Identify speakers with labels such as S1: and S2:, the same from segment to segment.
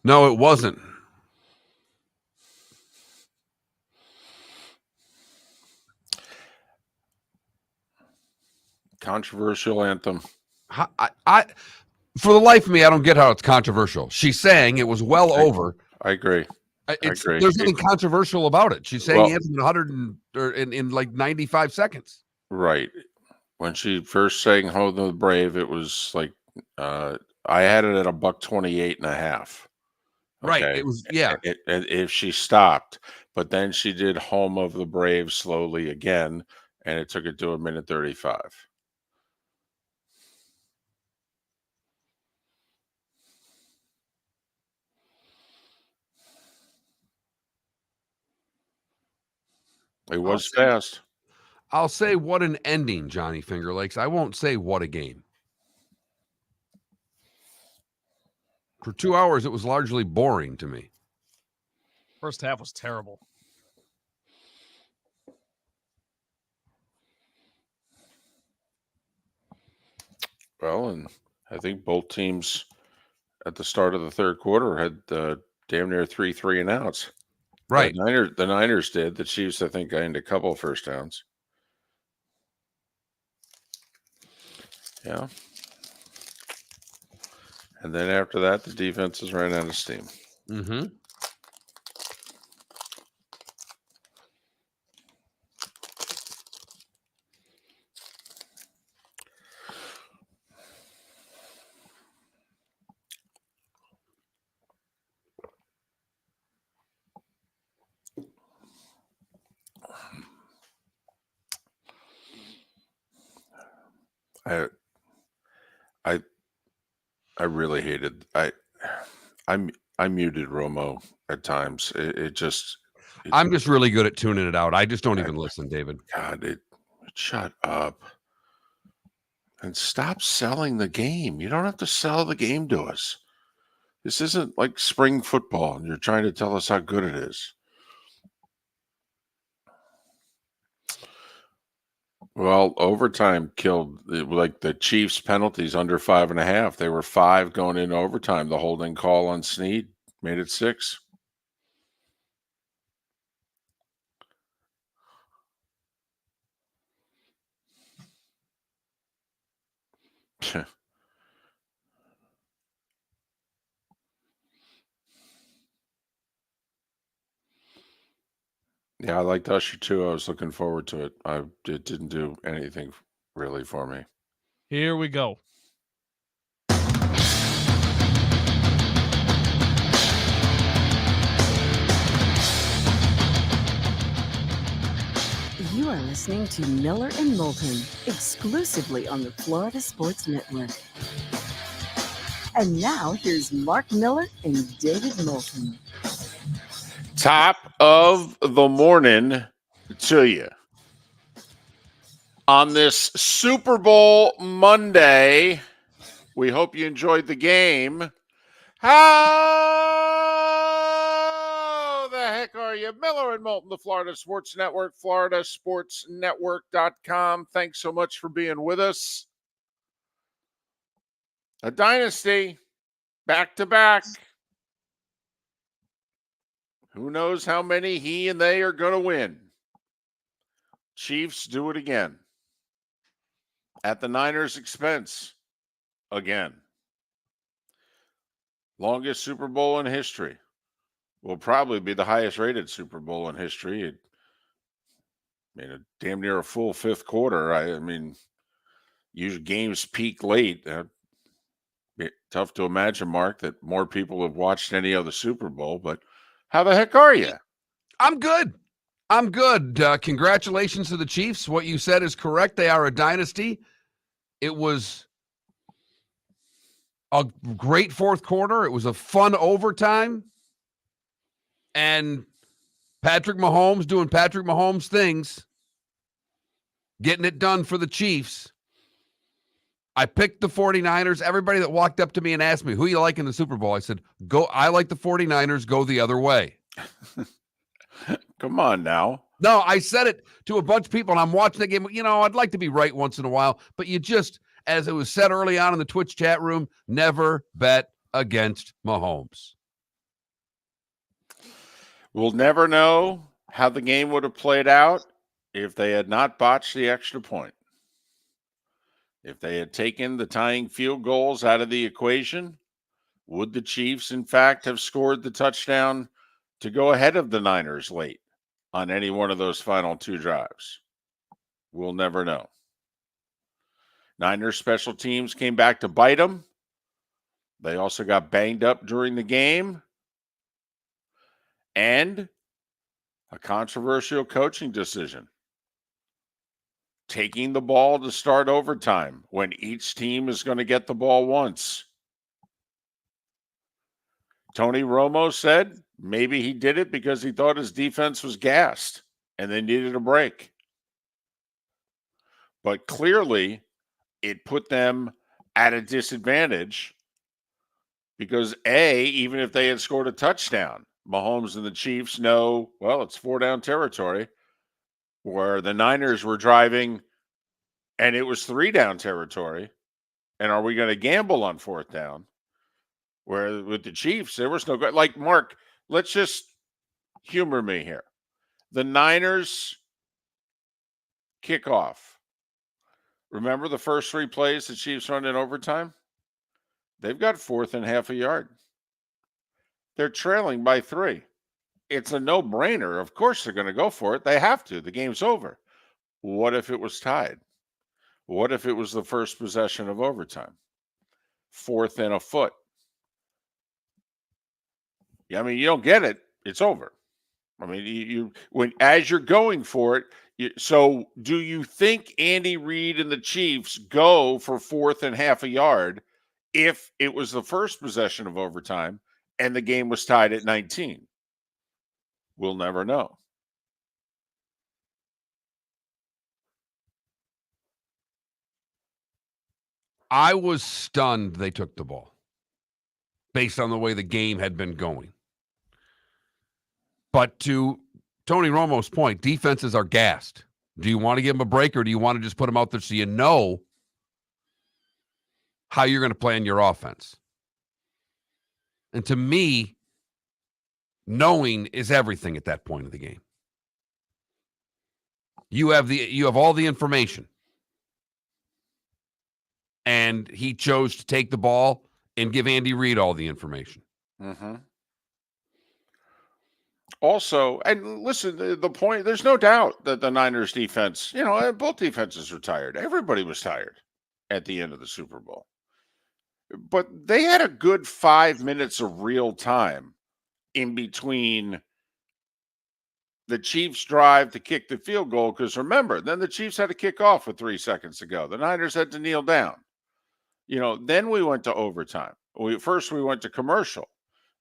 S1: No, it wasn't.
S2: Controversial anthem.
S1: I for the life of me, I don't get how it's controversial. She's saying it was well over.
S2: I agree.
S1: There's nothing controversial about it. She's saying it's 100 in like 95 seconds.
S2: Right. When she first sang "Hold the Brave," it was like I had it at $1.28.5.
S1: Right. It was
S2: If she stopped, but then she did "Home of the Brave" slowly again, and it took it to 1:35. It was fast.
S1: I'll say what an ending, Johnny Finger Lakes. I won't say what a game. For 2 hours, it was largely boring to me.
S3: First half was terrible.
S2: Well, and I think both teams at the start of the third quarter had damn near 3 and outs.
S1: Right.
S2: The Niners did. The Chiefs, I think, gained a couple of first downs. Yeah. And then after that, the defenses ran out of steam.
S1: Mm-hmm.
S2: I really hated I muted Romo at times.
S1: I'm just really good at tuning it out. I just don't even listen, David.
S2: God, shut up and stop selling the game. You don't have to sell the game to us. This isn't like spring football, and you're trying to tell us how good it is. Well, overtime killed like the Chiefs' penalties under 5.5. They were 5 going into overtime. The holding call on Snead made it 6. Yeah, I liked Usher too. I was looking forward to it. It didn't do anything really for me.
S3: Here we go.
S4: You are listening to Miller and Moulton, exclusively on the Florida Sports Network. And now here's Mark Miller and David Moulton.
S2: Top of the morning to you. On this Super Bowl Monday, we hope you enjoyed the game. How the heck are you? Miller and Moulton, the Florida Sports Network, floridasportsnetwork.com. Thanks so much for being with us. A dynasty, back to back. Who knows how many he and they are going to win? Chiefs do it again. At the Niners' expense. Again. Longest Super Bowl in history. Will probably be the highest rated Super Bowl in history. Damn near a full fifth quarter. I mean, usually games peak late. Tough to imagine, Mark, that more people have watched any other Super Bowl, but how the heck are you?
S1: I'm good. Congratulations to the Chiefs. What you said is correct. They are a dynasty. It was a great fourth quarter. It was a fun overtime. And Patrick Mahomes doing Patrick Mahomes things, getting it done for the Chiefs. I picked the 49ers. Everybody that walked up to me and asked me, who you like in the Super Bowl? I said, I like the 49ers, go the other way.
S2: Come on now.
S1: No, I said it to a bunch of people, and I'm watching the game. I'd like to be right once in a while, but you just, as it was said early on in the Twitch chat room, never bet against Mahomes.
S2: We'll never know how the game would have played out if they had not botched the extra point. If they had taken the tying field goals out of the equation, would the Chiefs, in fact, have scored the touchdown to go ahead of the Niners late on any one of those final two drives? We'll never know. Niners special teams came back to bite them. They also got banged up during the game. And a controversial coaching decision. Taking the ball to start overtime when each team is going to get the ball once. Tony Romo said maybe he did it because he thought his defense was gassed and they needed a break. But clearly, it put them at a disadvantage because, A, even if they had scored a touchdown, Mahomes and the Chiefs know, well, it's 4-down territory, where the Niners were driving and it was 3-down territory. And are we going to gamble on 4th down? Where with the Chiefs, there was no good. Like, Mark, let's just humor me here. The Niners kickoff. Remember the first 3 plays the Chiefs run in overtime? They've got 4th and half a yard. They're trailing by 3. It's a no-brainer. Of course they're going to go for it. They have to. The game's over. What if it was tied? What if it was the first possession of overtime? 4th and a foot. Yeah, I mean, you don't get it. It's over. I mean, you when as you're going for it. So do you think Andy Reid and the Chiefs go for 4th and half a yard if it was the first possession of overtime and the game was tied at 19? We'll never know.
S1: I was stunned they took the ball based on the way the game had been going. But to Tony Romo's point, defenses are gassed. Do you want to give them a break or do you want to just put them out there so you know how you're going to play in your offense? And to me, knowing is everything at that point of the game. You have all the information. And he chose to take the ball and give Andy Reid all the information.
S2: Mm-hmm. Also, and listen, the point, there's no doubt that the Niners defense, both defenses were tired. Everybody was tired at the end of the Super Bowl. But they had a good 5 minutes of real time in between the Chiefs' drive to kick the field goal. Because remember, then the Chiefs had to kick off with 3 seconds to go. The Niners had to kneel down. Then we went to overtime. First we went to commercial.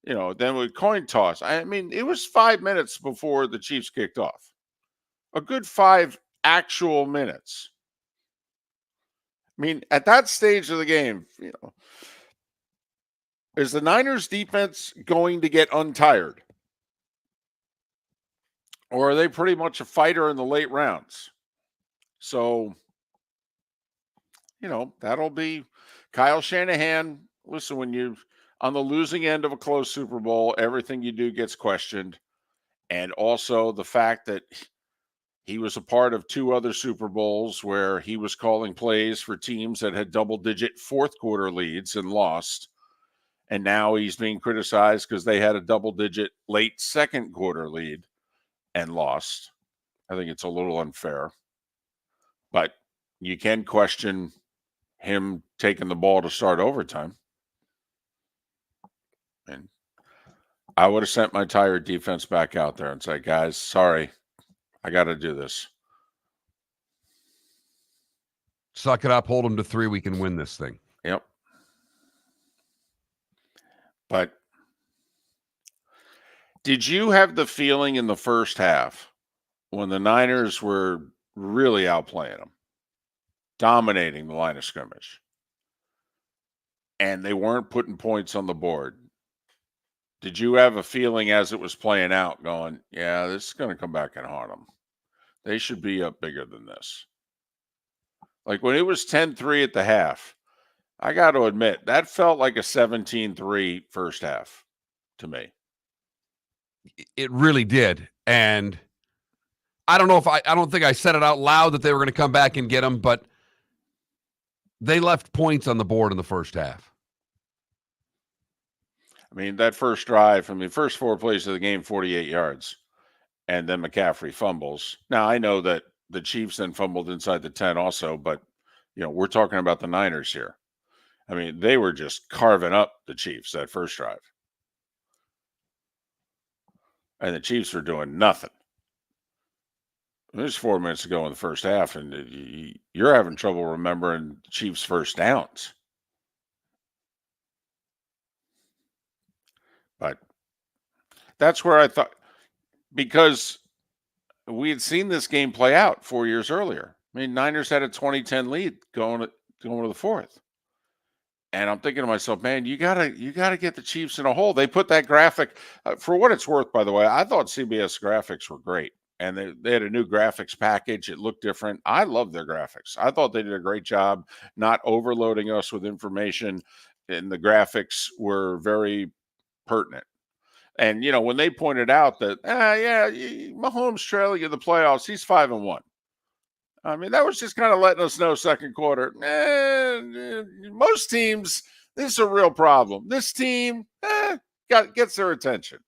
S2: Then we coin toss. I mean, it was 5 minutes before the Chiefs kicked off. A good 5 actual minutes. I mean, at that stage of the game, is the Niners defense going to get untired? Or are they pretty much a fighter in the late rounds? So, that'll be Kyle Shanahan. Listen, when you're on the losing end of a close Super Bowl, everything you do gets questioned. And also the fact that he was a part of 2 other Super Bowls where he was calling plays for teams that had double-digit fourth quarter leads and lost. And now he's being criticized because they had a double-digit late second quarter lead and lost. I think it's a little unfair. But you can question him taking the ball to start overtime. And I would have sent my tired defense back out there and said, guys, sorry, I got to do this.
S1: Suck it up, hold them to 3. We can win this thing.
S2: Yep. But did you have the feeling in the first half when the Niners were really outplaying them, dominating the line of scrimmage, and they weren't putting points on the board? Did you have a feeling as it was playing out going, yeah, this is going to come back and haunt them? They should be up bigger than this. Like when it was 10-3 at the half, I got to admit, that felt like a 17-3 first half to me.
S1: It really did. And I don't know if I don't think I said it out loud that they were going to come back and get them, but they left points on the board in the first half.
S2: I mean, that first drive, first 4 plays of the game, 48 yards. And then McCaffrey fumbles. Now, I know that the Chiefs then fumbled inside the 10 also, but, we're talking about the Niners here. I mean, they were just carving up the Chiefs that first drive. And the Chiefs were doing nothing. There's 4 minutes to go in the first half, and you're having trouble remembering Chiefs' first downs. But that's where I thought, because we had seen this game play out 4 years earlier. I mean, Niners had a 20-10 lead going to the fourth. And I'm thinking to myself, man, you gotta get the Chiefs in a hole. They put that graphic, for what it's worth, by the way, I thought CBS graphics were great. And they had a new graphics package. It looked different. I love their graphics. I thought they did a great job not overloading us with information. And the graphics were very pertinent. And, when they pointed out that, Mahomes trailing in the playoffs, he's 5-1. I mean, that was just kind of letting us know second quarter. Most teams, this is a real problem. This team gets their attention.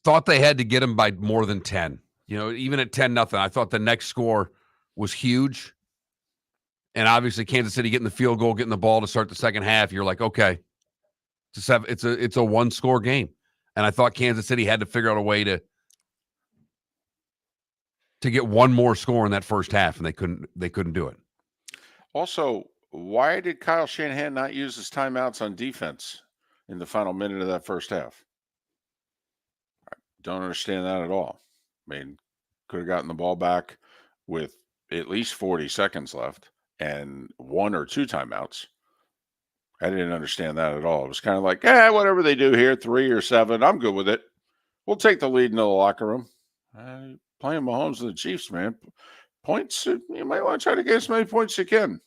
S1: Thought they had to get them by more than 10. Even at 10-0, I thought the next score was huge. And obviously Kansas City getting the field goal, getting the ball to start the second half, you're like, okay, it's a one-score game. And I thought Kansas City had to figure out a way to get one more score in that first half, and they couldn't do it.
S2: Also, why did Kyle Shanahan not use his timeouts on defense in the final minute of that first half? I don't understand that at all. I mean, could have gotten the ball back with at least 40 seconds left and 1 or 2 timeouts. I didn't understand that at all. It was kind of like, whatever they do here, 3 or 7, I'm good with it. We'll take the lead into the locker room. Playing Mahomes and the Chiefs, man. Points, you might want to try to get as many points as you can.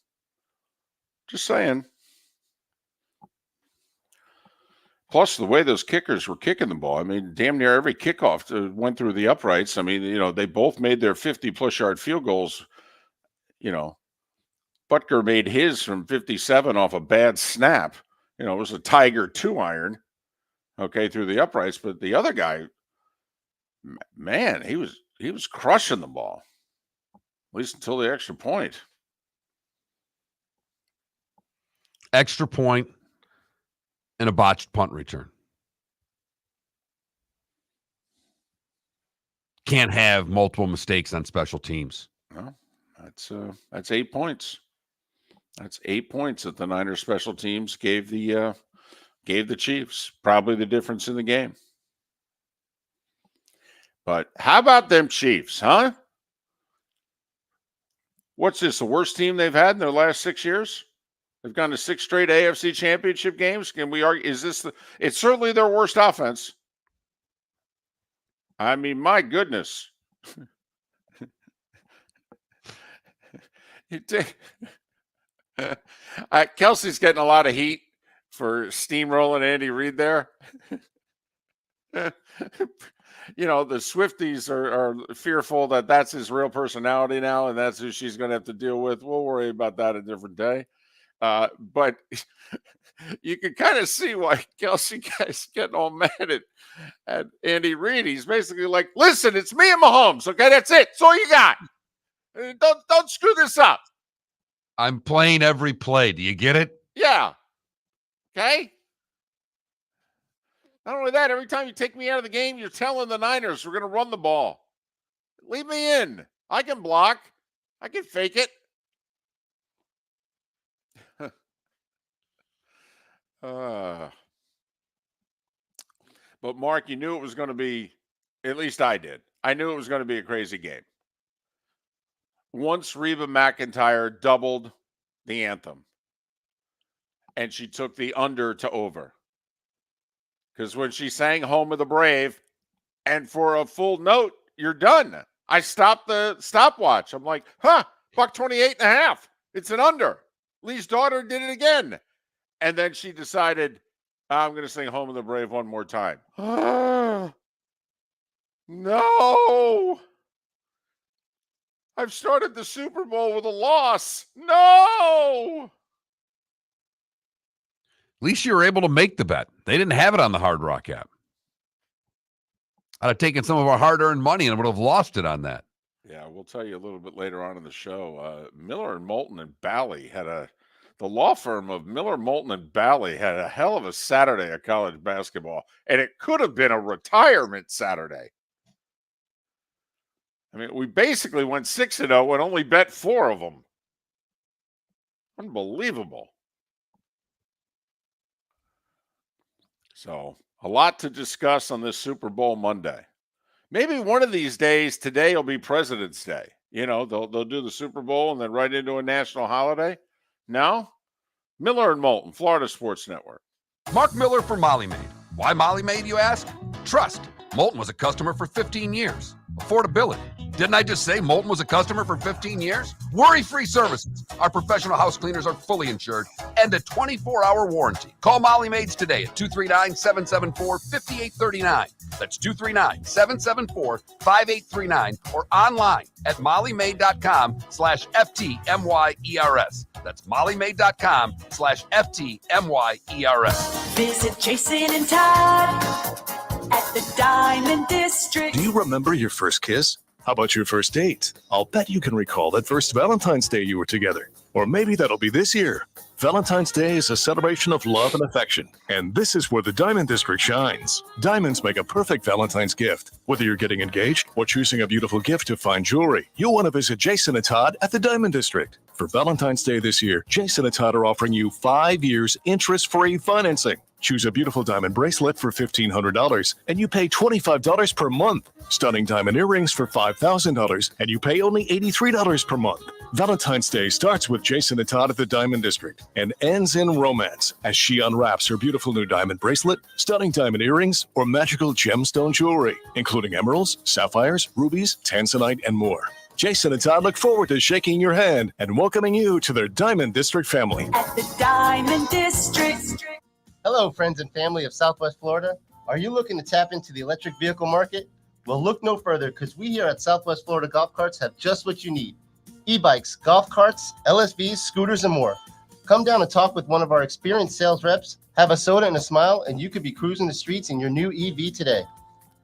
S2: Just saying. Plus, the way those kickers were kicking the ball, I mean, damn near every kickoff went through the uprights. I mean, they both made their 50-plus yard field goals. Butker made his from 57 off a bad snap. It was a Tiger 2-iron, through the uprights. But the other guy, man, he was crushing the ball, at least until the extra point.
S1: Extra point and a botched punt return. Can't have multiple mistakes on special teams.
S2: No, that's 8 points. That's 8 points that the Niners special teams gave the Chiefs. Probably the difference in the game. But how about them Chiefs, huh? What's this, the worst team they've had in their last 6 years? They've gone to 6 straight AFC championship games. Can we argue? It's certainly their worst offense. I mean, my goodness. Kelsey's getting a lot of heat for steamrolling Andy Reid there. The Swifties are fearful that that's his real personality now, and that's who she's going to have to deal with. We'll worry about that a different day. But you can kind of see why Kelsey guy's getting all mad at Andy Reid. He's basically like, listen, it's me and Mahomes. Okay, that's it. That's all you got. Don't screw this up.
S1: I'm playing every play. Do you get it?
S2: Yeah. Okay. Not only that, every time you take me out of the game, you're telling the Niners we're going to run the ball. Leave me in. I can block. I can fake it. But Mark, you knew it was going to be, at least I did. I knew it was going to be a crazy game. Once Reba McEntire doubled the anthem and she took the under to over. Because when she sang Home of the Brave, and for a full note, you're done. I stopped the stopwatch. I'm like, buck 28.5. It's an under. Lee's daughter did it again. And then she decided, I'm going to sing Home of the Brave one more time. No! I've started the Super Bowl with a loss. No!
S1: At least you were able to make the bet. They didn't have it on the Hard Rock app. I'd have taken some of our hard-earned money and would have lost it on that.
S2: Yeah, we'll tell you a little bit later on in the show. Miller and Moulton and Bally the law firm of Miller, Moulton and Bally had a hell of a Saturday of college basketball, and it could have been a retirement Saturday. I mean, we basically went 6-0 and only bet 4 of them. Unbelievable. So, a lot to discuss on this Super Bowl Monday. Maybe one of these days, today will be President's Day. You know, they'll do the Super Bowl and then right into a national holiday. No? Miller and Moulton, Florida Sports Network.
S1: Mark Miller for Molly Maid. Why Molly Maid, you ask? Trust. Moulton was a customer for 15 years. Affordability. Didn't I just say Moulton was a customer for 15 years? Worry-free services. Our professional house cleaners are fully insured and a 24-hour warranty. Call Molly Maids today at 239-774-5839. That's 239-774-5839 or online at mollymaid.com/FTMYERS. That's mollymaid.com/FTMYERS.
S5: Visit Jason and Todd at the Diamond District.
S6: Do you remember your first kiss? How about your first date? I'll bet you can recall that first Valentine's Day you were together. Or maybe that'll be this year. Valentine's Day is a celebration of love and affection, and this is where the Diamond District shines. Diamonds make a perfect Valentine's gift. Whether you're getting engaged or choosing a beautiful gift to fine jewelry, you'll want to visit Jason and Todd at the Diamond District. For Valentine's Day this year, Jason and Todd are offering you 5 years interest-free financing. Choose a beautiful diamond bracelet for $1,500, and you pay $25 per month. Stunning diamond earrings for $5,000, and you pay only $83 per month. Valentine's Day starts with Jason and Todd at the Diamond District and ends in romance as she unwraps her beautiful new diamond bracelet, stunning diamond earrings, or magical gemstone jewelry, including emeralds, sapphires, rubies, tanzanite, and more. Jason and Todd look forward to shaking your hand and welcoming you to their Diamond District family.
S5: At the Diamond District.
S7: Hello, friends and family of Southwest Florida. Are you looking to tap into the electric vehicle market? Well, look no further because we here at Southwest Florida Golf Carts have just what you need. E-bikes, golf carts, LSVs, scooters, and more. Come down and talk with one of our experienced sales reps, have a soda and a smile, and you could be cruising the streets in your new EV today.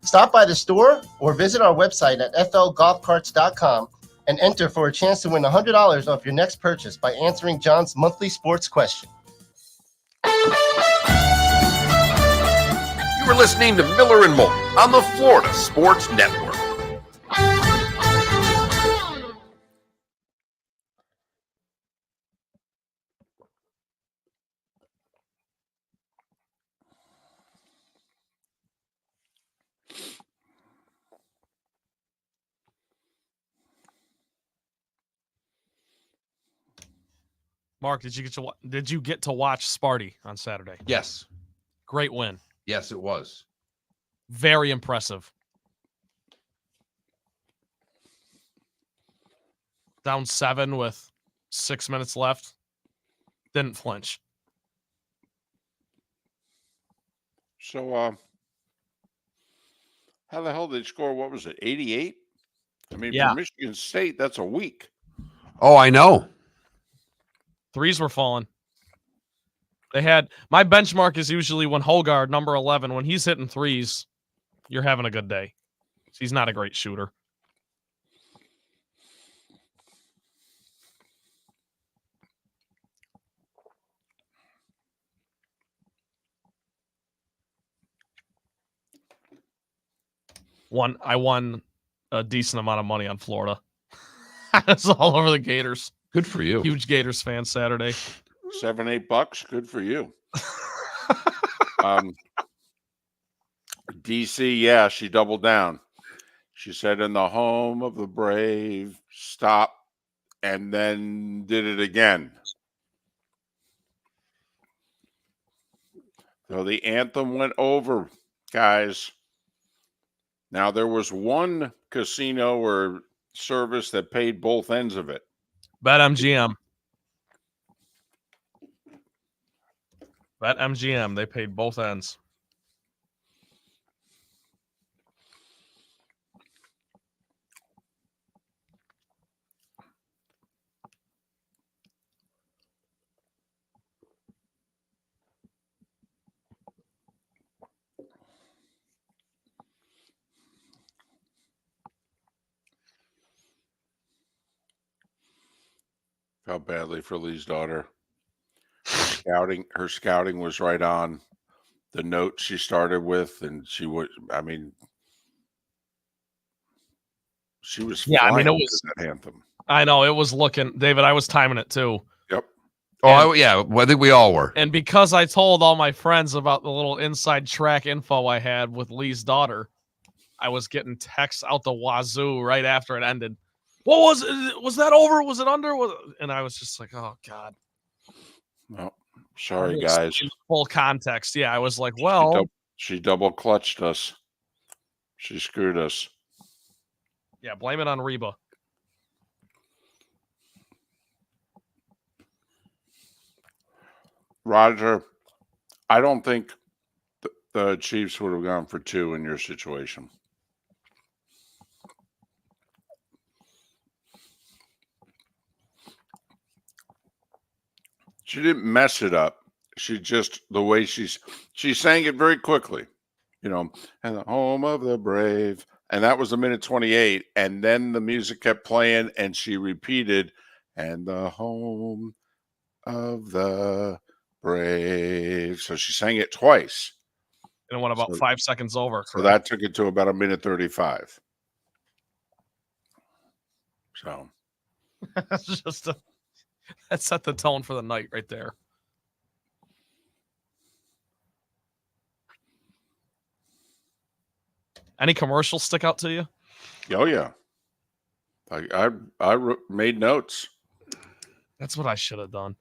S7: Stop by the store or visit our website at flgolfcarts.com and enter for a chance to win $100 off your next purchase by answering John's monthly sports question.
S1: You were listening to Miller and Moulton on the Florida Sports Network.
S3: Mark, did you get to watch Sparty on Saturday?
S1: Yes.
S3: Great win.
S1: Yes, it was.
S3: Very impressive. Down 7 with 6 minutes left. Didn't flinch.
S2: So, how the hell did they score? What was it, 88? I mean,
S3: Yeah.
S2: for Michigan State, that's a week.
S1: Oh, I know.
S3: Threes were falling. They had my benchmark is usually when Hogard, number 11, when he's hitting threes, you're having a good day. He's not a great shooter. I won a decent amount of money on Florida. It's all over the Gators.
S1: Good for you.
S3: Huge Gators fan Saturday.
S2: $7-8. Good for you. DC, yeah, she doubled down. She said, in the home of the brave, stop, and then did it again. So the anthem went over, guys. Now, there was one casino or service that paid both ends of it.
S3: BetMGM. Bet MGM. They paid both ends.
S2: Felt badly for Lee's daughter. Her scouting was right on the note she started with, and she was. I mean, she was
S3: Yeah, I mean,
S2: flying
S3: it
S2: to
S3: was.
S2: that anthem.
S3: I know it was looking, David. I was timing it too.
S2: Yep.
S1: Oh, yeah. Well, I think we all were.
S3: And because I told all my friends about the little inside track info I had with Lee's daughter, I was getting texts out the wazoo right after it ended. What was it? Was that over? Was it under? And I was just like, oh God.
S2: Well,
S3: I
S2: sorry,
S3: didn't
S2: guys.
S3: explain the full context. Yeah, I was like, well,
S2: She double clutched us. She screwed us.
S3: yeah, blame it on Reba.
S2: Roger, I don't think the Chiefs would have gone for 2 in your situation. She didn't mess it up. She just, the way she sang it very quickly, and the home of the brave. And that was a minute 28. And then the music kept playing and she repeated, and the home of the brave. So she sang it twice.
S3: And it went about 5 seconds over.
S2: So that took it to about a minute 35. So
S3: That's just that set the tone for the night right there. Any commercials stick out to you?
S2: oh yeah, I made notes.
S3: That's what I should have done.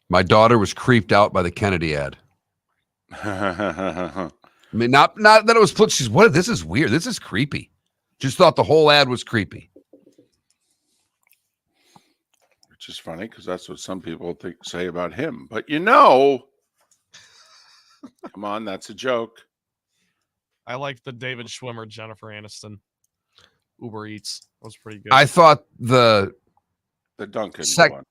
S1: My daughter was creeped out by the Kennedy ad. I mean, not that it was put. She's what? This is weird. This is creepy. Just thought the whole ad was creepy.
S2: Which is funny because that's what some people say about him. But come on, that's a joke.
S3: I like the David Schwimmer, Jennifer Aniston, Uber Eats. That was pretty good.
S1: I thought the
S2: Duncan one.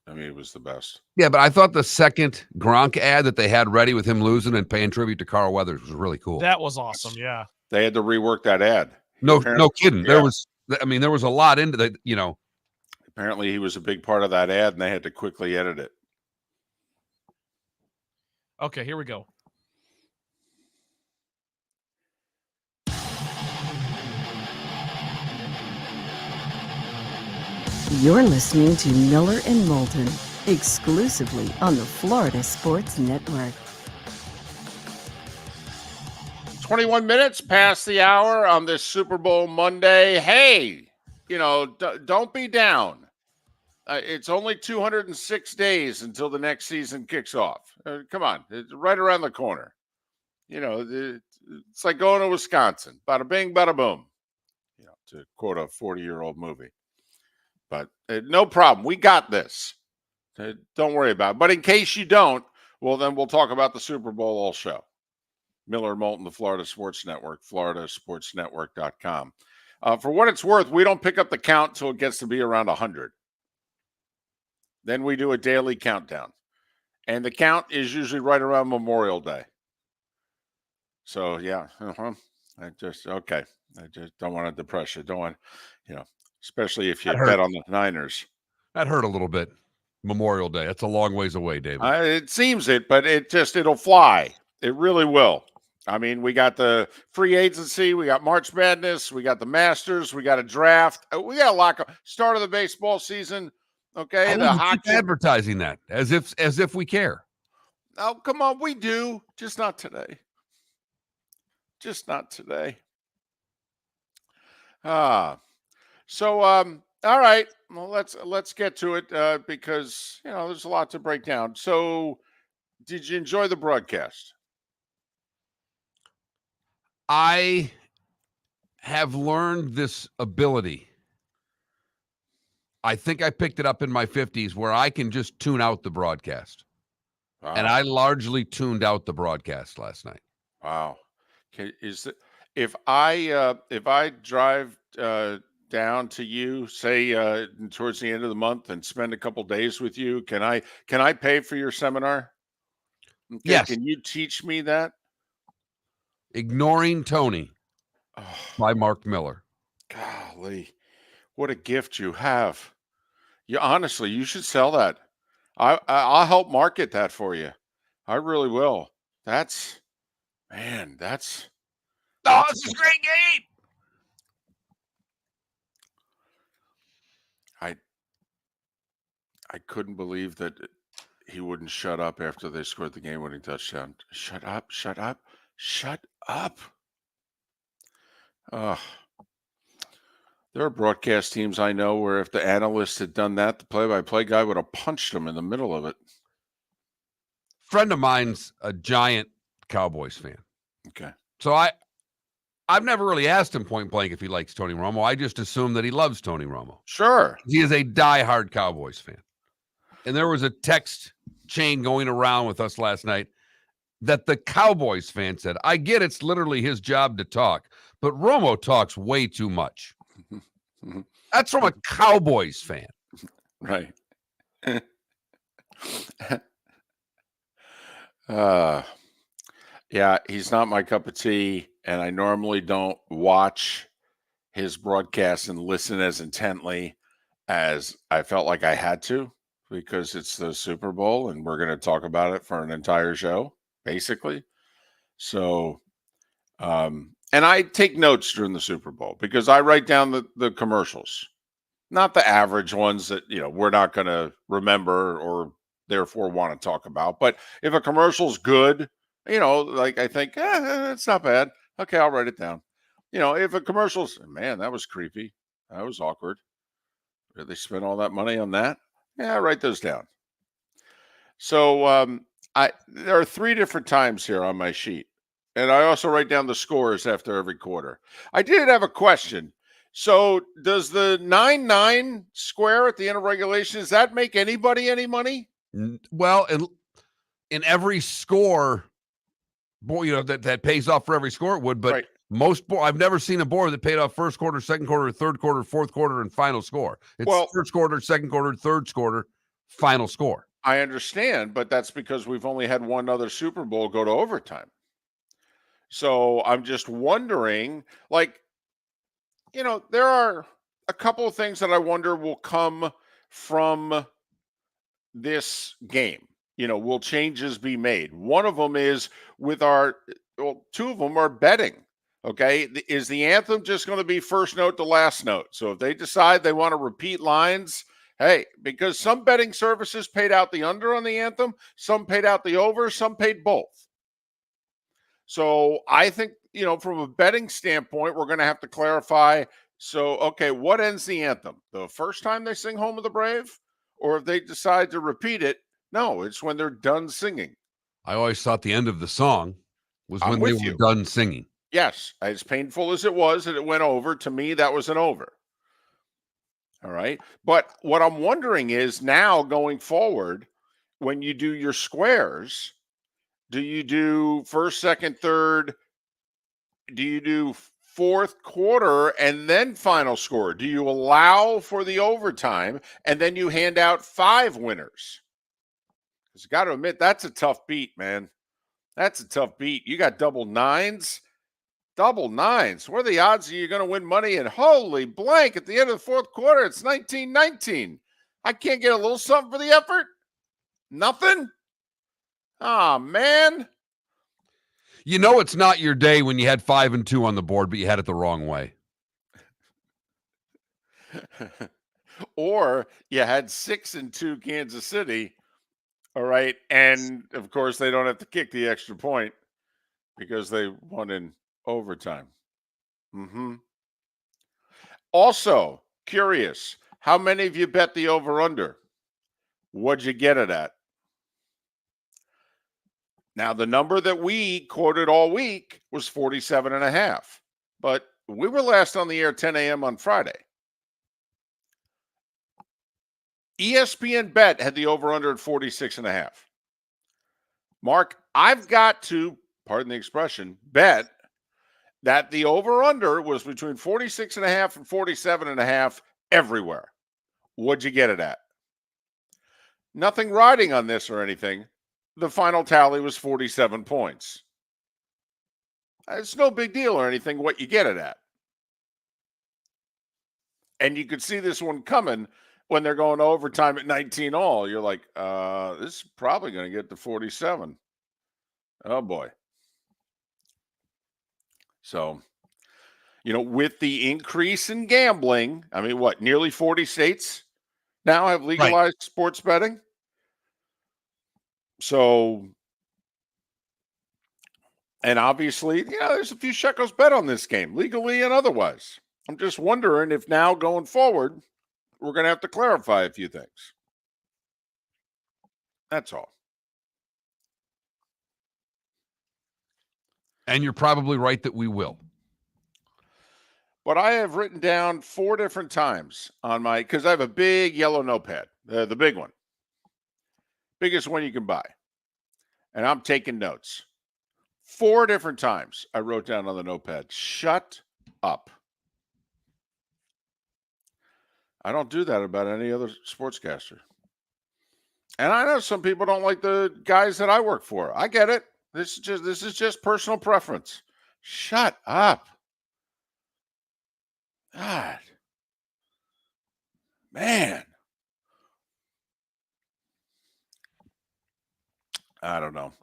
S2: I mean, it was the best.
S1: Yeah, but I thought the second Gronk ad that they had ready with him losing and paying tribute to Carl Weathers was really cool.
S3: That was awesome. Yeah.
S2: They had to rework that ad.
S1: No kidding.
S2: Yeah.
S1: There was a lot into that,
S2: Apparently he was a big part of that ad and they had to quickly edit it.
S3: Okay, here we go.
S4: You're listening to Miller and Moulton, exclusively on the Florida Sports Network.
S2: 21 minutes past the hour on this Super Bowl Monday. Hey, don't be down. It's only 206 days until the next season kicks off. Come on, it's right around the corner. It's like going to Wisconsin. Bada bing, bada boom. To quote a 40-year-old movie. But no problem. We got this. Don't worry about it. But in case you don't, well, then we'll talk about the Super Bowl all show. Miller Moulton, the Florida Sports Network, floridasportsnetwork.com. For what it's worth, we don't pick up the count until it gets to be around 100. Then we do a daily countdown. And the count is usually right around Memorial Day. So, yeah. I just don't want to depress you. Don't want, especially if you bet on the Niners.
S1: That hurt a little bit. Memorial Day. That's a long ways away, David.
S2: It seems it, but it'll fly. It really will. I mean, we got the free agency, we got March Madness, we got the Masters, we got a draft. We got a lot of start of the baseball season. Okay, the hockey
S1: keep advertising that as if we care.
S2: Oh, come on, we do. Just not today. Just not today. So all right. Well, let's get to it because there's a lot to break down. So, did you enjoy the broadcast?
S1: I have learned this ability I think I picked it up in my 50s where I can just tune out the broadcast.
S2: Wow.
S1: And I largely tuned out the broadcast last night.
S2: Wow. If I drive down to you, say towards the end of the month, and spend a couple days with you, can I pay for your seminar? Okay,
S1: Yes.
S2: Can you teach me that?
S1: Ignoring Tony
S2: Oh,
S1: by Mark Miller.
S2: golly, what a gift you have. Honestly, you should sell that. I'll help market that for you. I really will. That's man, that's
S1: Oh, this is a great game.
S2: I couldn't believe that he wouldn't shut up after they scored the game-winning touchdown. Shut up, shut up, shut up. Ugh. There are broadcast teams I know where if the analyst had done that, the play-by-play guy would have punched him in the middle of it.
S1: Friend of mine's a giant Cowboys fan.
S2: Okay.
S1: So I've never really asked him point blank if he likes Tony Romo. I just assume that he loves Tony Romo.
S2: Sure.
S1: He is a diehard Cowboys fan. And there was a text chain going around with us last night that the Cowboys fan said, I get it's literally his job to talk, but Romo talks way too much. That's from a Cowboys fan.
S2: Right. Yeah, he's not my cup of tea, and I normally don't watch his broadcasts and listen as intently as I felt like I had to, because it's the Super Bowl and we're going to talk about it for an entire show, basically. So, and I take notes during the Super Bowl because I write down the commercials, not the average ones that, we're not going to remember or therefore want to talk about. But if a commercial's good, like I think, it's not bad. Okay, I'll write it down. If a commercial's, man, that was creepy. That was awkward. Did they spend all that money on that? Yeah, write those down. So there are 3 different times here on my sheet. And I also write down the scores after every quarter. I did have a question. So does the 9-9 square at the end of regulation, does that make anybody any money?
S1: Well, in every score, that pays off for every score it would, but
S2: right.
S1: I've never seen a board that paid off first quarter, second quarter, third quarter, fourth quarter, and final score. It's first quarter, second quarter, third quarter, final score.
S2: I understand, but that's because we've only had one other Super Bowl go to overtime. So I'm just wondering, there are a couple of things that I wonder will come from this game. Will changes be made? One of them is with 2 of them are betting. Okay. Is the anthem just going to be first note to last note? So if they decide they want to repeat lines, hey, because some betting services paid out the under on the anthem, some paid out the over, some paid both. So I think, from a betting standpoint, we're going to have to clarify. So, okay, what ends the anthem? The first time they sing Home of the Brave? Or if they decide to repeat it, no, it's when they're done singing.
S1: I always thought the end of the song was when they were done singing.
S2: Yes, as painful as it was that it went over, to me, that was an over. All right. But what I'm wondering is now going forward, when you do your squares, do you do first, second, third? Do you do fourth quarter and then final score? Do you allow for the overtime and then you hand out 5 winners? Because you got to admit, that's a tough beat, man. That's a tough beat. You got double nines. Double nines. What are the odds that you're going to win money? And holy blank, at the end of the fourth quarter, it's 19-19. I can't get a little something for the effort? Nothing? Oh, man.
S1: It's not your day when you had 5 and 2 on the board, but you had it the wrong way.
S2: Or you had 6 and 2 Kansas City. All right. And of course, they don't have to kick the extra point because they won in overtime. Also, curious, how many of you bet the over-under? What'd you get it at? Now, the number that we quoted all week was 47.5, but we were last on the air 10 a.m. on Friday. ESPN Bet had the over-under at 46.5. Mark, I've got to, pardon the expression, bet that the over-under was between 46.5 and 47.5 everywhere. What'd you get it at? Nothing riding on this or anything. The final tally was 47 points. It's no big deal or anything what you get it at. And you could see this one coming when they're going to overtime at 19 all. You're like, this is probably going to get to 47. Oh, boy. So, with the increase in gambling, I mean, what, nearly 40 states now have legalized sports betting? So, and obviously, there's a few shekels bet on this game, legally and otherwise. I'm just wondering if now going forward, we're going to have to clarify a few things. That's all.
S1: And you're probably right that we will.
S2: But I have written down 4 different times on because I have a big yellow notepad, the big one. Biggest one you can buy. And I'm taking notes. 4 different times I wrote down on the notepad, shut up. I don't do that about any other sportscaster. And I know some people don't like the guys that I work for. I get it. This is just personal preference. Shut up. God. Man. I don't know.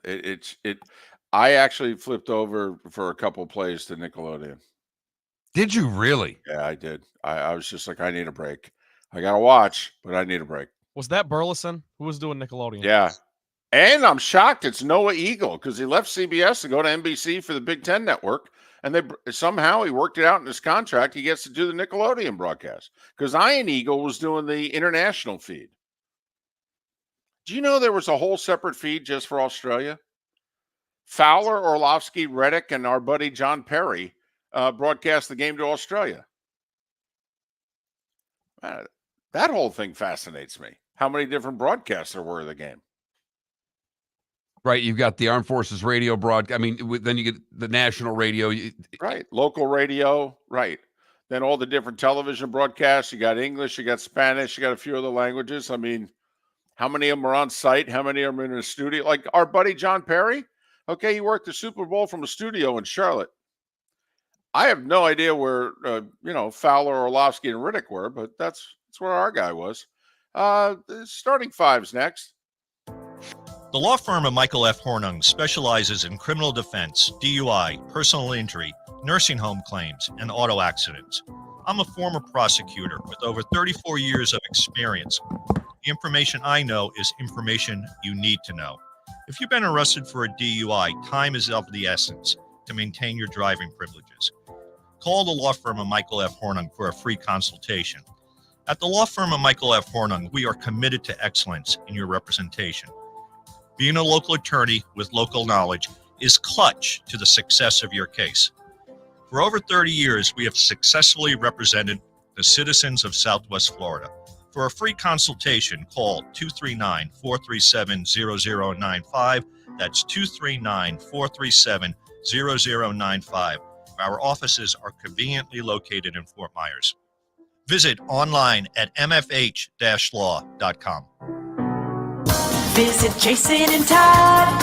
S2: I actually flipped over for a couple plays to Nickelodeon.
S1: Did you really?
S2: Yeah, I did. I was just like, I need a break. I got to watch, but I need a break.
S3: Was that Burleson? Who was doing Nickelodeon?
S2: Yeah. And I'm shocked it's Noah Eagle because he left CBS to go to NBC for the Big Ten Network. And somehow he worked it out in his contract. He gets to do the Nickelodeon broadcast because Ian Eagle was doing the international feed. Do you know there was a whole separate feed just for Australia? Fowler, Orlovsky, Reddick, and our buddy John Perry broadcast the game to Australia. That whole thing fascinates me. How many different broadcasts there were of the game?
S1: Right. You've got the Armed Forces radio broadcast. I mean, then you get the national radio.
S2: Right. Local radio. Right. Then all the different television broadcasts. You got English, you got Spanish, you got a few other languages. I mean, how many of them are on site? How many of them are in a studio? Like our buddy John Perry. Okay, he worked the Super Bowl from a studio in Charlotte. I have no idea where, Fowler, Orlovsky, and Riddick were, but that's where our guy was. Starting fives next.
S8: The law firm of Michael F. Hornung specializes in criminal defense, DUI, personal injury, nursing home claims, and auto accidents. I'm a former prosecutor with over 34 years of experience. The information I know is information you need to know. If you've been arrested for a DUI, time is of the essence to maintain your driving privileges. Call the law firm of Michael F. Hornung for a free consultation. At the law firm of Michael F. Hornung, we are committed to excellence in your representation. Being a local attorney with local knowledge is clutch to the success of your case. For over 30 years, we have successfully represented the citizens of Southwest Florida. For a free consultation, call 239-437-0095. That's 239-437-0095. Our offices are conveniently located in Fort Myers. Visit online at mfh-law.com.
S5: Visit Jason and Todd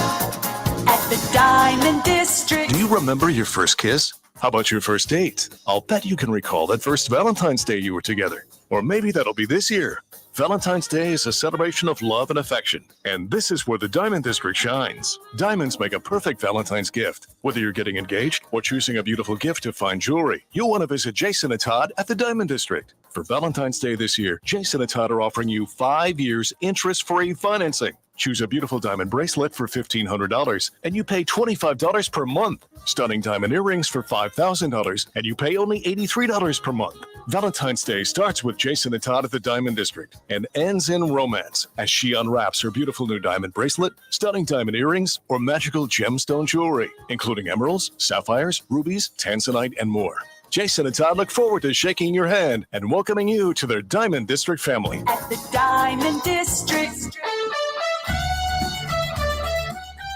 S5: at the Diamond District.
S6: Do you remember your first kiss? How about your first date? I'll bet you can recall that first Valentine's Day you were together. Or maybe that'll be this year. Valentine's Day is a celebration of love and affection, and this is where the Diamond District shines. Diamonds make a perfect Valentine's gift. Whether you're getting engaged or choosing a beautiful gift to fine jewelry, you'll want to visit Jason and Todd at the Diamond District. For Valentine's Day this year, Jason and Todd are offering you 5 years interest-free financing. Choose a beautiful diamond bracelet for $1,500, and you pay $25 per month. Stunning diamond earrings for $5,000, and you pay only $83 per month. Valentine's Day starts with Jason and Todd at the Diamond District and ends in romance as she unwraps her beautiful new diamond bracelet, stunning diamond earrings, or magical gemstone jewelry, including emeralds, sapphires, rubies, tanzanite, and more. Jason and Todd look forward to shaking your hand and welcoming you to their Diamond District family.
S5: At the Diamond District.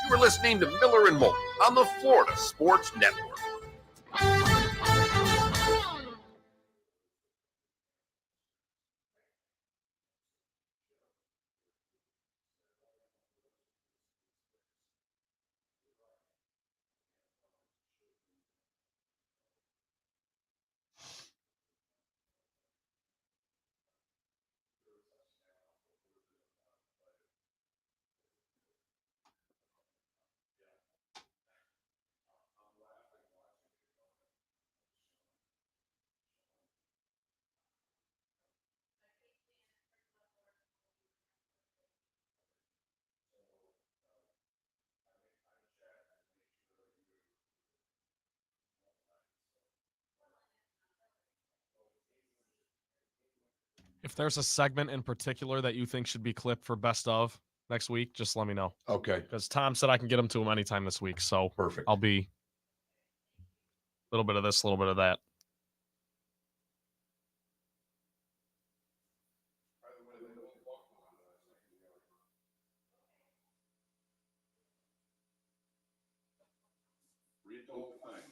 S9: You are listening to Miller and Moulton on the Florida Sports Network.
S3: If there's a segment in particular that you think should be clipped for best of next week, just let me know.
S1: Okay.
S3: Because Tom said I can get him to him anytime this week. So
S1: Perfect.
S3: I'll be a little bit of this, a little bit of that.
S2: Read the whole thing.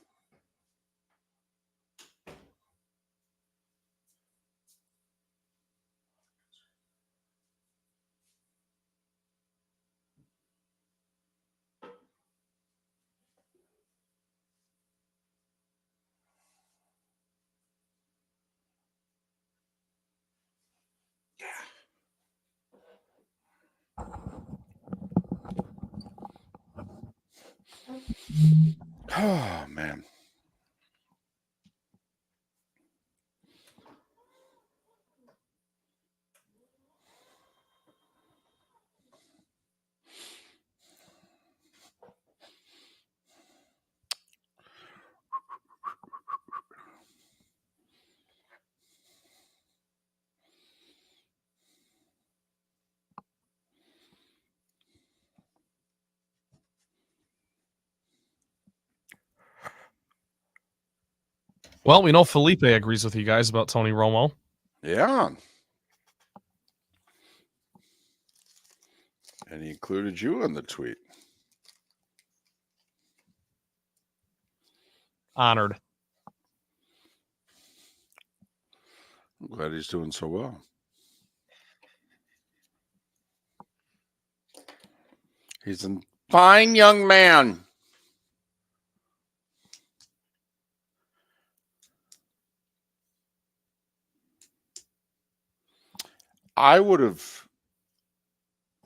S2: Oh, man.
S3: Well, we know Felipe agrees with you guys about Tony Romo.
S2: Yeah. And he included you in the tweet.
S3: Honored.
S2: I'm glad he's doing so well. He's a fine young man. I would have.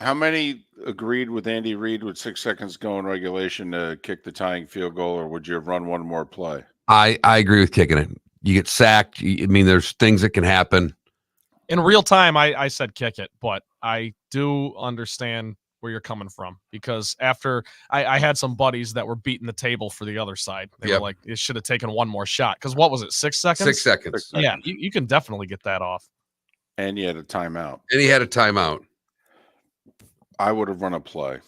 S2: How many agreed with Andy Reid with 6 seconds to go in regulation to kick the tying field goal, or would you have run one more play?
S1: I agree with kicking it. You get sacked. I mean, there's things that can happen.
S3: In real time, I said kick it, but I do understand where you're coming from, because after I had some buddies that were beating the table for the other side. They were like, it should have taken one more shot. Because what was it, 6 seconds?
S1: 6 seconds.
S2: 6 seconds.
S3: Yeah, you can definitely get that off.
S2: And you had a timeout.
S1: And he had a timeout.
S2: I would have run a play.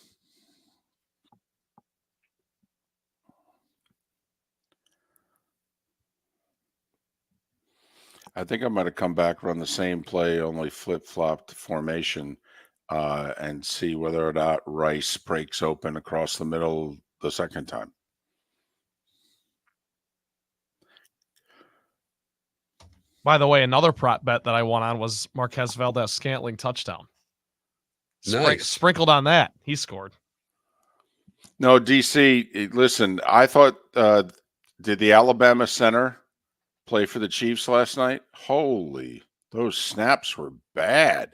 S2: I think I might have come back, run the same play, only flip-flopped formation, and see whether or not Rice breaks open across the middle the second time.
S3: By the way, another prop bet that I won on was Marquez Valdez-Scantling touchdown.
S1: Nice.
S3: Sprinkled on that. He scored.
S2: No, DC, listen, I thought, did the Alabama center play for the Chiefs last night? Holy, those snaps were bad.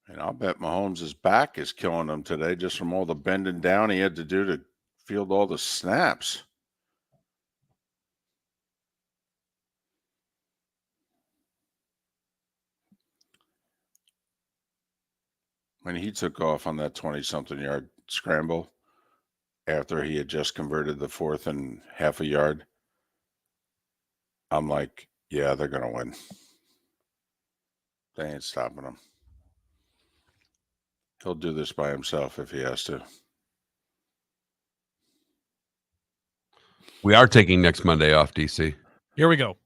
S2: And I'll bet Mahomes' back is killing him today just from all the bending down he had to do to field all the snaps. When he took off on that 20-something yard scramble after he had just converted the 4th and half a yard, I'm like, yeah, they're going to win. They ain't stopping him. He'll do this by himself if he has to.
S1: We are taking next Monday off, DC.
S3: Here we go.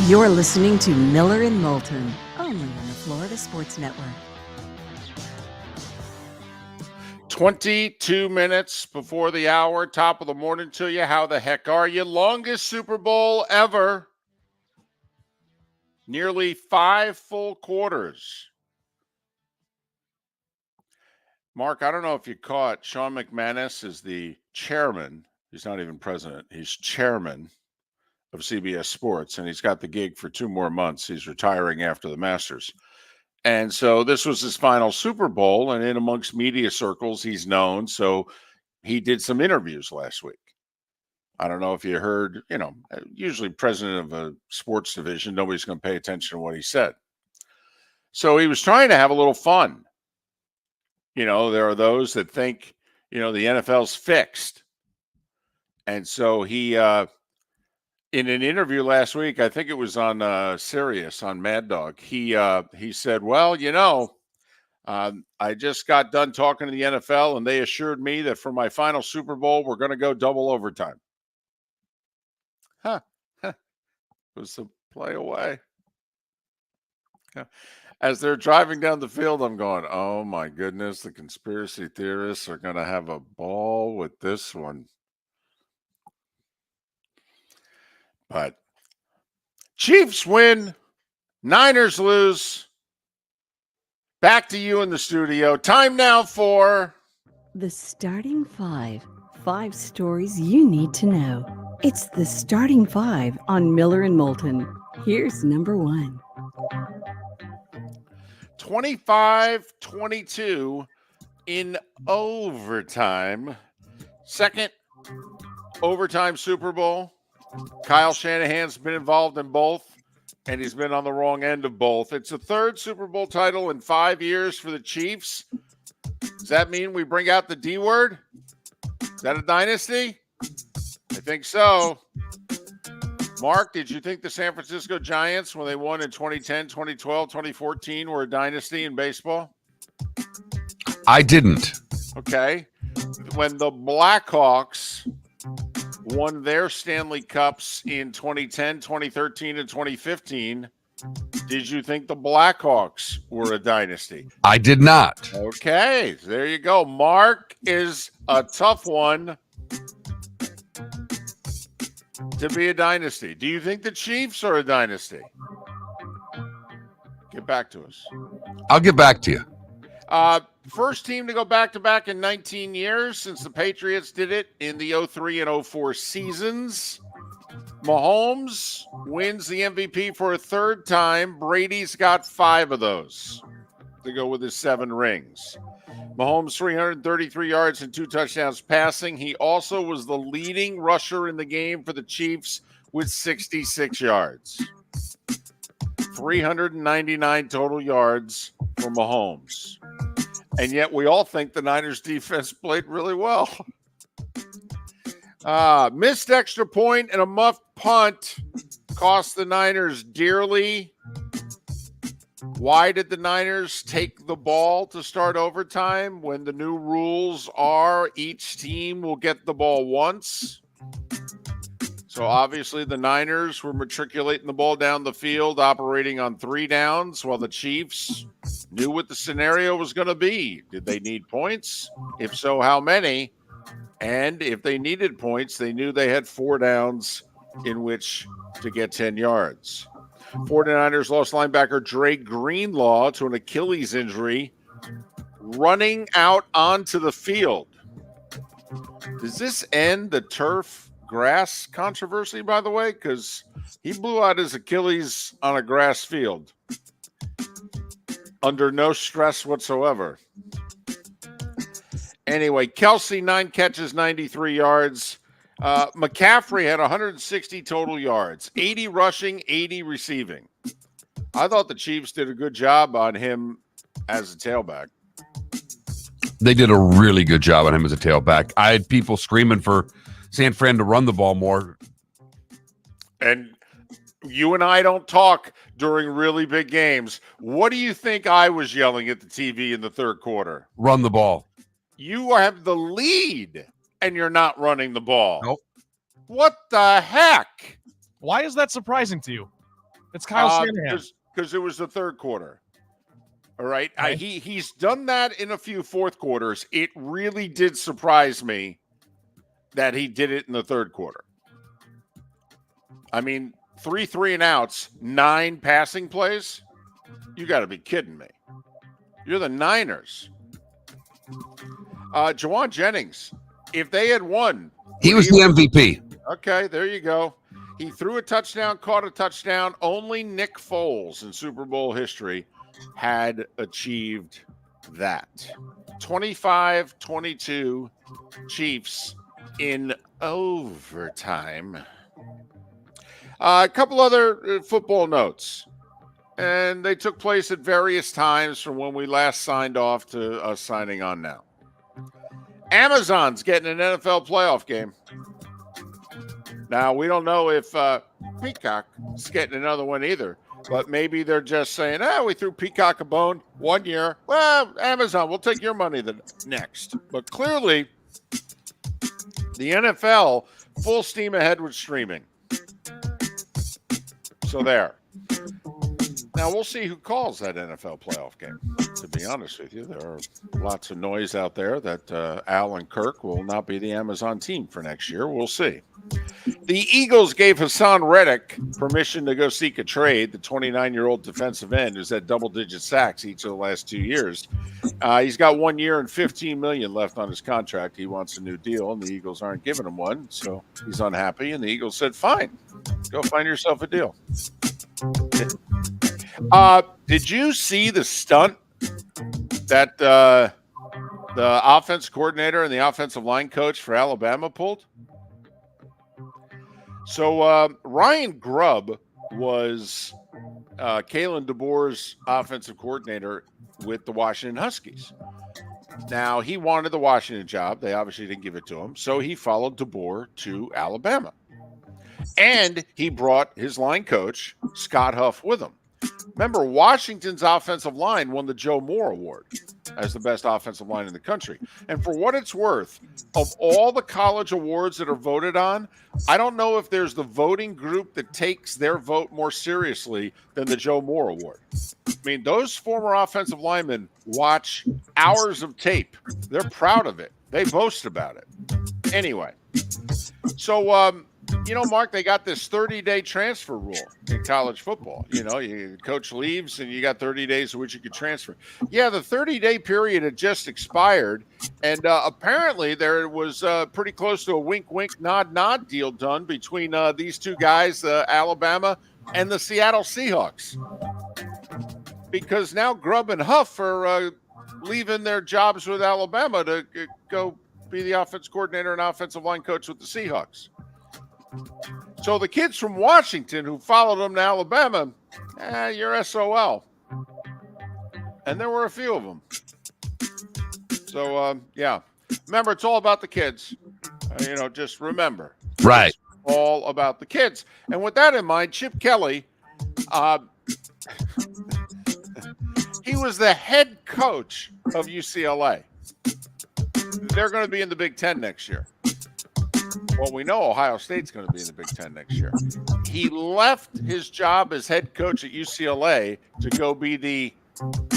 S4: You're listening to Miller and Moulton, only on the Florida Sports Network.
S2: 22 minutes before the hour, top of the morning to you. How the heck are you? Longest Super Bowl ever. Nearly 5 full quarters. Mark, I don't know if you caught, Sean McManus is the chairman. He's not even president. He's chairman of CBS Sports, and he's got the gig for 2 more months. He's retiring after the Masters. And so this was his final Super Bowl, and in amongst media circles, he's known. So he did some interviews last week. I don't know if you heard, usually president of a sports division, nobody's going to pay attention to what he said. So he was trying to have a little fun. There are those that think, the NFL's fixed. And so he, in an interview last week, I think it was on Sirius, on Mad Dog, he said, well, I just got done talking to the NFL, and they assured me that for my final Super Bowl, we're going to go double overtime. It was a play away. As they're driving down the field, I'm going, oh, my goodness, the conspiracy theorists are going to have a ball with this one. But Chiefs win, Niners lose. Back to you in the studio. Time now for
S4: The Starting Five. 5 stories you need to know. It's the Starting Five on Miller and Moulton. Here's number 1.
S2: 25-22 in overtime. Second overtime Super Bowl. Kyle Shanahan's been involved in both, and he's been on the wrong end of both. It's the 3rd Super Bowl title in 5 years for the Chiefs. Does that mean we bring out the D word? Is that a dynasty? I think so. Mark, did you think the San Francisco Giants, when they won in 2010, 2012, 2014, were a dynasty in baseball?
S1: I didn't.
S2: Okay. When the Blackhawks won their Stanley Cups in 2010, 2013, and 2015, did you think the Blackhawks were a dynasty?
S1: I did not.
S2: Okay, there you go. Mark is a tough one to be a dynasty. Do you think the Chiefs are a dynasty? Get back to us.
S1: I'll get back to you.
S2: First team to go back-to-back in 19 years since the Patriots did it in the 03 and 04 seasons. Mahomes wins the MVP for a 3rd time. Brady's got 5 of those to go with his 7 rings. Mahomes 333 yards and 2 touchdowns passing. He also was the leading rusher in the game for the Chiefs with 66 yards. 399 total yards for Mahomes. And yet we all think the Niners defense played really well. Missed extra point and a muffed punt cost the Niners dearly. Why did the Niners take the ball to start overtime when the new rules are each team will get the ball once? So obviously the Niners were matriculating the ball down the field, operating on 3 downs, while the Chiefs knew what the scenario was going to be. Did they need points? If so, how many? And if they needed points, they knew they had 4 downs in which to get 10 yards. 49ers lost linebacker Dre Greenlaw to an Achilles injury running out onto the field. Does this end the turf grass controversy, by the way? Because he blew out his Achilles on a grass field under no stress whatsoever. Anyway, Kelsey, 9 catches, 93 yards. McCaffrey had 160 total yards, 80 rushing, 80 receiving. I thought the Chiefs did a good job on him as a tailback.
S1: They did a really good job on him as a tailback. I had people screaming for San Fran to run the ball more.
S2: And you and I don't talk during really big games. What do you think I was yelling at the TV in the third quarter?
S1: Run the ball.
S2: You have the lead, and you're not running the ball.
S1: Nope.
S2: What the heck?
S3: Why is that surprising to you? It's Kyle Shanahan.
S2: Because it was the third quarter. All right.
S3: Okay.
S2: He's done that in a few fourth quarters. It really did surprise me that he did it in the third quarter. I mean, 3 3-and-outs, 9 passing plays. You got to be kidding me. You're the Niners. Jawan Jennings, if they had won.
S1: He was the MVP.
S2: Okay, there you go. He threw a touchdown, caught a touchdown. Only Nick Foles in Super Bowl history had achieved that. 25-22 Chiefs in overtime. A couple other football notes, and they took place at various times from when we last signed off to us signing on now. Amazon's getting an NFL playoff game. Now, we don't know if Peacock's getting another one either, but maybe they're just saying, we threw Peacock a bone 1 year. Well, Amazon, we'll take your money the next. But clearly, the NFL, full steam ahead with streaming. So there. Now, we'll see who calls that NFL playoff game. To be honest with you, there are lots of noise out there that Al and Kirk will not be the Amazon team for next year. We'll see. The Eagles gave Hassan Reddick permission to go seek a trade, the 29-year-old defensive end who's had double-digit sacks each of the last 2 years. He's got 1 year and $15 million left on his contract. He wants a new deal, and the Eagles aren't giving him one, so he's unhappy. And the Eagles said, fine, go find yourself a deal. Did you see the stunt that the offense coordinator and the offensive line coach for Alabama pulled? So Ryan Grubb was Kalen DeBoer's offensive coordinator with the Washington Huskies. Now, he wanted the Washington job. They obviously didn't give it to him. So he followed DeBoer to Alabama. And he brought his line coach, Scott Huff, with him. Remember, Washington's offensive line won the Joe Moore Award as the best offensive line in the country. And for what it's worth, of all the college awards that are voted on, I don't know if there's the voting group that takes their vote more seriously than the Joe Moore Award. I mean, those former offensive linemen watch hours of tape. They're proud of it. They boast about it. Anyway, so, Mark, they got this 30-day transfer rule in college football. Your coach leaves and you got 30 days in which you could transfer. Yeah, the 30-day period had just expired, and apparently there was pretty close to a wink-wink, nod-nod deal done between these two guys, Alabama and the Seattle Seahawks. Because now Grubb and Huff are leaving their jobs with Alabama to go be the offense coordinator and offensive line coach with the Seahawks. So the kids from Washington who followed them to Alabama, you're SOL. And there were a few of them. So, remember, it's all about the kids. Just remember.
S1: Right.
S2: It's all about the kids. And with that in mind, Chip Kelly, he was the head coach of UCLA. They're going to be in the Big Ten next year. Well, we know Ohio State's going to be in the Big Ten next year. He left his job as head coach at UCLA to go be the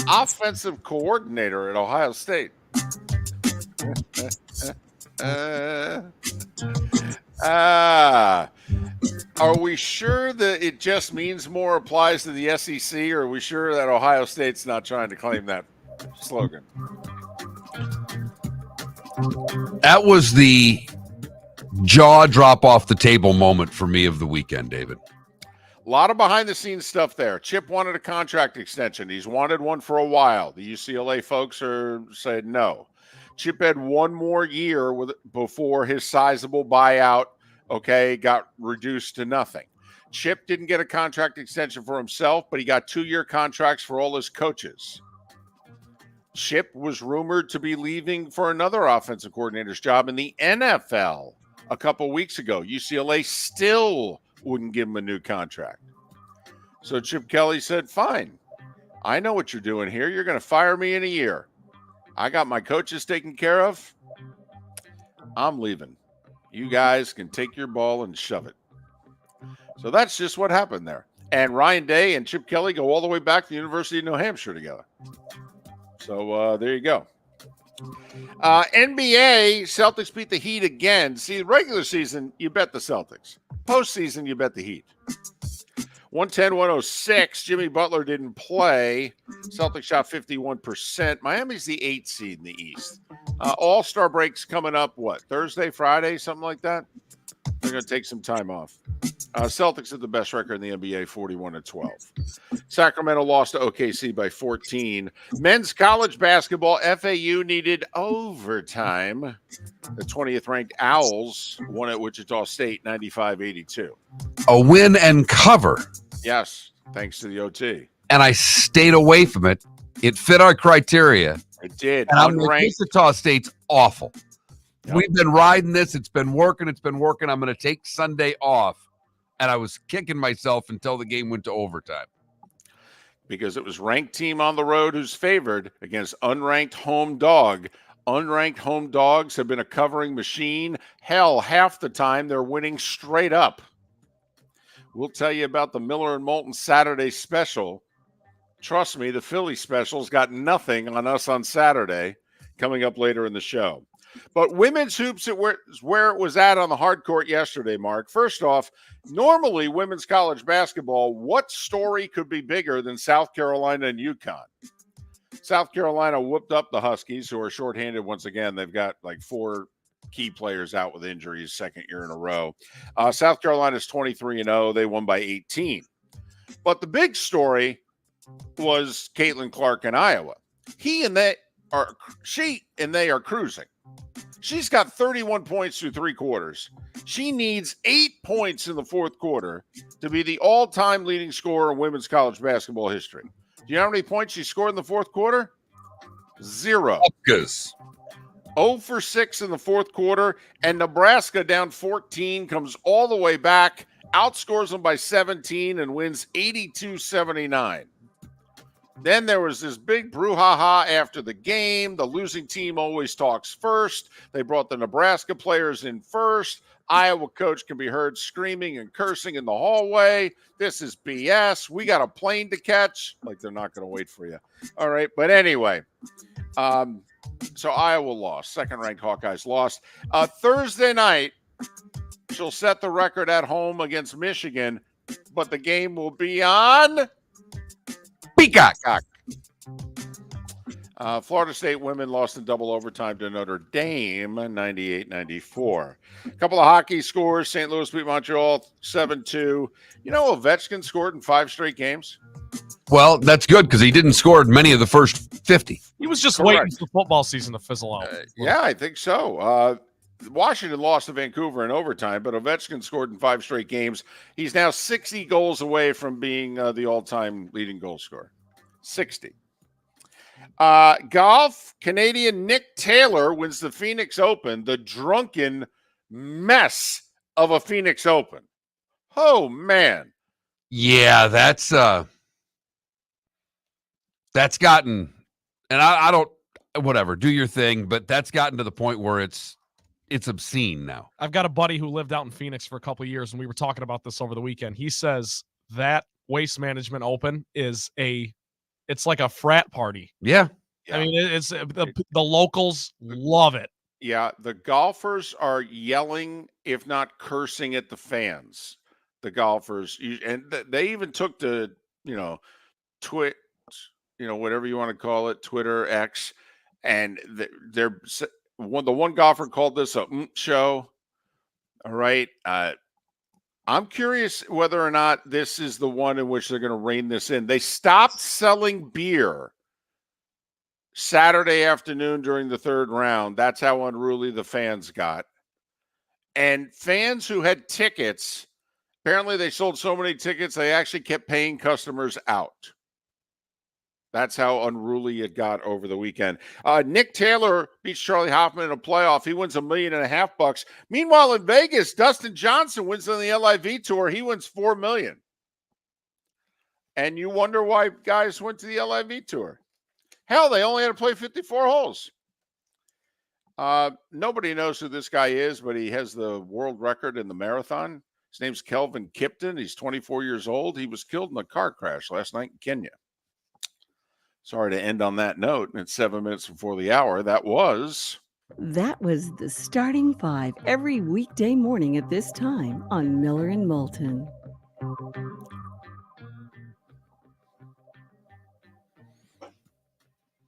S2: offensive coordinator at Ohio State. Are we sure that it just means more applies to the SEC, or are we sure that Ohio State's not trying to claim that slogan?
S1: That was the jaw drop off the table moment for me of the weekend, David.
S2: A lot of behind-the-scenes stuff there. Chip wanted a contract extension. He's wanted one for a while. The UCLA folks are saying no. Chip had one more year before his sizable buyout, got reduced to nothing. Chip didn't get a contract extension for himself, but he got 2-year contracts for all his coaches. Chip was rumored to be leaving for another offensive coordinator's job in the NFL a couple weeks ago. UCLA still wouldn't give him a new contract. So Chip Kelly said, fine, I know what you're doing here. You're going to fire me in a year. I got my coaches taken care of. I'm leaving. You guys can take your ball and shove it. So that's just what happened there. And Ryan Day and Chip Kelly go all the way back to the University of New Hampshire together. So there you go. NBA, Celtics beat the Heat again. See, regular season, you bet the Celtics. Postseason, you bet the Heat. 110-106. Jimmy Butler didn't play. Celtics shot 51%. Miami's the 8th seed in the East. All-Star break's coming up, what, Thursday, Friday, something like that? They're going to take some time off. Celtics have the best record in the NBA, 41-12. Sacramento lost to OKC by 14. Men's college basketball, FAU needed overtime. The 20th ranked Owls won at Wichita State, 95-82.
S1: A win and cover.
S2: Yes, thanks to the OT.
S1: And I stayed away from it. It fit our criteria.
S2: It did.
S1: And I'm like, Wichita State's awful.
S2: Yep.
S1: We've been riding this. It's been working. I'm going to take Sunday off. And I was kicking myself until the game went to overtime.
S2: Because it was ranked team on the road who's favored against unranked home dog. Unranked home dogs have been a covering machine. Hell, half the time they're winning straight up. We'll tell you about the Miller and Moulton Saturday special. Trust me, the Philly special's got nothing on us on Saturday, coming up later in the show. But women's hoops is where it was at on the hard court yesterday, Mark. First off, normally women's college basketball, what story could be bigger than South Carolina and UConn? South Carolina whooped up the Huskies, who are shorthanded once again. They've got like 4 key players out with injuries, second year in a row. South Carolina's 23-0. They won by 18. But the big story was Caitlin Clark in Iowa. She and they are cruising. She's got 31 points through 3 quarters. She needs 8 points in the 4th quarter to be the all-time leading scorer in women's college basketball history. Do you know how many points she scored in the 4th quarter? 0. 0 for 6 in the 4th quarter, and Nebraska down 14 comes all the way back, outscores them by 17, and wins 82-79. Then there was this big brouhaha after the game. The losing team always talks first. They brought the Nebraska players in first. Iowa coach can be heard screaming and cursing in the hallway. This is BS. We got a plane to catch. Like they're not going to wait for you. All right. But anyway, so Iowa lost. Second-ranked Hawkeyes lost. Thursday night, she'll set the record at home against Michigan, but the game will be on
S1: Peacock.
S2: Florida State women lost in double overtime to Notre Dame, 98-94. A couple of hockey scores. St. Louis beat Montreal 7-2. You know, Ovechkin scored in 5 straight games.
S1: Well, that's good because he didn't score many of the first 50.
S3: He was just
S2: Correct.
S3: waiting for football season to fizzle out.
S2: Yeah, I think so. Washington lost to Vancouver in overtime, but Ovechkin scored in 5 straight games. He's now 60 goals away from being the all-time leading goal scorer. 60. Golf, Canadian Nick Taylor wins the Phoenix Open, the drunken mess of a Phoenix Open. Oh, man.
S1: Yeah, that's gotten, and I don't, whatever, do your thing, but that's gotten to the point where it's obscene now.
S3: I've got a buddy who lived out in Phoenix for a couple of years, and we were talking about this over the weekend. He says that Waste Management Open it's like a frat party.
S1: Yeah.
S3: I mean, it's the locals love it.
S2: Yeah, the golfers are yelling, if not cursing at the fans. The golfers, and they even took to, Twitch, whatever you want to call it, Twitter, X, and the one golfer called this a show. All right. I'm curious whether or not this is the one in which they're going to rein this in. They stopped selling beer Saturday afternoon during the 3rd round. That's how unruly the fans got. And fans who had tickets, apparently they sold so many tickets, they actually kept paying customers out. That's how unruly it got over the weekend. Nick Taylor beats Charlie Hoffman in a playoff. He wins $1.5 million. Meanwhile, in Vegas, Dustin Johnson wins on the LIV tour. He wins $4 million. And you wonder why guys went to the LIV tour. Hell, they only had to play 54 holes. Nobody knows who this guy is, but he has the world record in the marathon. His name's Kelvin Kipton. He's 24 years old. He was killed in a car crash last night in Kenya. Sorry to end on that note. And it's 7 minutes before the hour. That was
S4: the Starting Five every weekday morning at this time on Miller and Moulton.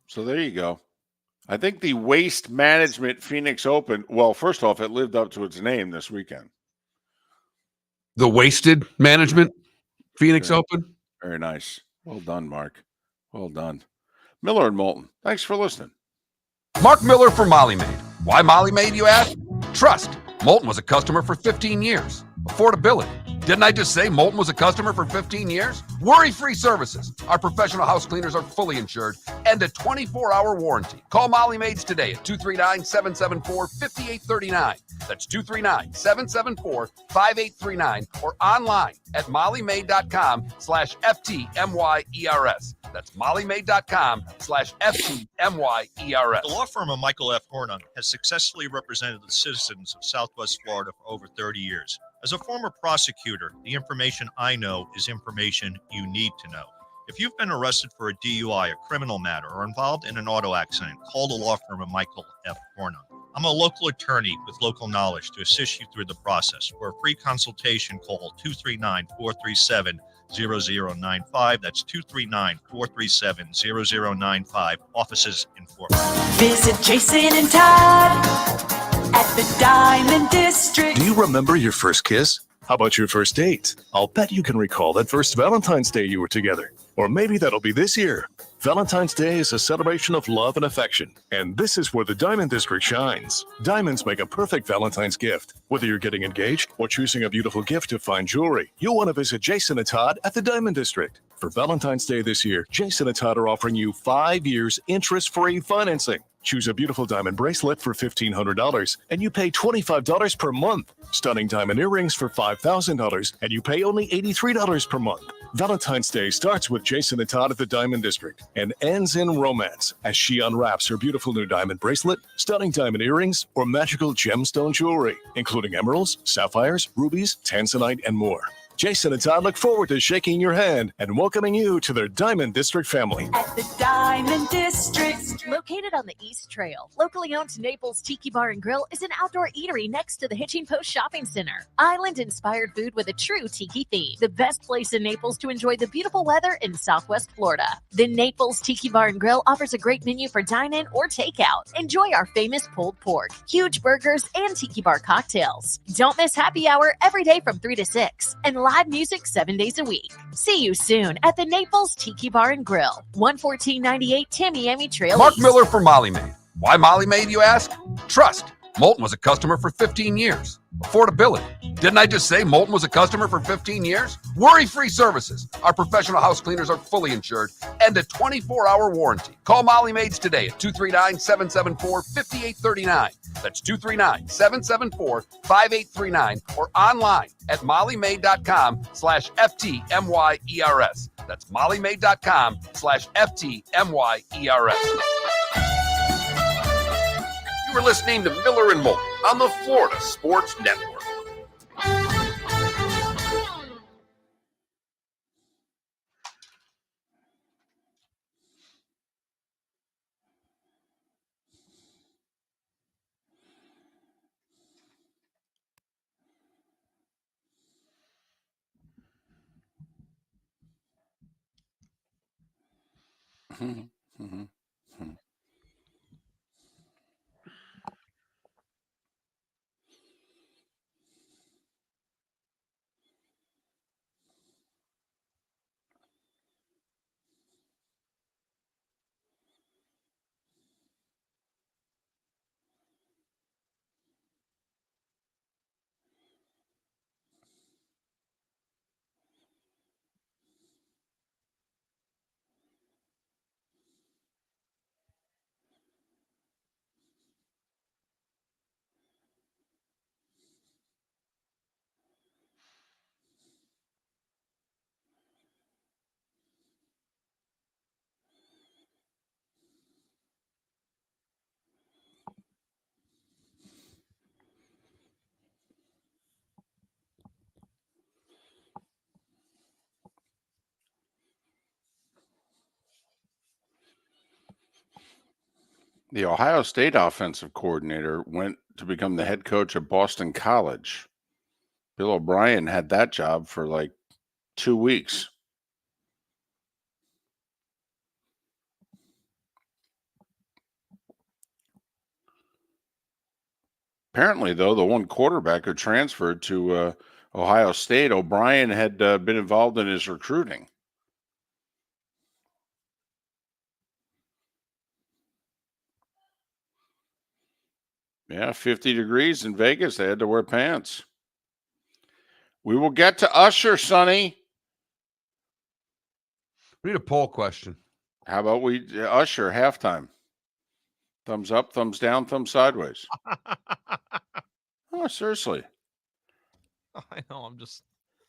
S2: So there you go. I think the Waste Management Phoenix Open, well, first off, it lived up to its name this weekend.
S1: The Wasted Management Phoenix Open.
S2: Very nice. Well done, Mark. Well done. Miller and Moulton, thanks for listening.
S1: Mark Miller for Molly Maid. Why Molly Maid, you ask? Trust. Moulton was a customer for 15 years. Affordability. Didn't I just say Moulton was a customer for 15 years? Worry-free services. Our professional house cleaners are fully insured and a 24-hour warranty. Call Molly Maids today at 239-774-5839. That's 239-774-5839 or online at mollymaid.com/FTMYERS. That's mollymaid.com/FTMYERS.
S8: The law firm of Michael F. Hornung has successfully represented the citizens of Southwest Florida for over 30 years. As a former prosecutor, the information I know is information you need to know. If you've been arrested for a DUI, a criminal matter, or involved in an auto accident, call the law firm of Michael F. Hornung. I'm a local attorney with local knowledge to assist you through the process. For a free consultation, call 239-437-0095. That's 239-437-0095. Offices in Fort Worth.
S5: Visit Jason and Todd at the Diamond District.
S6: Do you remember your first kiss? How about your first date? I'll bet you can recall that first Valentine's Day you were together. Or maybe that'll be this year. Valentine's Day is a celebration of love and affection, and this is where the Diamond District shines. Diamonds make a perfect Valentine's gift. Whether you're getting engaged or choosing a beautiful gift to fine jewelry, you'll want to visit Jason and Todd at the Diamond District. For Valentine's Day this year, Jason and Todd are offering you 5 years interest-free financing. Choose a beautiful diamond bracelet for $1,500 and you pay $25 per month. Stunning diamond earrings for $5,000 and you pay only $83 per month. Valentine's Day starts with Jason and Todd at the Diamond District and ends in romance as she unwraps her beautiful new diamond bracelet, stunning diamond earrings, or magical gemstone jewelry, including emeralds, sapphires, rubies, tanzanite, and more. Jason and Todd look forward to shaking your hand and welcoming you to their Diamond District family.
S5: At the Diamond District.
S10: Located on the East Trail, locally owned Naples Tiki Bar and Grill is an outdoor eatery next to the Hitching Post Shopping Center. Island-inspired food with a true tiki theme. The best place in Naples to enjoy the beautiful weather in Southwest Florida. The Naples Tiki Bar and Grill offers a great menu for dine-in or takeout. Enjoy our famous pulled pork, huge burgers, and tiki bar cocktails. Don't miss happy hour every day from 3 to 6. And live music 7 days a week. See you soon at the Naples Tiki Bar and Grill, 11498 Tamiami Trail
S1: Mark
S10: East.
S1: Miller for Molly Maid. Why Molly Maid, you ask? Trust. Moulton was a customer for 15 years. Affordability. Didn't I just say Moulton was a customer for 15 years? Worry-free services. Our professional house cleaners are fully insured and a 24-hour warranty. Call Molly Maids today at 239-774-5839. That's 239-774-5839 or online at mollymaid.com/FTMYERS. That's mollymaid.com/FTMYERS.
S9: You were listening to Miller and Moulton on the Florida Sports Network.
S2: The Ohio State offensive coordinator went to become the head coach at Boston College. Bill O'Brien had that job for like 2 weeks. Apparently, though, the one quarterback who transferred to Ohio State, O'Brien had been involved in his recruiting. Yeah, 50 degrees in Vegas. They had to wear pants. We will get to Usher, Sonny.
S1: We need a poll question.
S2: How about we Usher halftime? Thumbs up, thumbs down, thumbs sideways. Oh, seriously.
S3: I know. I'm just.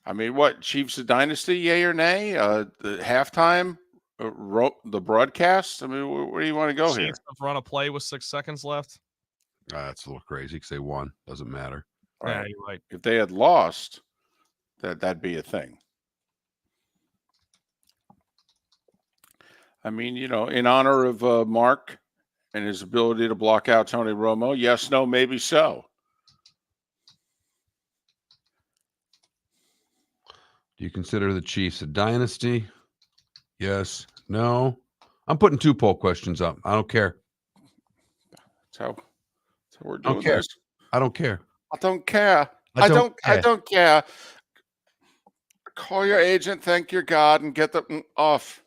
S2: I mean, what? Chiefs of Dynasty, yay or nay? The halftime, the broadcast. I mean, where do you want to go here?
S3: Chiefs have run a play with 6 seconds left.
S1: That's a little crazy because they won. Doesn't matter.
S2: All
S3: Yeah,
S2: right.
S3: you're right.
S2: If they had lost, that'd be a thing. I mean, in honor of Mark and his ability to block out Tony Romo, yes, no, maybe so.
S1: Do you consider the Chiefs a dynasty? Yes. No. I'm putting 2 poll questions up. I don't care.
S2: That's how we're
S1: I don't
S2: doing
S1: care.
S2: this.
S1: I don't care.
S2: I don't care.
S1: I don't
S2: I don't care. Call your agent, thank your God, and get them off.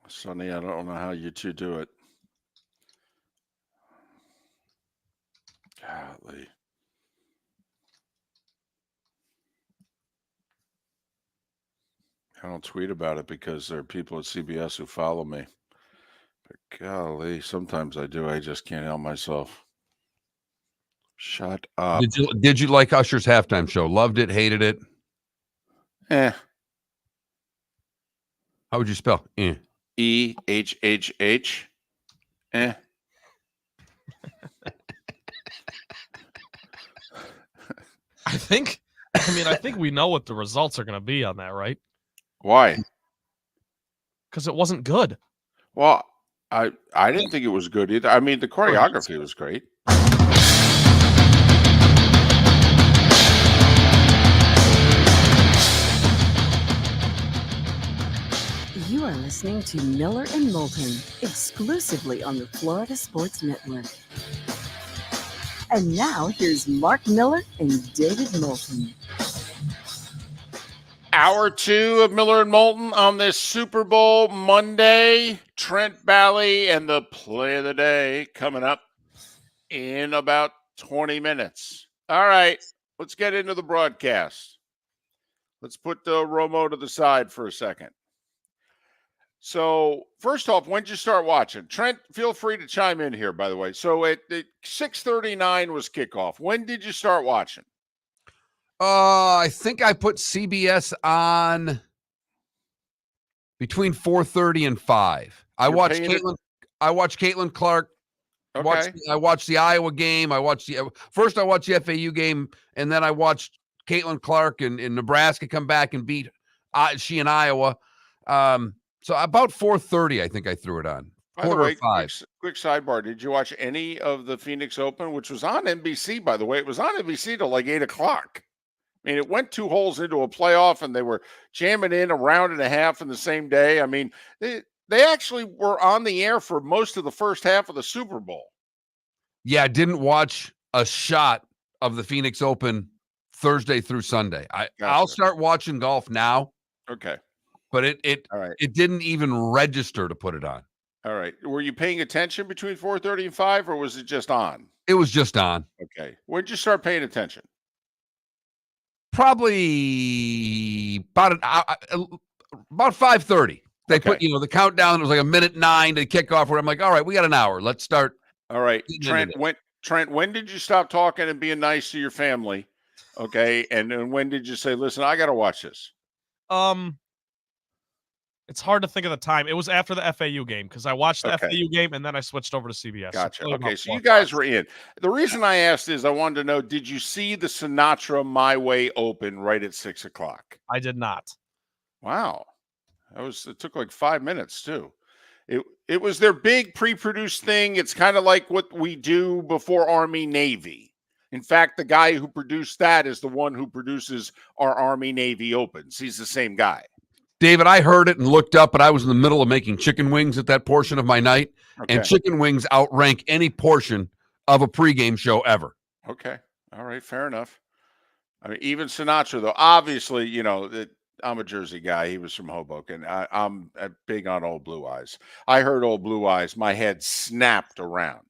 S2: Sonny, I don't know how you two do it. Golly. I don't tweet about it because there are people at CBS who follow me. But golly, sometimes I do. I just can't help myself. Shut up.
S1: Did you like Usher's halftime show? Loved it, hated it?
S2: Eh.
S1: How would you spell?
S2: EHHH. Eh.
S3: I think we know what the results are going to be on that, right?
S2: Why?
S3: Because it wasn't good.
S2: Well, I didn't think it was good either. I mean, the choreography was great.
S4: You are listening to Miller and Moulton, exclusively on the Florida Sports Network. And now here's Mark Miller and David Moulton.
S2: Hour 2 of Miller and Moulton on this Super Bowl Monday. Trent Valley and the play of the day coming up in about 20 minutes. All right, let's get into the broadcast. Let's put the Romo to the side for a second. So, first off, when did you start watching? Trent, feel free to chime in here, by the way. So, at 6:39 was kickoff. When did you start watching?
S1: I think I put CBS on between 4:30 and 5. I watched Caitlin Clark.
S2: Okay.
S1: I watched the Iowa game. I watched the FAU game, and then I watched Caitlin Clark in Nebraska come back and beat she in Iowa. So about 4:30, I think I threw it on.
S2: By the way, quick sidebar. Did you watch any of the Phoenix Open, which was on NBC, by the way? It was on NBC till like 8 o'clock. I mean, it went 2 holes into a playoff, and they were jamming in a round and a half in the same day. I mean, they actually were on the air for most of the first half of the Super Bowl.
S1: Yeah, I didn't watch a shot of the Phoenix Open Thursday through Sunday. I'll start watching golf now.
S2: Okay.
S1: But it didn't even register to put it on.
S2: All right. Were you paying attention between 4:30 and 5, or was it just on?
S1: It was just on.
S2: Okay. When did you start paying attention?
S1: Probably about 5:30. They put the countdown. It was like 1:09 to kick off. Where I'm like, all right, we got an hour. Let's start.
S2: All right, Trent. When did you stop talking and being nice to your family? Okay, and when did you say, listen, I got to watch this?
S3: It's hard to think of the time. It was after the FAU game because I watched the
S2: Okay.
S3: FAU game and then I switched over to CBS.
S2: Gotcha.
S3: Probably
S2: Okay,
S3: about
S2: so
S3: 4
S2: you
S3: or
S2: guys
S3: 5.
S2: were in. The reason I asked is I wanted to know, did you see the Sinatra My Way Open right at 6:00?
S3: I did not.
S2: Wow. It took like 5 minutes too. It was their big pre-produced thing. It's kind of like what we do before Army Navy. In fact, the guy who produced that is the one who produces our Army Navy Opens. He's the same guy.
S1: David, I heard it and looked up, but I was in the middle of making chicken wings at that portion of my night,
S2: Okay.
S1: and chicken wings outrank any portion of a pregame show ever.
S2: Okay. All right. Fair enough. I mean, even Sinatra, though, obviously, I'm a Jersey guy. He was from Hoboken. I'm big on Old Blue Eyes. I heard Old Blue Eyes. My head snapped around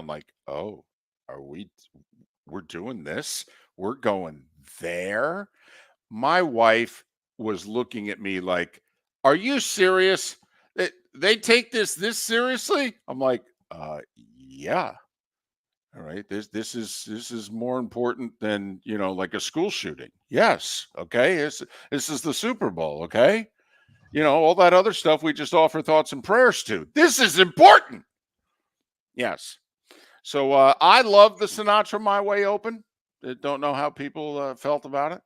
S2: like, oh, we're doing this? We're going there? My wife was looking at me like, are you serious? They take this seriously? I'm like, yeah. All right. This is more important than, like a school shooting. Yes. Okay. This is the Super Bowl. Okay. All that other stuff we just offer thoughts and prayers to. This is important. Yes. So I love the Sinatra My Way Open. Don't know how people felt about it.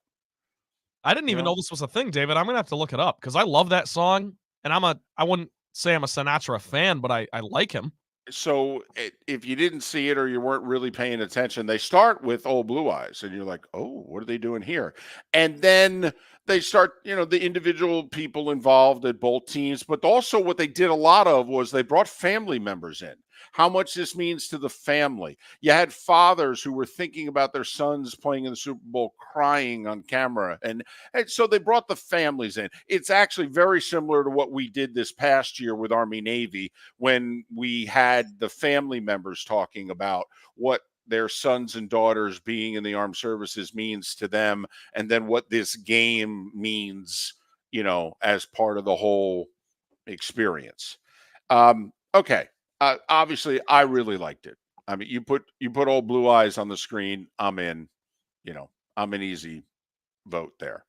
S3: I didn't even know this was a thing, David. I'm gonna have to look it up because I love that song, and I wouldn't say I'm a Sinatra fan, but I like him.
S2: So if you didn't see it or you weren't really paying attention, they start with Old Blue Eyes, and you're like, oh, what are they doing here? And then they start, the individual people involved at both teams, but also what they did a lot of was they brought family members in. How much this means to the family. You had fathers who were thinking about their sons playing in the Super Bowl, crying on camera. And so they brought the families in. It's actually very similar to what we did this past year with Army Navy when we had the family members talking about what their sons and daughters being in the armed services means to them, and then what this game means, as part of the whole experience. Okay. Obviously, I really liked it. I mean, you put Old Blue Eyes on the screen, I'm in. I'm an easy vote there.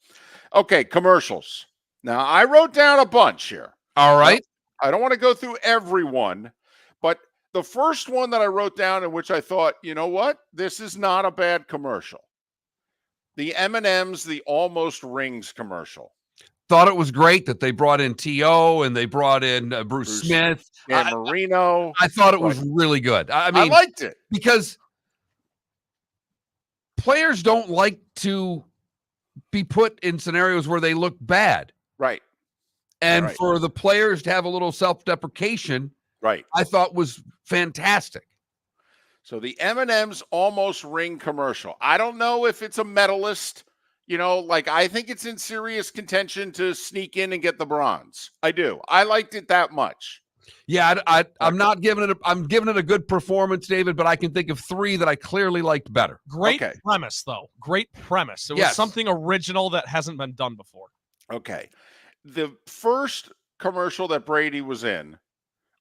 S2: Okay, commercials. Now, I wrote down a bunch here.
S1: All right.
S2: I don't want to go through every one, but the first one that I wrote down in which I thought, you know what? This is not a bad commercial. The M&M's, the Almost Rings commercial.
S1: Thought it was great that they brought in T.O. and they brought in Bruce Smith.
S2: And Marino.
S1: I thought it was really good. I mean,
S2: I liked it.
S1: Because players don't like to be put in scenarios where they look bad.
S2: Right.
S1: And
S2: Right.
S1: for the players to have a little self-deprecation,
S2: right,
S1: I thought was fantastic.
S2: So the M&M's Almost Ring commercial. I don't know if it's a medalist. I think it's in serious contention to sneak in and get the bronze. I do. I liked it that much.
S1: Yeah, I'm not giving it. I'm giving it a good performance, David. But I can think of 3 that I clearly liked better.
S3: Great premise, though. Great premise. It was something original that hasn't been done before.
S2: Okay, the first commercial that Brady was in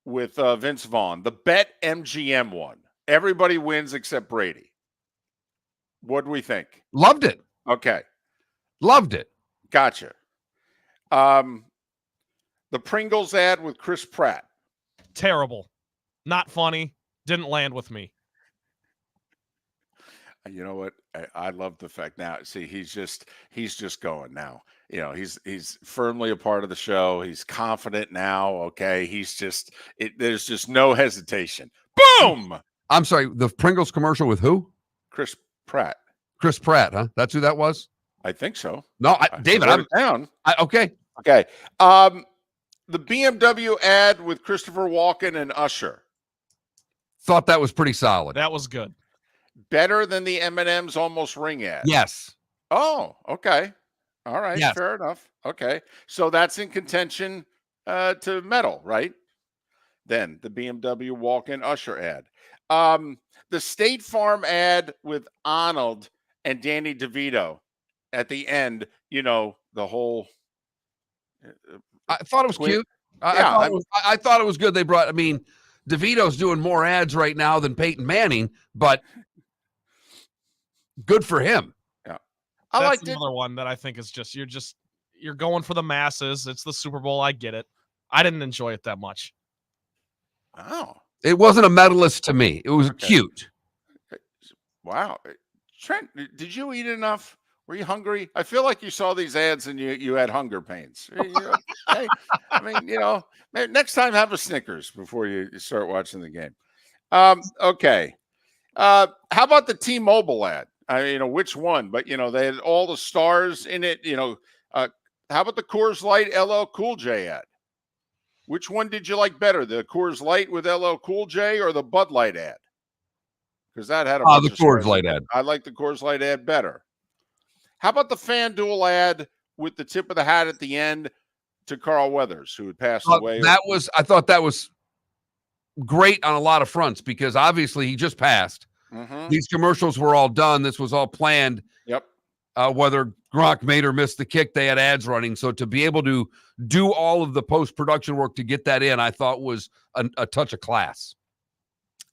S2: with Vince Vaughn, the Bet MGM one. Everybody wins except Brady. What do we think?
S1: Loved it.
S2: Okay.
S1: Loved it.
S2: Gotcha. The Pringles ad with Chris Pratt.
S3: Terrible. Not funny. Didn't land with me.
S2: You know what? I love the fact now. See, he's just going now. He's firmly a part of the show. He's confident now. Okay. There's just no hesitation. Boom.
S1: I'm sorry. The Pringles commercial with who?
S2: Chris Pratt.
S1: Chris Pratt, huh? That's who that was?
S2: I think so.
S1: No, David,
S2: I'm down.
S1: Okay.
S2: Okay. The BMW ad with Christopher Walken and Usher.
S1: Thought that was pretty solid.
S3: That was good.
S2: Better than the M&M's Almost Ring ad.
S1: Yes.
S2: Oh, okay. All right.
S1: Yes.
S2: Fair enough. Okay. So that's in contention to medal, right? Then the BMW Walken Usher ad. The State Farm ad with Arnold and Danny DeVito at the end, the whole.
S1: I thought it was cute. I thought it was good. They brought, DeVito's doing more ads right now than Peyton Manning, but good for him.
S2: Yeah.
S3: That's another one that I think is just, you're going for the masses. It's the Super Bowl. I get it. I didn't enjoy it that much.
S2: Oh,
S1: It wasn't a medalist to me. It was cute.
S2: wow. Trent, did you eat enough? Were you hungry? I feel like you saw these ads and you had hunger pains. Okay. I mean, next time have a Snickers before you start watching the game. Okay. How about the T-Mobile ad? Which one? But they had all the stars in it. How about the Coors Light LL Cool J ad? Which one did you like better, the Coors Light with LL Cool J or the Bud Light ad? Because that had a bunch
S1: The
S2: of
S1: Coors
S2: stars.
S1: Light ad.
S2: I like the Coors Light ad better. How about the FanDuel ad with the tip of the hat at the end to Carl Weathers, who had passed away?
S1: I thought that was great on a lot of fronts because obviously he just passed.
S2: Mm-hmm.
S1: These commercials were all done. This was all planned.
S2: Yep.
S1: Whether Gronk made or missed the kick, they had ads running. So to be able to do all of the post-production work to get that in, I thought was a touch of class.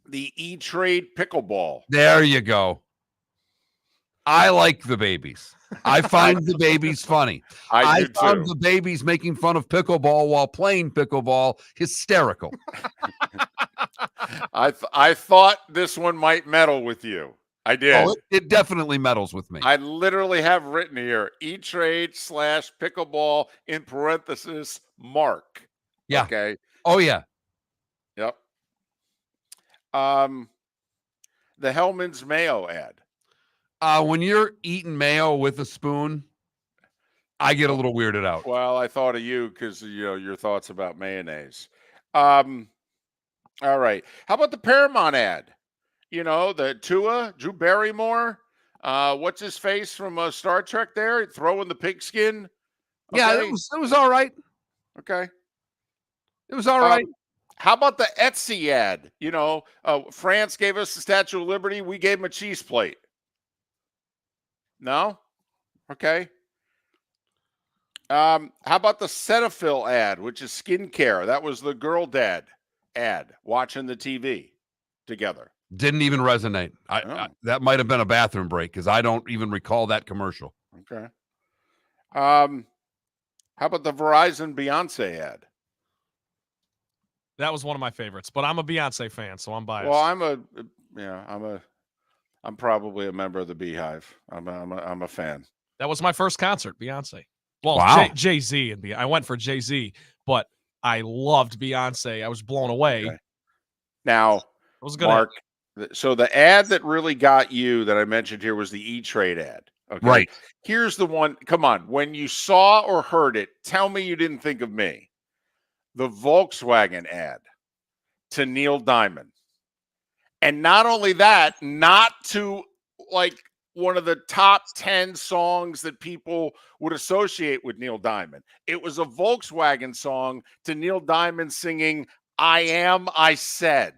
S2: The E-Trade pickleball.
S1: There you go. I like the babies. I find the babies funny.
S2: I do
S1: found
S2: too.
S1: the babies making fun of pickleball while playing pickleball hysterical.
S2: I thought this one might meddle with you. I did.
S1: Oh, it definitely meddles with me.
S2: I literally have written here E-Trade / pickleball in parenthesis Mark.
S1: Yeah.
S2: Okay.
S1: Oh, yeah.
S2: Yep. The Hellman's Mayo ad.
S1: When you're eating mayo with a spoon, I get a little weirded out.
S2: Well, I thought of you because your thoughts about mayonnaise. All right. How about the Paramount ad? The Tua, Drew Barrymore. What's his face from Star Trek there? Throwing the pigskin.
S1: Yeah,
S2: Okay.
S1: it was all right.
S2: Okay.
S1: It was all right.
S2: How about the Etsy ad? France gave us the Statue of Liberty. We gave them a cheese plate. No? Okay. How about the Cetaphil ad, which is skincare? That was the girl dad ad, watching the TV together.
S1: Didn't even resonate. That might have been a bathroom break because I don't even recall that commercial.
S2: Okay. How about the Verizon Beyonce ad?
S3: That was one of my favorites, but I'm a Beyonce fan, so I'm biased.
S2: Well, I'm probably a member of the Beehive. I'm a fan.
S3: That was my first concert, Beyonce. Well,
S1: wow.
S3: Jay-Z and I went for Jay-Z, but I loved Beyonce. I was blown away.
S2: Okay. Now,
S3: it was good.
S2: Mark, so the ad that really got you that I mentioned here was the E-Trade ad. Okay.
S1: Right.
S2: Here's the one. Come on. When you saw or heard it, tell me you didn't think of me. The Volkswagen ad to Neil Diamond. And not only that, not to like one of the top 10 songs that people would associate with Neil Diamond. It was a Volkswagen song to Neil Diamond singing, I Am, I Said.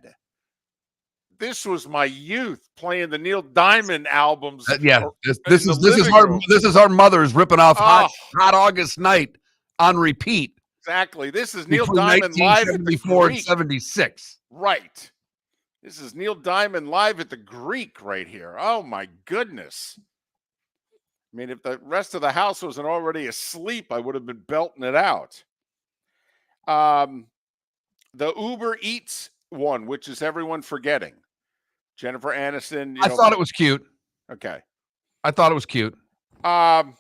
S2: This was my youth playing the Neil Diamond albums.
S1: This is our mothers ripping off hot August night on repeat.
S2: Exactly. This is Neil Diamond live at the Greek.
S1: 76.
S2: Right. This is Neil Diamond live at the Greek right here. Oh my goodness. I mean, if the rest of the house wasn't already asleep, I would have been belting it out. The Uber Eats one, which is everyone forgetting. Jennifer Aniston.
S1: I thought it was cute.
S2: Okay.
S1: I thought it was cute.
S2: The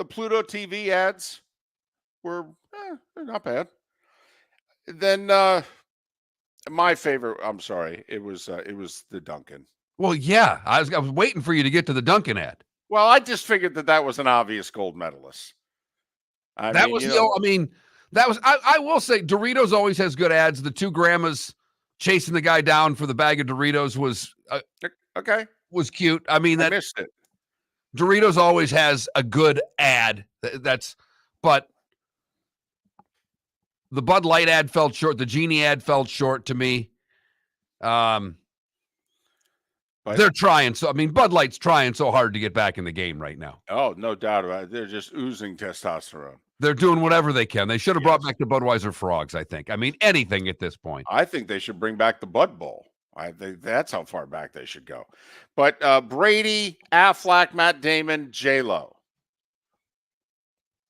S2: Pluto TV ads were they're not bad. Then my favorite, I'm sorry, it was the Dunkin'.
S1: Well, yeah, I was waiting for you to get to the Dunkin' ad.
S2: Well, I just figured that was an obvious gold medalist. I will say Doritos always has good ads. The two grandmas chasing the guy down for the bag of Doritos was okay.
S1: Was cute. I mean,
S2: I missed it.
S1: Doritos always has a good ad. But the Bud Light ad fell short. The Genie ad fell short to me. They're trying. So, I mean, Bud Light's trying so hard to get back in the game right now.
S2: Oh, no doubt about it. They're just oozing testosterone.
S1: They're doing whatever they can. They should have brought back the Budweiser Frogs, I think. I mean, anything at this point.
S2: I think they should bring back the Bud Bowl. I think that's how far back they should go. But Brady, Affleck, Matt Damon, J-Lo.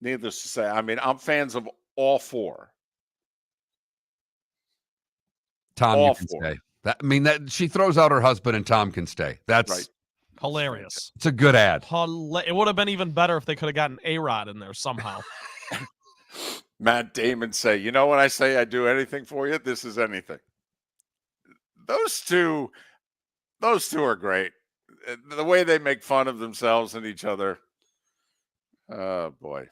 S2: Needless to say, I mean, I'm fans of all four.
S1: Tom,
S2: All
S1: you can
S2: four.
S1: stay. That she throws out her husband and Tom can stay. That's
S2: Right.
S3: Hilarious.
S1: It's a good ad.
S3: It would have been even better if they could have gotten A-Rod in there somehow.
S2: Matt Damon say, you know, when I say I do anything for you, this is anything. Those two are great. The way they make fun of themselves and each other. Oh boy.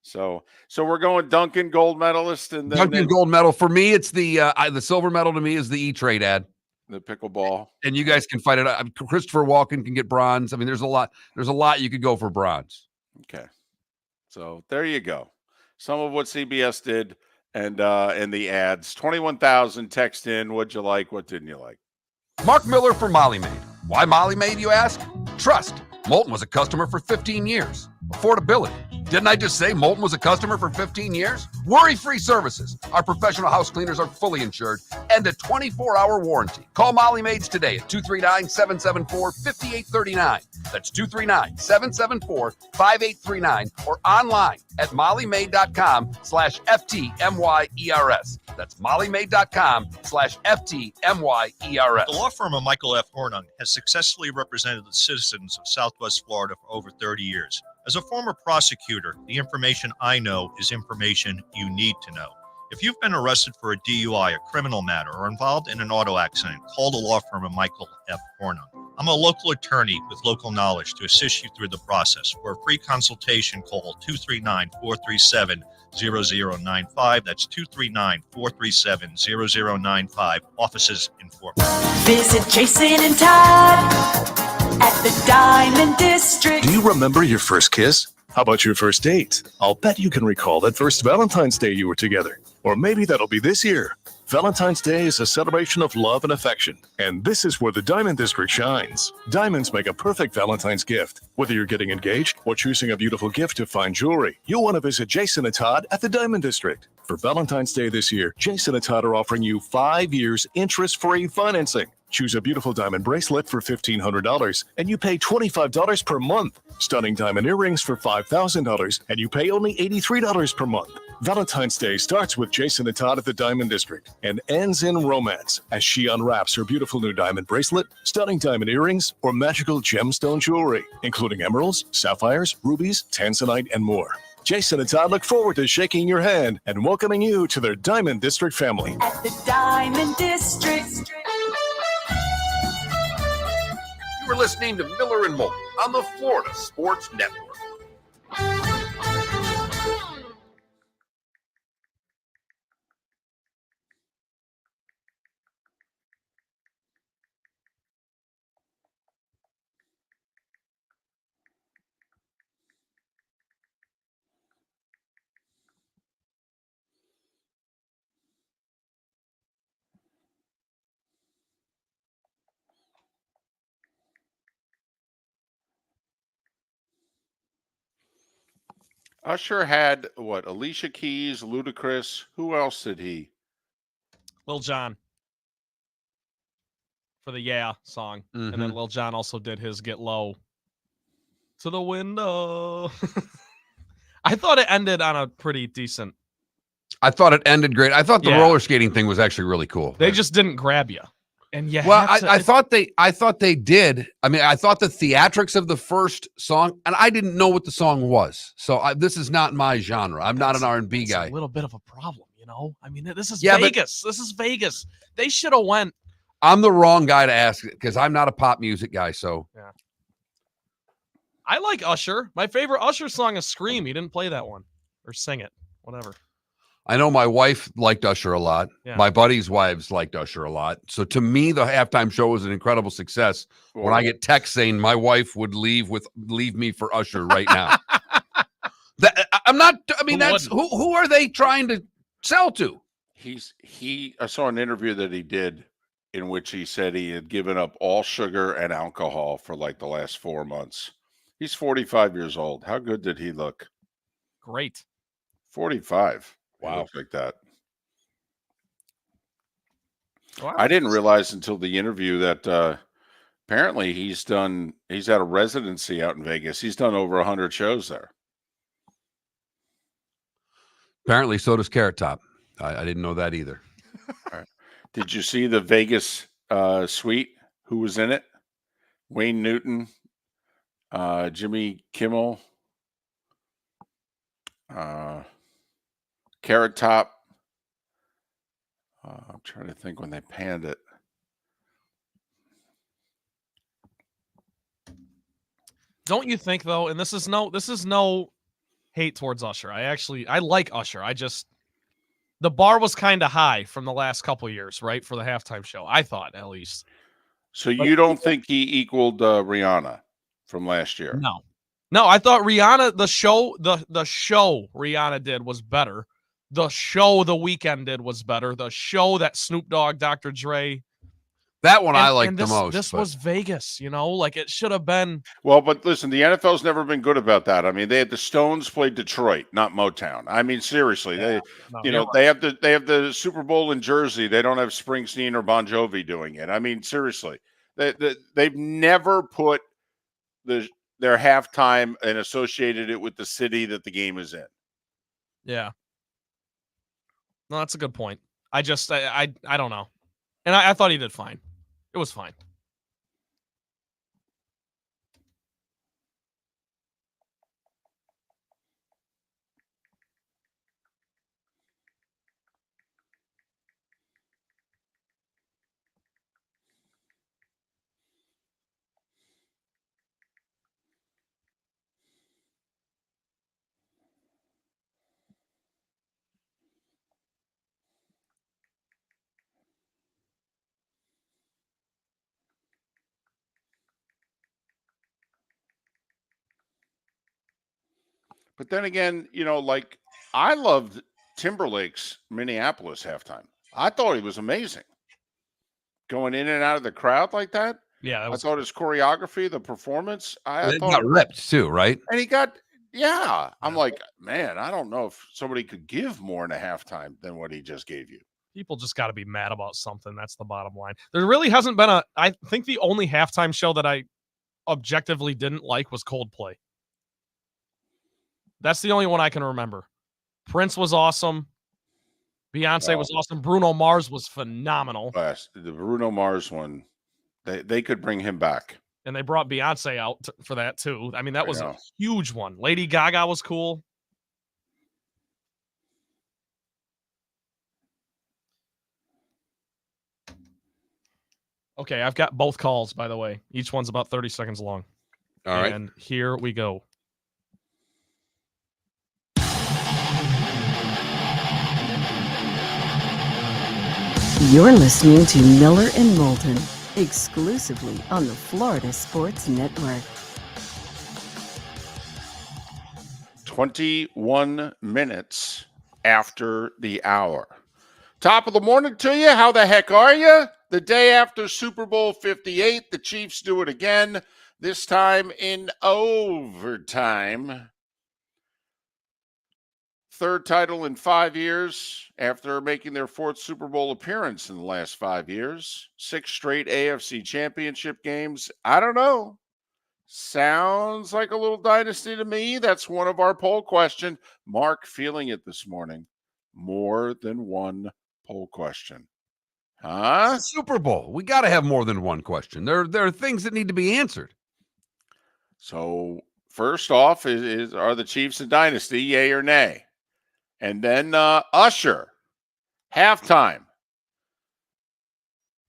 S2: So we're going Duncan gold medalist and then
S1: Duncan gold medal for me. It's the silver medal to me is the E-Trade ad.
S2: The pickleball.
S1: And you guys can fight it. Christopher Walken can get bronze. I mean, there's a lot you could go for bronze.
S2: Okay. So there you go. Some of what CBS did and the ads. 21,000 text in. What'd you like? What didn't you like?
S1: Mark Miller for Molly Maid. Why Molly Maid, you ask? Trust. Moulton was a customer for 15 years. Affordability. Didn't I just say Moulton was a customer for 15 years? Worry-free services. Our professional house cleaners are fully insured and a 24-hour warranty. Call Molly Maids today at 239-774-5839. That's 239-774-5839 or online at mollymaid.com/FTMYERS. That's mollymaid.com/FTMYERS.
S8: The law firm of Michael F. Hornung has successfully represented the citizens of Southwest Florida for over 30 years. As a former prosecutor, the information I know is information you need to know. If you've been arrested for a DUI, a criminal matter, or involved in an auto accident, call the law firm of Michael F. Hornung. I'm a local attorney with local knowledge to assist you through the process. For a free consultation, call 239-437-0095. That's 239-437-0095. Offices in Fort Worth.
S5: Visit Jason and Todd at the Diamond District.
S6: Do you remember your first kiss? How about your first date? I'll bet you can recall that first Valentine's Day you were together. Or maybe that'll be this year. Valentine's Day is a celebration of love and affection, and this is where the Diamond District shines. Diamonds make a perfect Valentine's gift. Whether you're getting engaged or choosing a beautiful gift to fine jewelry, you'll want to visit Jason and Todd at the Diamond District. For Valentine's Day this year, Jason and Todd are offering you 5 years interest-free financing. Choose a beautiful diamond bracelet for $1,500, and you pay $25 per month. Stunning diamond earrings for $5,000, and you pay only $83 per month. Valentine's Day starts with Jason and Todd at the Diamond District and ends in romance as she unwraps her beautiful new diamond bracelet, stunning diamond earrings, or magical gemstone jewelry, including emeralds, sapphires, rubies, tanzanite, and more. Jason and Todd look forward to shaking your hand and welcoming you to their Diamond District family.
S5: At the Diamond District.
S9: You were listening to Miller and Moulton on the Florida Sports Network.
S2: Usher had what? Alicia Keys, Ludacris. Who else did he?
S3: Lil Jon for the Yeah song. And then Lil Jon also did his Get Low to the window. I thought it ended on a pretty decent.
S1: I thought it ended great. I thought the roller skating thing was actually really cool.
S3: They just didn't grab you. And yeah,
S1: I thought they did. I mean, I thought the theatrics of the first song, and I didn't know what the song was. So this is not my genre. I'm not an R&B guy.
S3: A little bit of a problem, you know. I mean, this is
S1: Yeah,
S3: Vegas. This is Vegas. They should have went.
S1: I'm the wrong guy to ask because I'm not a pop music guy. So
S3: yeah. I like Usher. My favorite Usher song is "Scream." He didn't play that one or sing it, whatever.
S1: I know my wife liked Usher a lot.
S3: Yeah.
S1: My buddies' wives liked Usher a lot. So to me, the halftime show was an incredible success. When I get texts saying my wife would leave me for Usher right now. I'm not. I mean, who are they trying to sell to?
S2: I saw an interview that he did in which he said he had given up all sugar and alcohol for like the last 4 months. He's 45 years old. How good did he look?
S3: Great.
S2: 45.
S1: Wow.
S2: He looks like that.
S3: Wow.
S2: I didn't realize until the interview that apparently he's had a residency out in Vegas. He's done over 100 shows there.
S1: Apparently, so does Carrot Top. I didn't know that either.
S2: Did you see the Vegas suite? Who was in it? Wayne Newton, Jimmy Kimmel, Carrot Top. I'm trying to think when they panned it.
S3: Don't you think though? And this is no hate towards Usher. I like Usher. The bar was kind of high from the last couple years, right? For the halftime show, I thought at least.
S2: So you don't think he equaled Rihanna from last year?
S3: No, I thought Rihanna, the show Rihanna did was better. The show The Weeknd did was better. The show that Snoop Dogg, Dr. Dre.
S1: That one I liked the most.
S3: This was Vegas, like it should have been.
S2: Well, but listen, the NFL's never been good about that. I mean, they had the Stones play Detroit, not Motown. I mean, seriously, they have the Super Bowl in Jersey. They don't have Springsteen or Bon Jovi doing it. I mean, seriously, they've never put their halftime and associated it with the city that the game is in.
S3: Yeah. No, that's a good point. I don't know. And I thought he did fine. It was fine.
S2: But then again, like I loved Timberlake's Minneapolis halftime. I thought he was amazing. Going in and out of the crowd like that.
S3: Yeah,
S2: I thought his choreography, the performance, I
S1: It
S2: thought
S1: got ripped too, right?
S2: And he got, I'm like, man, I don't know if somebody could give more in a halftime than what he just gave you.
S3: People just got to be mad about something. That's the bottom line. There really hasn't been I think the only halftime show that I objectively didn't like was Coldplay. That's the only one I can remember. Prince was awesome. Beyonce was awesome. Bruno Mars was phenomenal.
S2: The Bruno Mars one, they could bring him back.
S3: And they brought Beyonce out for that too. I mean, that was a huge one. Lady Gaga was cool. Okay, I've got both calls, by the way. Each one's about 30 seconds long.
S1: All right.
S3: And here we go.
S4: You're listening to Miller and Moulton, exclusively on the Florida Sports Network.
S2: 21 minutes after the hour. Top of the morning to you. How the heck are you? The day after Super Bowl 58, the Chiefs do it again, this time in overtime. Third title in 5 years after making their fourth Super Bowl appearance in the last 5 years. 6 straight AFC championship games. I don't know. Sounds like a little dynasty to me. That's one of our poll question. Mark feeling it this morning. More than one poll question. Huh?
S1: Super Bowl. We got to have more than one question. There are things that need to be answered.
S2: So first off, are the Chiefs a dynasty, yay or nay? And then Usher, halftime.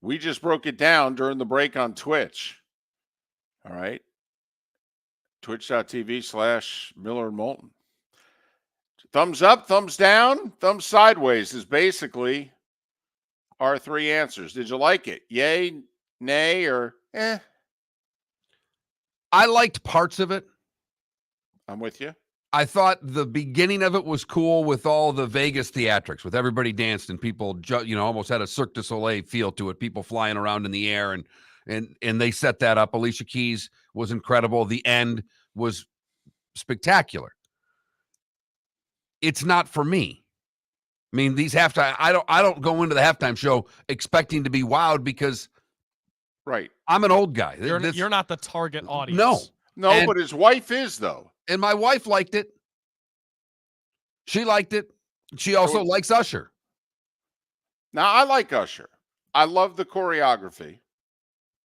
S2: We just broke it down during the break on Twitch. All right. Twitch.tv/Miller and Moulton. Thumbs up, thumbs down, thumbs sideways is basically our 3 answers. Did you like it? Yay, nay, or eh?
S1: I liked parts of it.
S2: I'm with you.
S1: I thought the beginning of it was cool with all the Vegas theatrics, with everybody danced and people, almost had a Cirque du Soleil feel to it. People flying around in the air, and they set that up. Alicia Keys was incredible. The end was spectacular. It's not for me. I mean, these halftime, I don't go into the halftime show expecting to be wowed because,
S2: right,
S1: I'm an old guy.
S3: You're not the target audience.
S2: No, but his wife is though.
S1: And my wife liked it. She liked it. She also likes Usher.
S2: Now, I like Usher. I love the choreography.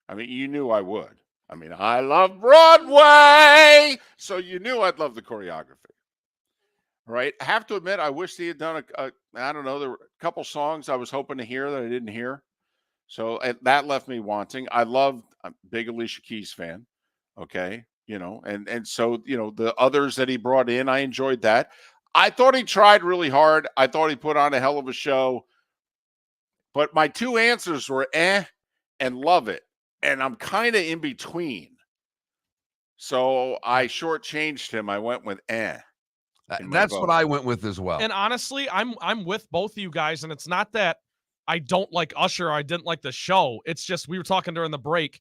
S2: I mean, you knew I would. I mean, I love Broadway. So you knew I'd love the choreography. Right? I have to admit, I wish he had done I don't know, there were a couple songs I was hoping to hear that I didn't hear. So that left me wanting. I'm a big Alicia Keys fan. Okay. And so, the others that he brought in, I enjoyed that. I thought he tried really hard. I thought he put on a hell of a show. But my two answers were and love it. And I'm kind of in between. So I shortchanged him. I went with
S1: That's what I went with as well.
S3: And honestly, I'm with both of you guys, and it's not that I don't like Usher or I didn't like the show. It's just we were talking during the break.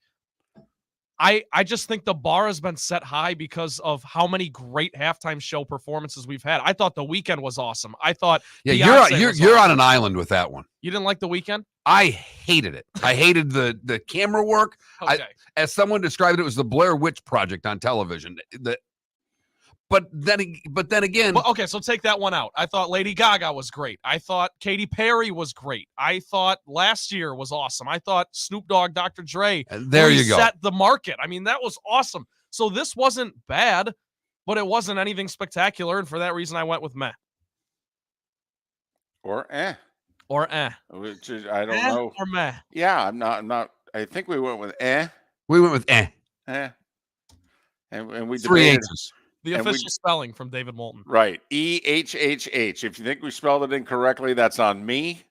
S3: I just think the bar has been set high because of how many great halftime show performances we've had. I thought The Weeknd was awesome. I thought
S1: you're
S3: awesome.
S1: on an island with that one.
S3: You didn't like The Weeknd?
S1: I hated it. I hated the camera work.
S3: Okay.
S1: As someone described it, was the Blair Witch Project on television. But then again,
S3: okay, so take that one out. I thought Lady Gaga was great. I thought Katy Perry was great. I thought last year was awesome. I thought Snoop Dogg, Dr. Dre,
S1: there you go,
S3: set the market. I mean, that was awesome. So this wasn't bad, but it wasn't anything spectacular, and for that reason, I went with meh.
S2: Or
S3: Which
S2: is, I don't know.
S3: Or meh.
S2: Yeah, I'm not. I think we went with
S1: We went with
S2: And we
S1: three
S2: debated.
S1: H's.
S3: The official spelling from David Moulton.
S2: Right. EHHH. If you think we spelled it incorrectly, that's on me.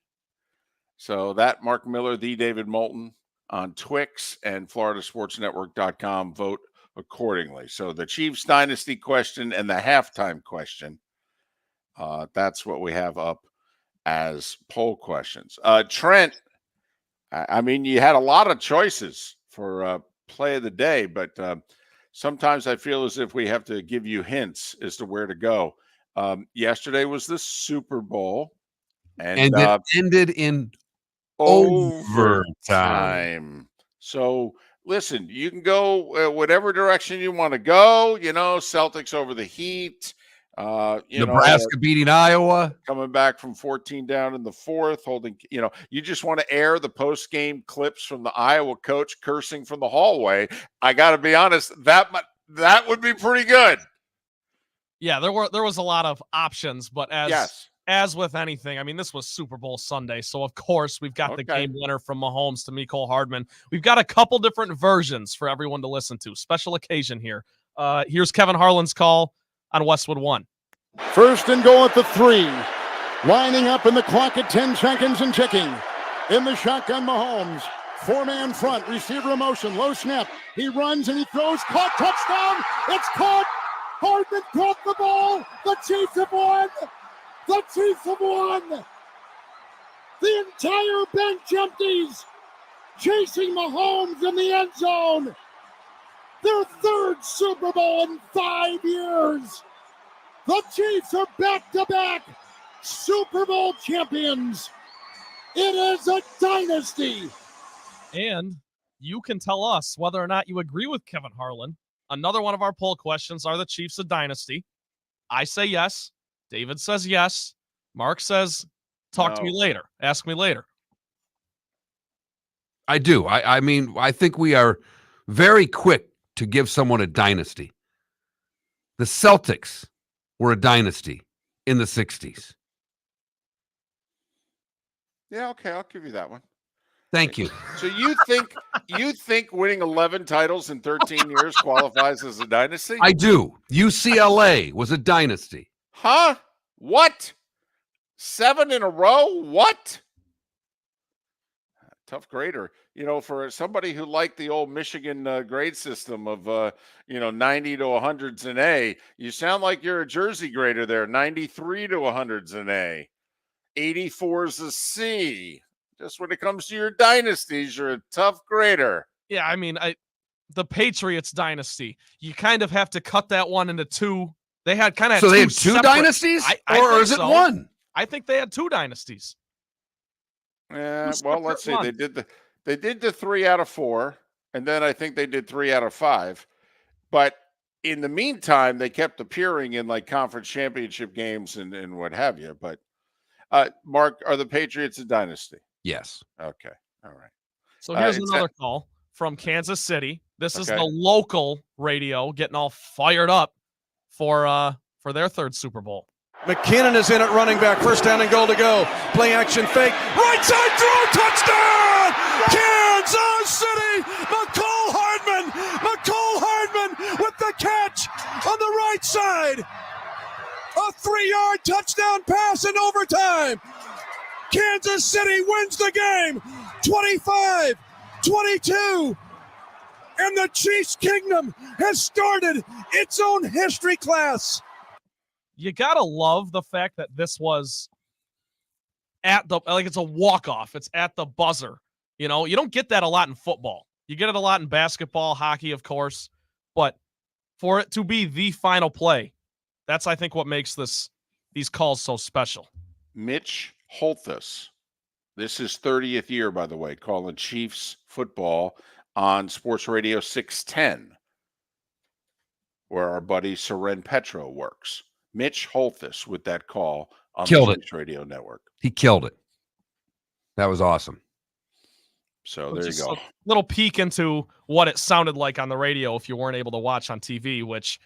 S2: So that Mark Miller, the David Moulton on Twix and FloridaSportsNetwork.com. Vote accordingly. So the Chiefs dynasty question and the halftime question. That's what we have up as poll questions. Trent, I mean, you had a lot of choices for play of the day, but sometimes I feel as if we have to give you hints as to where to go. Yesterday was the Super Bowl, and
S1: it ended in overtime.
S2: So listen, you can go whatever direction you want to go. Celtics over the Heat.
S1: Nebraska beating Iowa,
S2: coming back from 14 down in the fourth, holding. You just want to air the post-game clips from the Iowa coach cursing from the hallway. I got to be honest, that would be pretty good.
S3: Yeah, there was a lot of options, but as with anything, I mean, this was Super Bowl Sunday, so of course we've got the game winner from Mahomes to Mecole Hardman. We've got a couple different versions for everyone to listen to. Special occasion here. Here's Kevin Harlan's call on Westwood 1.
S11: First and goal at the 3. Lining up in the clock at 10 seconds and ticking. In the shotgun, Mahomes. 4-man front, receiver in motion, low snap. He runs and he throws, caught, touchdown. It's caught. Hardman caught the ball. The Chiefs have won. The Chiefs have won. The entire bench empties. Chasing Mahomes in the end zone. Their third Super Bowl in 5 years. The Chiefs are back-to-back Super Bowl champions. It is a dynasty.
S3: And you can tell us whether or not you agree with Kevin Harlan. Another one of our poll questions, are the Chiefs a dynasty? I say yes. David says yes. Mark says, talk to me later. Ask me later.
S1: I do. I mean, I think we are very quick to give someone a dynasty. The Celtics were a dynasty in the 60s.
S2: Yeah, okay, I'll give you that one.
S1: Thank you.
S2: So you think winning 11 titles in 13 years qualifies as a dynasty?
S1: I do. UCLA was a dynasty.
S2: Huh? What? 7 in a row? What? Tough grader. For somebody who liked the old Michigan grade system of 90 to 100's an A, you sound like you're a Jersey grader there. 93 to 100's an A. 84's a C. Just when it comes to your dynasties, you're a tough grader.
S3: Yeah, I mean, the Patriots dynasty, you kind of have to cut that one into two. They had kind of
S1: they had two dynasties, or is it one?
S3: I think they had two dynasties.
S2: Yeah, well, let's see. They did the 3 out of 4, and then I think they did 3 out of 5. But in the meantime, they kept appearing in like conference championship games and what have you. But Mark, are the Patriots a dynasty?
S1: Yes.
S2: Okay. All right.
S3: So here's
S2: it's
S3: another call from Kansas City. This is
S2: Okay.
S3: the local radio getting all fired up for their third Super Bowl.
S12: McKinnon is in at running back. First down and goal to go. Play action fake. Right side throw. Touchdown! Kansas City! McCole Hardman with the catch on the right side. A 3-yard touchdown pass in overtime. Kansas City wins the game 25-22. And the Chiefs Kingdom has started its own history class.
S3: You gotta love the fact that this was at the it's a walk-off. It's at the buzzer. You know, you don't get that a lot in football. You get it a lot in basketball, hockey, of course, but for it to be the final play, that's I think what makes these calls so special.
S2: Mitch Holthus. This is 30th year, by the way, calling Chiefs football on Sports Radio 610, where our buddy Seren Petro works. Mitch Holthus with that call on
S1: Killed
S2: the
S1: it.
S2: Chiefs Radio Network.
S1: He killed it. That was awesome.
S2: So there you go.
S3: A little peek into what it sounded like on the radio if you weren't able to watch on TV, which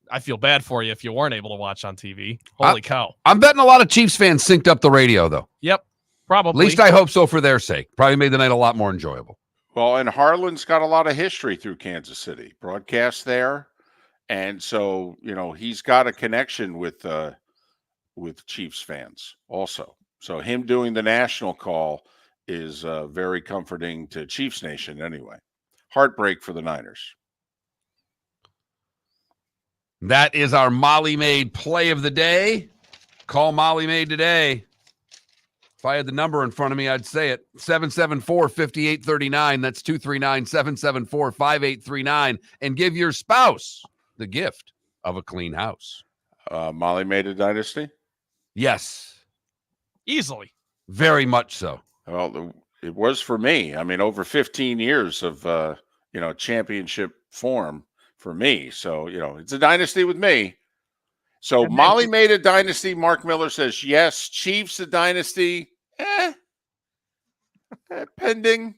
S3: I feel bad for you if you weren't able to watch on TV. Holy cow.
S1: I'm betting a lot of Chiefs fans synced up the radio, though.
S3: Yep, probably.
S1: At least I hope so for their sake. Probably made the night a lot more enjoyable.
S2: Well, and Harlan's got a lot of history through Kansas City, broadcast there. And so, you know, he's got a connection with Chiefs fans also. So him doing the national call is very comforting to Chiefs Nation anyway. Heartbreak for the Niners.
S1: That is our Molly Maid play of the day. Call Molly Maid today. If I had the number in front of me, I'd say it. 774-5839. That's 239-774-5839. And give your spouse the gift of a clean house.
S2: Molly made a dynasty?
S1: Yes.
S3: Easily.
S1: Very much so.
S2: Well, it was for me. I mean, over 15 years of, championship form for me. So, it's a dynasty with me. So Molly made a dynasty. Mark Miller says, yes. Chiefs a dynasty. Pending.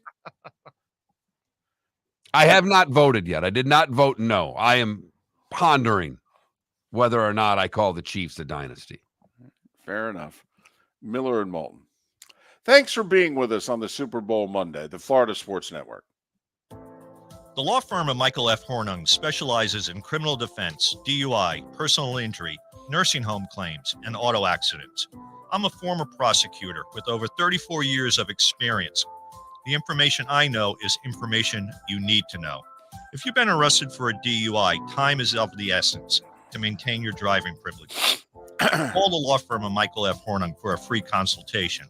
S1: I have not voted yet. I did not vote no. I am pondering whether or not I call the Chiefs a dynasty.
S2: Fair enough. Miller and Moulton. Thanks for being with us on the Super Bowl Monday, the Florida Sports Network.
S8: The law firm of Michael F. Hornung specializes in criminal defense, DUI, personal injury, nursing home claims, and auto accidents. I'm a former prosecutor with over 34 years of experience. The information I know is information you need to know. If you've been arrested for a DUI, time is of the essence to maintain your driving privileges. Call the law firm of Michael F. Hornung for a free consultation.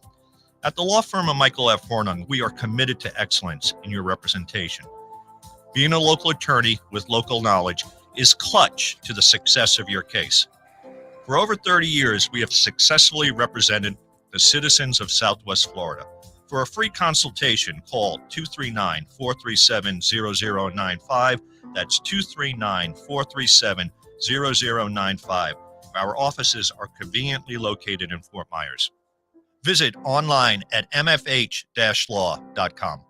S8: At the law firm of Michael F. Hornung, we are committed to excellence in your representation. Being a local attorney with local knowledge is clutch to the success of your case. For over 30 years, we have successfully represented the citizens of Southwest Florida. For a free consultation, call 239-437-0095. That's 239-437-0095. Our offices are conveniently located in Fort Myers. Visit online at mfh-law.com.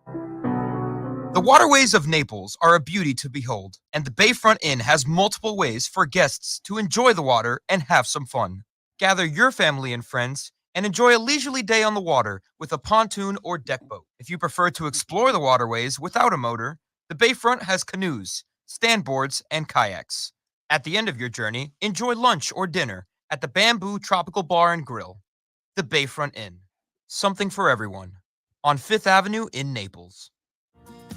S13: The waterways of Naples are a beauty to behold, and the Bayfront Inn has multiple ways for guests to enjoy the water and have some fun. Gather your family and friends and enjoy a leisurely day on the water with a pontoon or deck boat. If you prefer to explore the waterways without a motor, the Bayfront has canoes, standboards, and kayaks. At the end of your journey, enjoy lunch or dinner at the Bamboo Tropical Bar and Grill. The Bayfront Inn. Something for everyone. On 5th Avenue in Naples.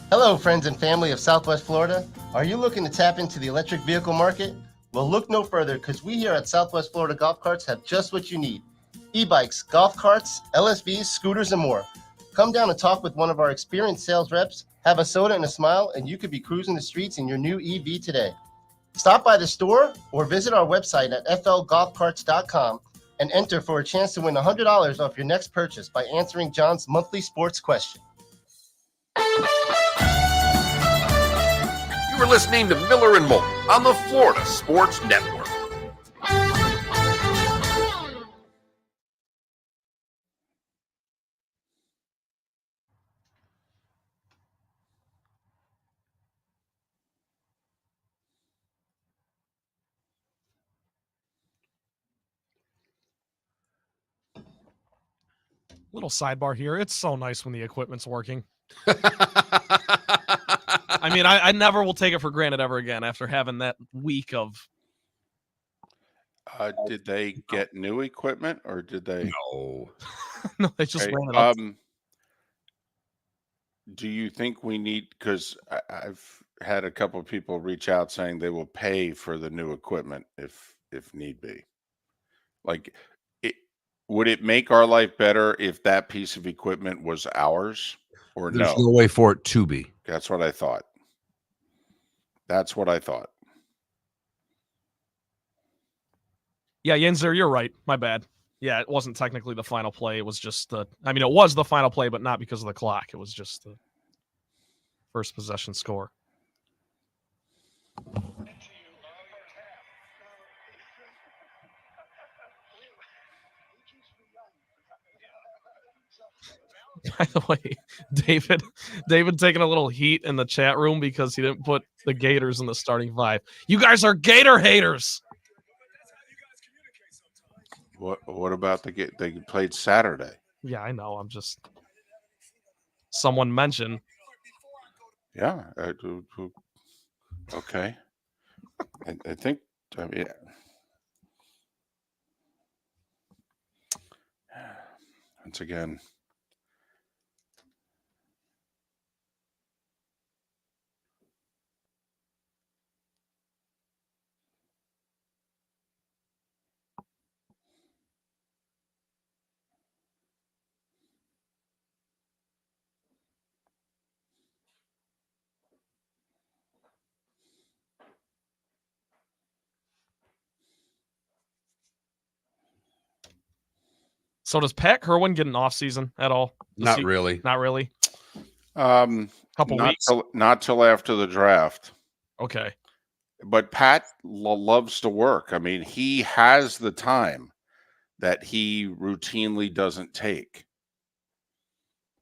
S7: Hello, friends and family of Southwest Florida. Are you looking to tap into the electric vehicle market? Well, look no further, because we here at Southwest Florida Golf Carts have just what you need. E-bikes, golf carts, LSVs, scooters, and more. Come down and talk with one of our experienced sales reps, have a soda and a smile, and you could be cruising the streets in your new EV today. Stop by the store or visit our website at flgolfcarts.com and enter for a chance to win $100 off your next purchase by answering John's monthly sports question.
S9: You were listening to Miller and Moulton on the Florida Sports Network.
S3: Little sidebar here. It's so nice when the equipment's working. I mean, I never will take it for granted ever again after having that week of.
S2: Did they get new equipment or did they?
S1: No.
S3: No, they just
S2: Okay,
S3: ran it up.
S2: Do you think we need? Because I've had a couple of people reach out saying they will pay for the new equipment if need be. Like, would it make our life better if that piece of equipment was ours or
S1: There's
S2: no?
S1: no way for it to be.
S2: That's what I thought. That's what I thought.
S3: Yeah, Yenzer, you're right. My bad. Yeah, it wasn't technically the final play. It was just it was the final play, but not because of the clock. It was just the first possession score. By the way, David taking a little heat in the chat room because he didn't put the Gators in the starting five. You guys are Gator haters.
S2: What about they played Saturday?
S3: Yeah, I know. I'm just someone mentioned.
S2: Yeah. Okay. I think. I mean, once again.
S3: So does Pat Kerwin get an off season at all?
S1: Not really.
S3: Not really.
S2: Couple
S3: weeks.
S2: Not till after the draft.
S3: Okay.
S2: But Pat loves to work. I mean, he has the time that he routinely doesn't take.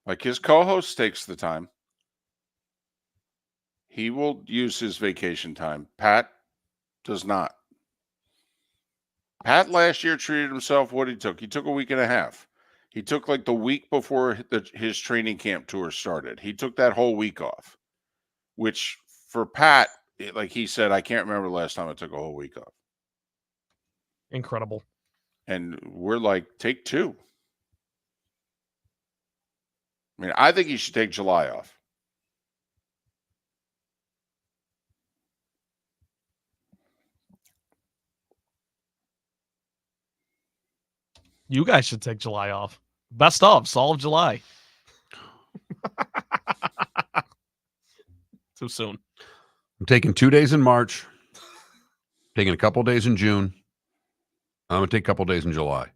S2: Like his co-host takes the time. He will use his vacation time. Pat does not. Pat last year treated himself what he took. He took a week and a half. He took like the week before his training camp tour started. He took that whole week off, which for Pat, like he said, I can't remember the last time I took a whole week off.
S3: Incredible.
S2: And we're like, take 2. I mean, I think he should take July off.
S3: You guys should take July off. Best of all of July. Too soon.
S1: I'm taking 2 days in March, taking a couple days in June. I'm going to take a couple days in July.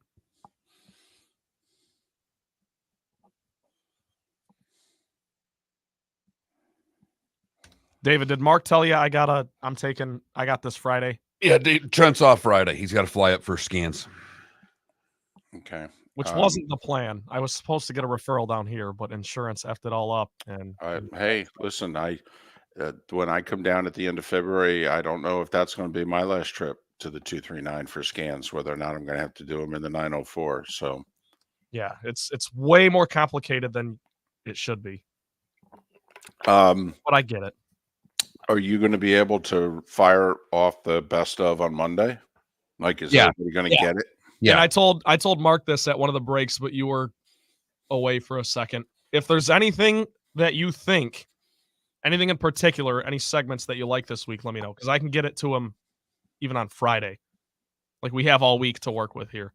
S3: David, did Mark tell you I got this Friday?
S1: Yeah, Trent's off Friday. He's got to fly up for scans.
S2: Okay.
S3: Which wasn't the plan. I was supposed to get a referral down here, but insurance effed it all up. And
S2: hey, listen, when I come down at the end of February, I don't know if that's going to be my last trip to the 239 for scans, whether or not I'm going to have to do them in the 904. So,
S3: yeah, it's way more complicated than it should be.
S2: But
S3: I get it.
S2: Are you going to be able to fire off the best of on Monday? Like, is everybody going to get it?
S3: Yeah. And I told Mark this at one of the breaks, but you were away for a second. If there's anything that you think, anything in particular, any segments that you like this week, let me know, because I can get it to him even on Friday. Like, we have all week to work with here.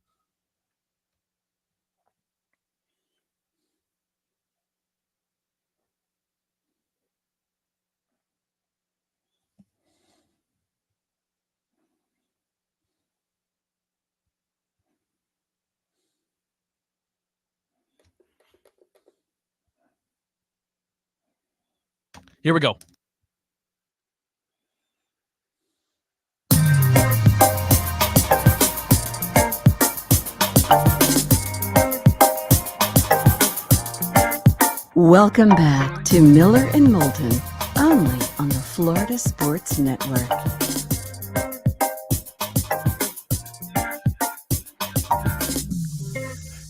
S3: Here we go.
S4: Welcome back to Miller and Moulton, only on the Florida Sports Network.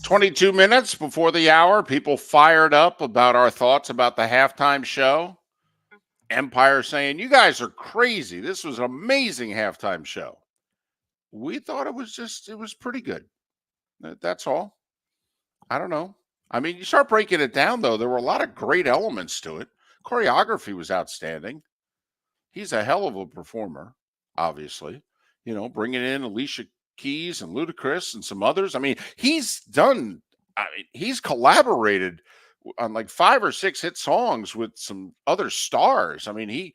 S2: 22 minutes before the hour, people fired up about our thoughts about the halftime show. Empire saying, you guys are crazy. This was an amazing halftime show. We thought it was pretty good. That's all. I don't know. I mean, you start breaking it down, though. There were a lot of great elements to it. Choreography was outstanding. He's a hell of a performer, obviously. Bringing in Alicia Keys and Ludacris and some others. I mean, he's collaborated on like 5 or 6 hit songs with some other stars. I mean,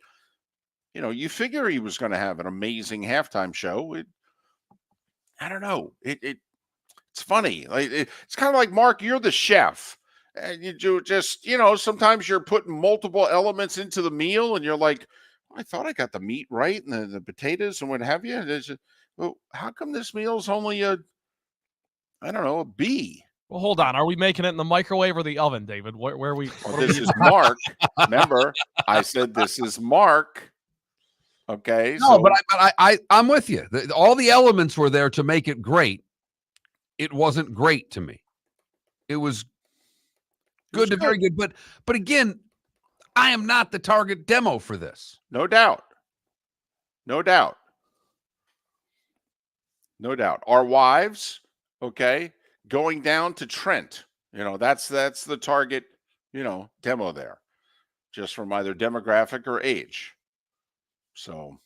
S2: you figure he was going to have an amazing halftime show. I don't know. It's funny. It's kind of like, Mark, you're the chef. And you do just, sometimes you're putting multiple elements into the meal and you're like, I thought I got the meat right and the potatoes and what have you. Well, how come this meal's only a B?
S3: Well, hold on. Are we making it in the microwave or the oven, David? Where are we?
S2: This is Mark. Remember, I said this is Mark. Okay.
S1: No, but I'm with you. All the elements were there to make it great. It wasn't great to me. It was good to very good. But again, I am not the target demo for this.
S2: No doubt. No doubt. No doubt. Our wives, okay, going down to Trent. That's the target, demo there. Just from either demographic or age. So,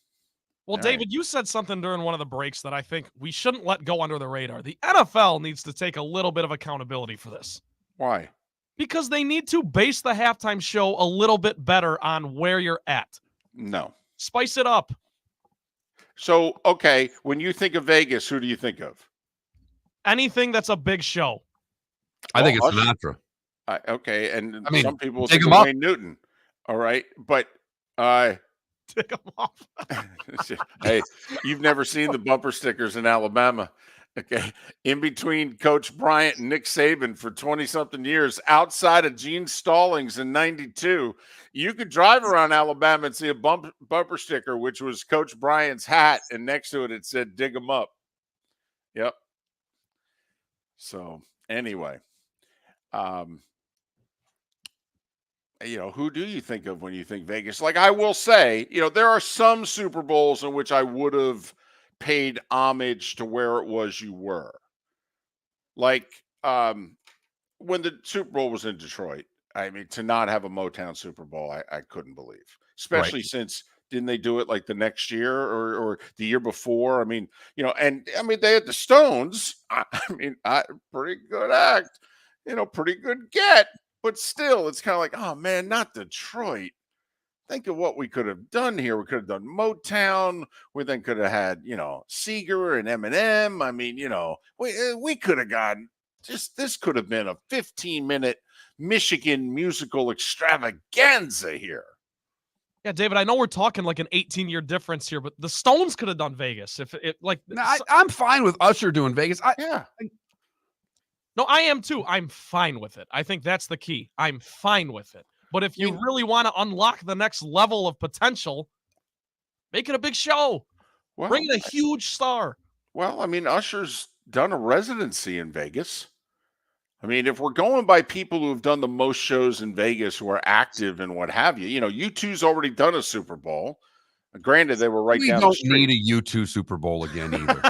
S3: well, David, you said something during one of the breaks that I think we shouldn't let go under the radar. The NFL needs to take a little bit of accountability for this.
S2: Why?
S3: Because they need to base the halftime show a little bit better on where you're at.
S2: No.
S3: Spice it up.
S2: So, okay, when you think of Vegas, who do you think of?
S3: Anything that's a big show.
S1: I think it's Sinatra.
S2: Okay, and some people
S1: dig
S2: think
S1: him
S2: of
S1: up.
S2: Wayne Newton. All right, but
S3: Dig them off.
S2: hey, you've never seen the bumper stickers in Alabama. Okay. In between Coach Bryant and Nick Saban for 20-something years, outside of Gene Stallings in 92, you could drive around Alabama and see a bumper sticker, which was Coach Bryant's hat, and next to it said, dig 'em up. Yep. So, anyway, who do you think of when you think Vegas? Like, I will say, there are some Super Bowls in which I would have paid homage to where it was you were. Like, when the Super Bowl was in Detroit, I mean, to not have a Motown Super Bowl, I couldn't believe. Especially since, didn't they do it like the next year or the year before? I mean, and I mean, they had the Stones. I mean, pretty good act, pretty good get. But still, it's kind of like, oh, man, not Detroit. Think of what we could have done here. We could have done Motown. We then could have had, Seeger and Eminem. I mean, we could have gotten this could have been a 15-minute Michigan musical extravaganza here.
S3: Yeah, David, I know we're talking like an 18-year difference here, but the Stones could have done Vegas. If it like,
S1: I'm fine with Usher doing Vegas.
S3: No, I am too. I'm fine with it. I think that's the key. I'm fine with it. But if you really want to unlock the next level of potential, make it a big show. Bring in a huge star.
S2: Well, I mean, Usher's done a residency in Vegas. I mean, if we're going by people who have done the most shows in Vegas who are active and what have you, U2's already done a Super Bowl. Granted, they were right down the street.
S1: We don't need a U2 Super Bowl again either.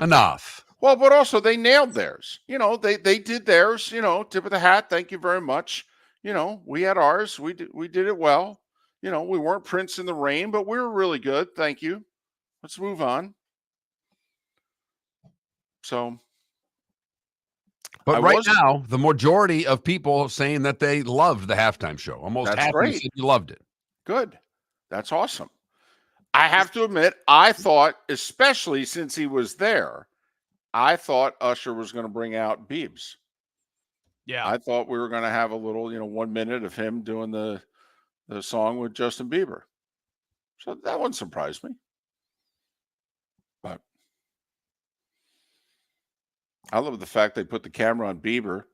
S1: Enough.
S2: Well, but also they nailed theirs. They did theirs, tip of the hat. Thank you very much. We had ours. We did it well. We weren't Prince in the Rain, but we were really good. Thank you. Let's move on. So,
S1: but right now, the majority of people saying that they loved the halftime show. Almost half of you said you loved it.
S2: Good. That's awesome. I have to admit, I thought, especially since he was there, I thought Usher was going to bring out Biebs.
S3: Yeah.
S2: I thought we were going to have a little, 1 minute of him doing the song with Justin Bieber. So that one surprised me. But I love the fact they put the camera on Bieber.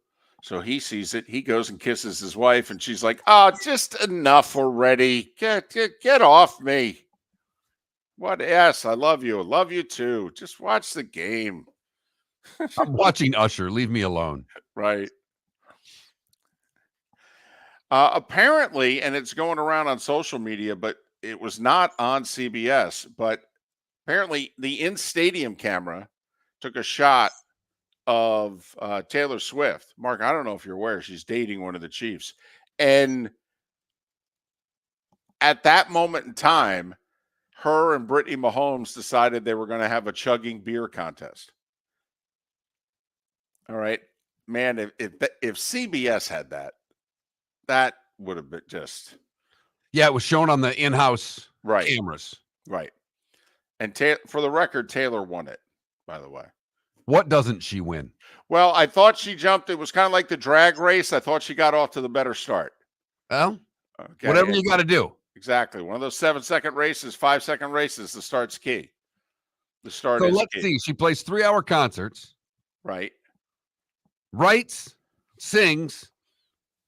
S2: So he sees it. He goes and kisses his wife, and she's like, "Oh, just enough already. Get off me." What? Yes, I love you. I love you too. Just watch the game.
S1: I'm watching Usher. Leave me alone.
S2: Right. Apparently, and it's going around on social media, but it was not on CBS. But apparently, the in-stadium camera took a shot of Taylor Swift. Mark, I don't know if you're aware, she's dating one of the Chiefs. And at that moment in time, her and Brittany Mahomes decided they were going to have a chugging beer contest. All right, man, if CBS had that, that would have been just
S1: Yeah, it was shown on the in-house
S2: right.
S1: cameras.
S2: Right. And for the record, Taylor won it, by the way.
S1: What doesn't she win?
S2: Well, I thought she jumped. It was kind of like the drag race. I thought she got off to the better start.
S1: Well,
S2: Okay.
S1: whatever you got to do.
S2: Exactly. One of those 7-second races, 5-second races, the start's key. The start
S1: So
S2: is
S1: let's
S2: key.
S1: see. She plays 3-hour concerts,
S2: Right.
S1: writes, sings,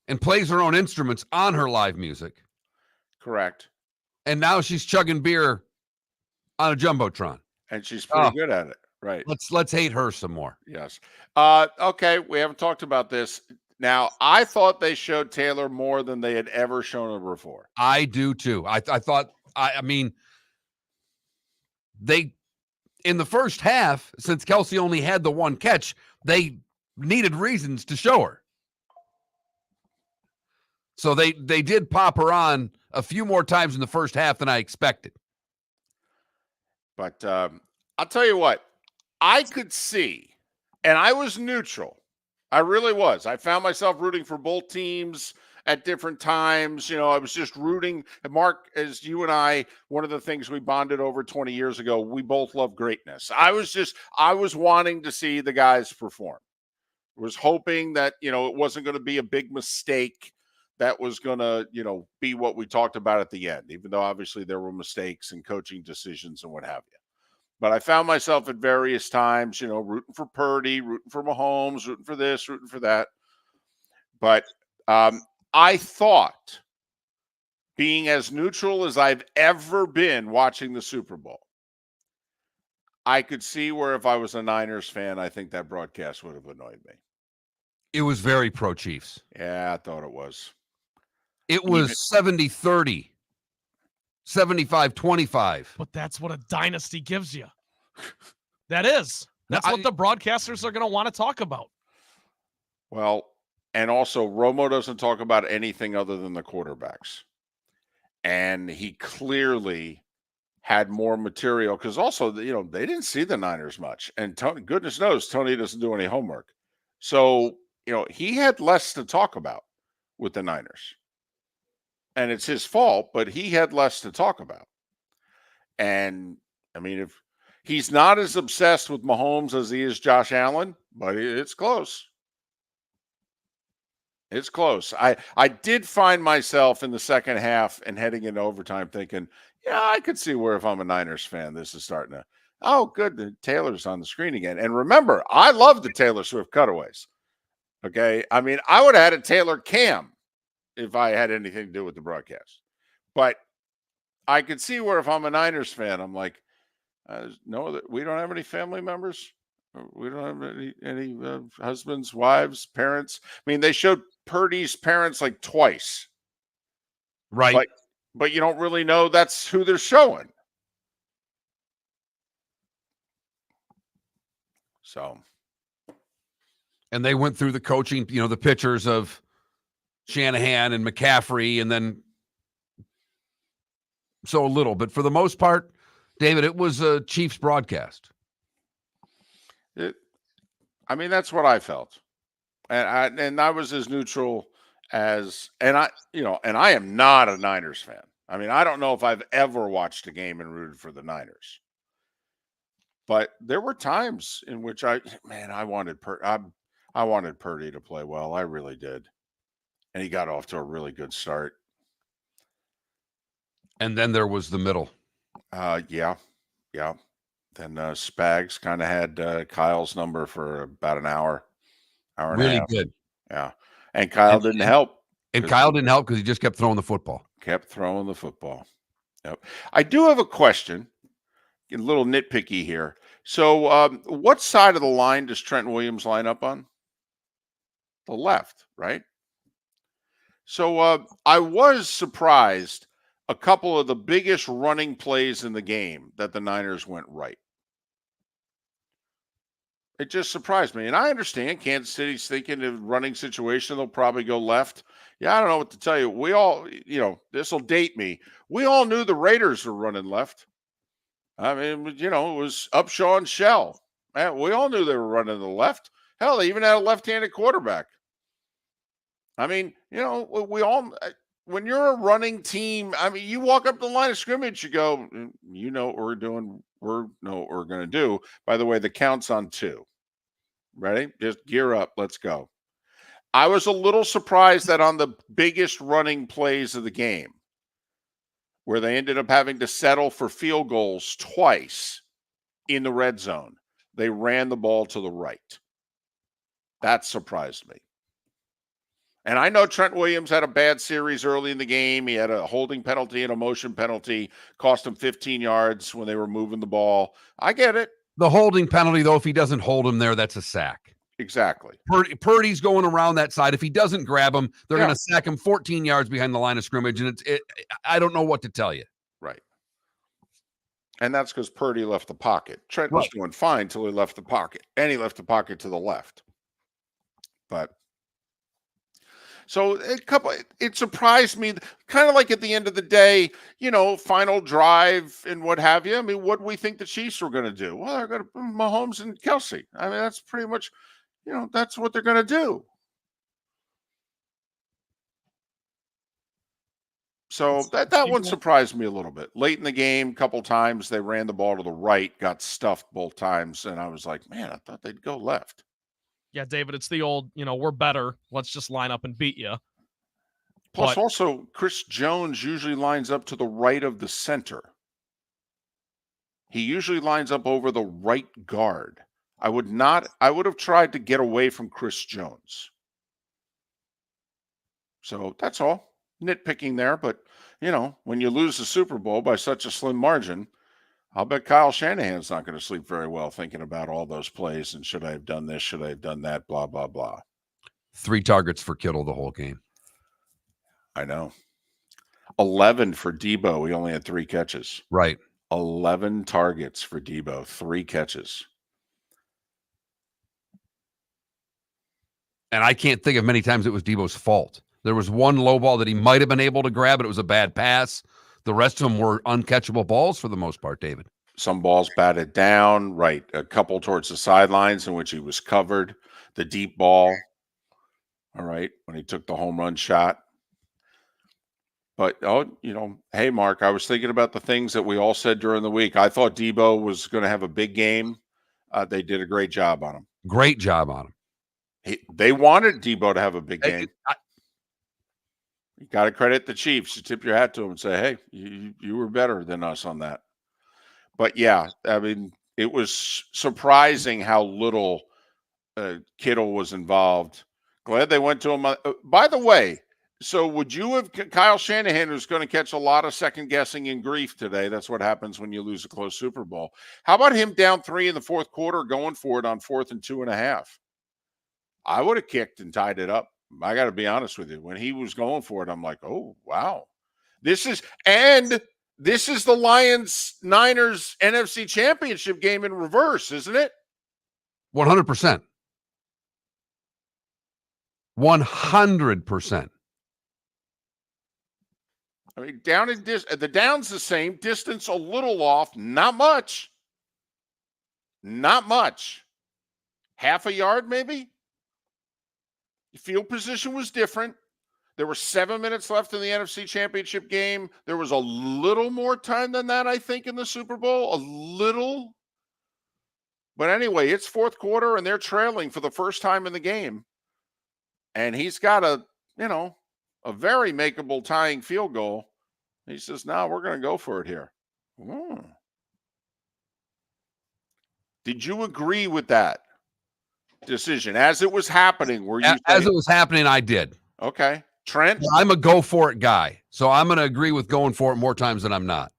S1: and plays her own instruments on her live music.
S2: Correct.
S1: And now she's chugging beer on a Jumbotron.
S2: And she's pretty good at it. Right.
S1: Let's hate her some more.
S2: Yes. Okay. We haven't talked about this. Now, I thought they showed Taylor more than they had ever shown her before.
S1: I do too. I thought, I mean, they, in the first half, since Kelsey only had the one catch, they needed reasons to show her. So they did pop her on a few more times in the first half than I expected.
S2: But I'll tell you what, I could see, and I was neutral. I really was. I found myself rooting for both teams at different times. You know, I was just rooting. And Mark, as you and I, one of the things we bonded over 20 years ago, we both love greatness. I was wanting to see the guys perform. I was hoping that, you know, it wasn't going to be a big mistake that was going to, you know, be what we talked about at the end, even though obviously there were mistakes and coaching decisions and what have you. But I found myself at various times, you know, rooting for Purdy, rooting for Mahomes, rooting for this, rooting for that. But I thought, being as neutral as I've ever been watching the Super Bowl, I could see where if I was a Niners fan, I think that broadcast would have annoyed me.
S1: It was very pro-Chiefs.
S2: Yeah, I thought it was.
S1: It was 70-30, 75-25.
S3: But that's what a dynasty gives you. That is. That's what the broadcasters are going to want to talk about.
S2: Well, and also Romo doesn't talk about anything other than the quarterbacks. And he clearly had more material because also, you know, they didn't see the Niners much. And Tony, goodness knows, Tony doesn't do any homework. So, you know, he had less to talk about with the Niners. And it's his fault, but he had less to talk about. And, I mean, if he's not as obsessed with Mahomes as he is Josh Allen, but it's close. It's close. I did find myself in the second half and heading into overtime thinking, yeah, I could see where if I'm a Niners fan, this is starting to, oh, good, Taylor's on the screen again. And remember, I love the Taylor Swift cutaways. Okay. I mean, I would have had a Taylor cam if I had anything to do with the broadcast. But I could see where if I'm a Niners fan, I'm like, no, that we don't have any family members. We don't have any husbands, wives, parents. I mean, they showed Purdy's parents like twice.
S1: Right.
S2: But you don't really know that's who they're showing. So.
S1: And they went through the coaching, you know, the pictures of Shanahan and McCaffrey, and then so little. But for the most part, David, it was a Chiefs broadcast.
S2: I mean, that's what I felt. And I was as neutral as, and I am not a Niners fan. I mean, I don't know if I've ever watched a game and rooted for the Niners. But there were times in which I wanted Purdy to play well. I really did. And he got off to a really good start.
S1: And then there was the middle.
S2: Yeah. Then Spags kind of had Kyle's number for about an hour and a
S1: Really
S2: half.
S1: good.
S2: Yeah. And Kyle didn't help.
S1: And Kyle didn't help because he just kept throwing the football.
S2: Yep. I do have a question. A little nitpicky here. So, what side of the line does Trent Williams line up on? The left, right? So, I was surprised a couple of the biggest running plays in the game that the Niners went right. It just surprised me. And I understand Kansas City's thinking of running situation, they'll probably go left. Yeah, I don't know what to tell you. We all, this will date me. We all knew the Raiders were running left. I mean, it was Upshaw and Shell. Man, we all knew they were running to the left. Hell, they even had a left-handed quarterback. I mean, we all, when you're a running team, I mean, you walk up the line of scrimmage, you go, you know what we're doing. We know what we're going to do. By the way, the count's on 2. Ready? Just gear up. Let's go. I was a little surprised that on the biggest running plays of the game, where they ended up having to settle for field goals twice in the red zone, they ran the ball to the right. That surprised me. And I know Trent Williams had a bad series early in the game. He had a holding penalty and a motion penalty, cost him 15 yards when they were moving the ball. I get it.
S1: The holding penalty, though, if he doesn't hold him there, that's a sack.
S2: Exactly.
S1: Purdy's going around that side. If he doesn't grab him, they're going to sack him 14 yards behind the line of scrimmage, and I don't know what to tell you.
S2: Right. And that's because Purdy left the pocket. Trent was doing fine until he left the pocket, and he left the pocket to the left. But so it surprised me, kind of like at the end of the day, final drive and what have you. I mean, what do we think the Chiefs were going to do? Well, they're going to Mahomes and Kelsey. I mean, that's pretty much, that's what they're going to do. So that one surprised me a little bit. Late in the game, a couple times, they ran the ball to the right, got stuffed both times, and I was like, man, I thought they'd go left.
S3: Yeah, David, it's the old, we're better. Let's just line up and beat you.
S2: Plus, also, Chris Jones usually lines up to the right of the center. He usually lines up over the right guard. I would have tried to get away from Chris Jones. So that's all. Nitpicking there, but, when you lose the Super Bowl by such a slim margin, I'll bet Kyle Shanahan's not going to sleep very well thinking about all those plays and should I have done this, should I have done that, blah, blah, blah.
S1: 3 targets for Kittle the whole game.
S2: I know. 11 for Debo. He only had 3 catches.
S1: Right.
S2: 11 targets for Debo, 3 catches.
S1: And I can't think of many times it was Debo's fault. There was one low ball that he might have been able to grab, but it was a bad pass. The rest of them were uncatchable balls for the most part, David.
S2: Some balls batted down, right. A couple towards the sidelines in which he was covered. The deep ball, all right, when he took the home run shot. But, hey, Mark, I was thinking about the things that we all said during the week. I thought Debo was going to have a big game. They did a great job on him.
S1: Great job on him.
S2: They wanted Debo to have a big game. You got to credit the Chiefs. You tip your hat to them and say, hey, you were better than us on that. But, yeah, I mean, it was surprising how little Kittle was involved. Glad they went to him. By the way, so would you have Kyle Shanahan, who's going to catch a lot of second guessing and grief today? That's what happens when you lose a close Super Bowl. How about him down 3 in the fourth quarter, going for it on 4th and 2.5? I would have kicked and tied it up. I got to be honest with you. When he was going for it, I'm like, oh, wow. This is the Lions-Niners NFC Championship game in reverse, isn't it?
S1: 100%. 100%.
S2: I mean, the down's the same, distance a little off, not much. Not much. Half a yard, maybe? The field position was different. There were 7 minutes left in the NFC Championship game. There was a little more time than that, I think, in the Super Bowl. A little. But anyway, it's fourth quarter, and they're trailing for the first time in the game. And he's got a very makeable tying field goal. He says, no, we're going to go for it here. Did you agree with that decision as it was happening?
S1: As it was happening, I did.
S2: Okay. Trent?
S1: I'm a go for it guy. So I'm going to agree with going for it more times than I'm not.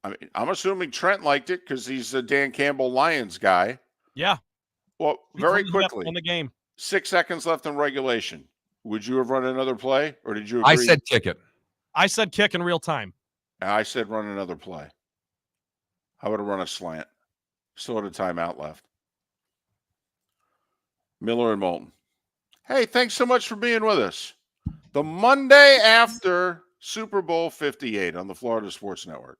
S2: I mean, I'm assuming Trent liked it because he's a Dan Campbell Lions guy.
S3: Yeah.
S2: Well,
S3: We
S2: very
S3: cleaned it up
S2: quickly,
S3: in the game.
S2: 6 seconds left in regulation. Would you have run another play, or did you agree?
S1: I said kick it.
S3: I said kick in real time.
S2: I said run another play. I would have run a slant. Still had a timeout left. Miller and Moulton. Hey, thanks so much for being with us. The Monday after Super Bowl 58 on the Florida Sports Network.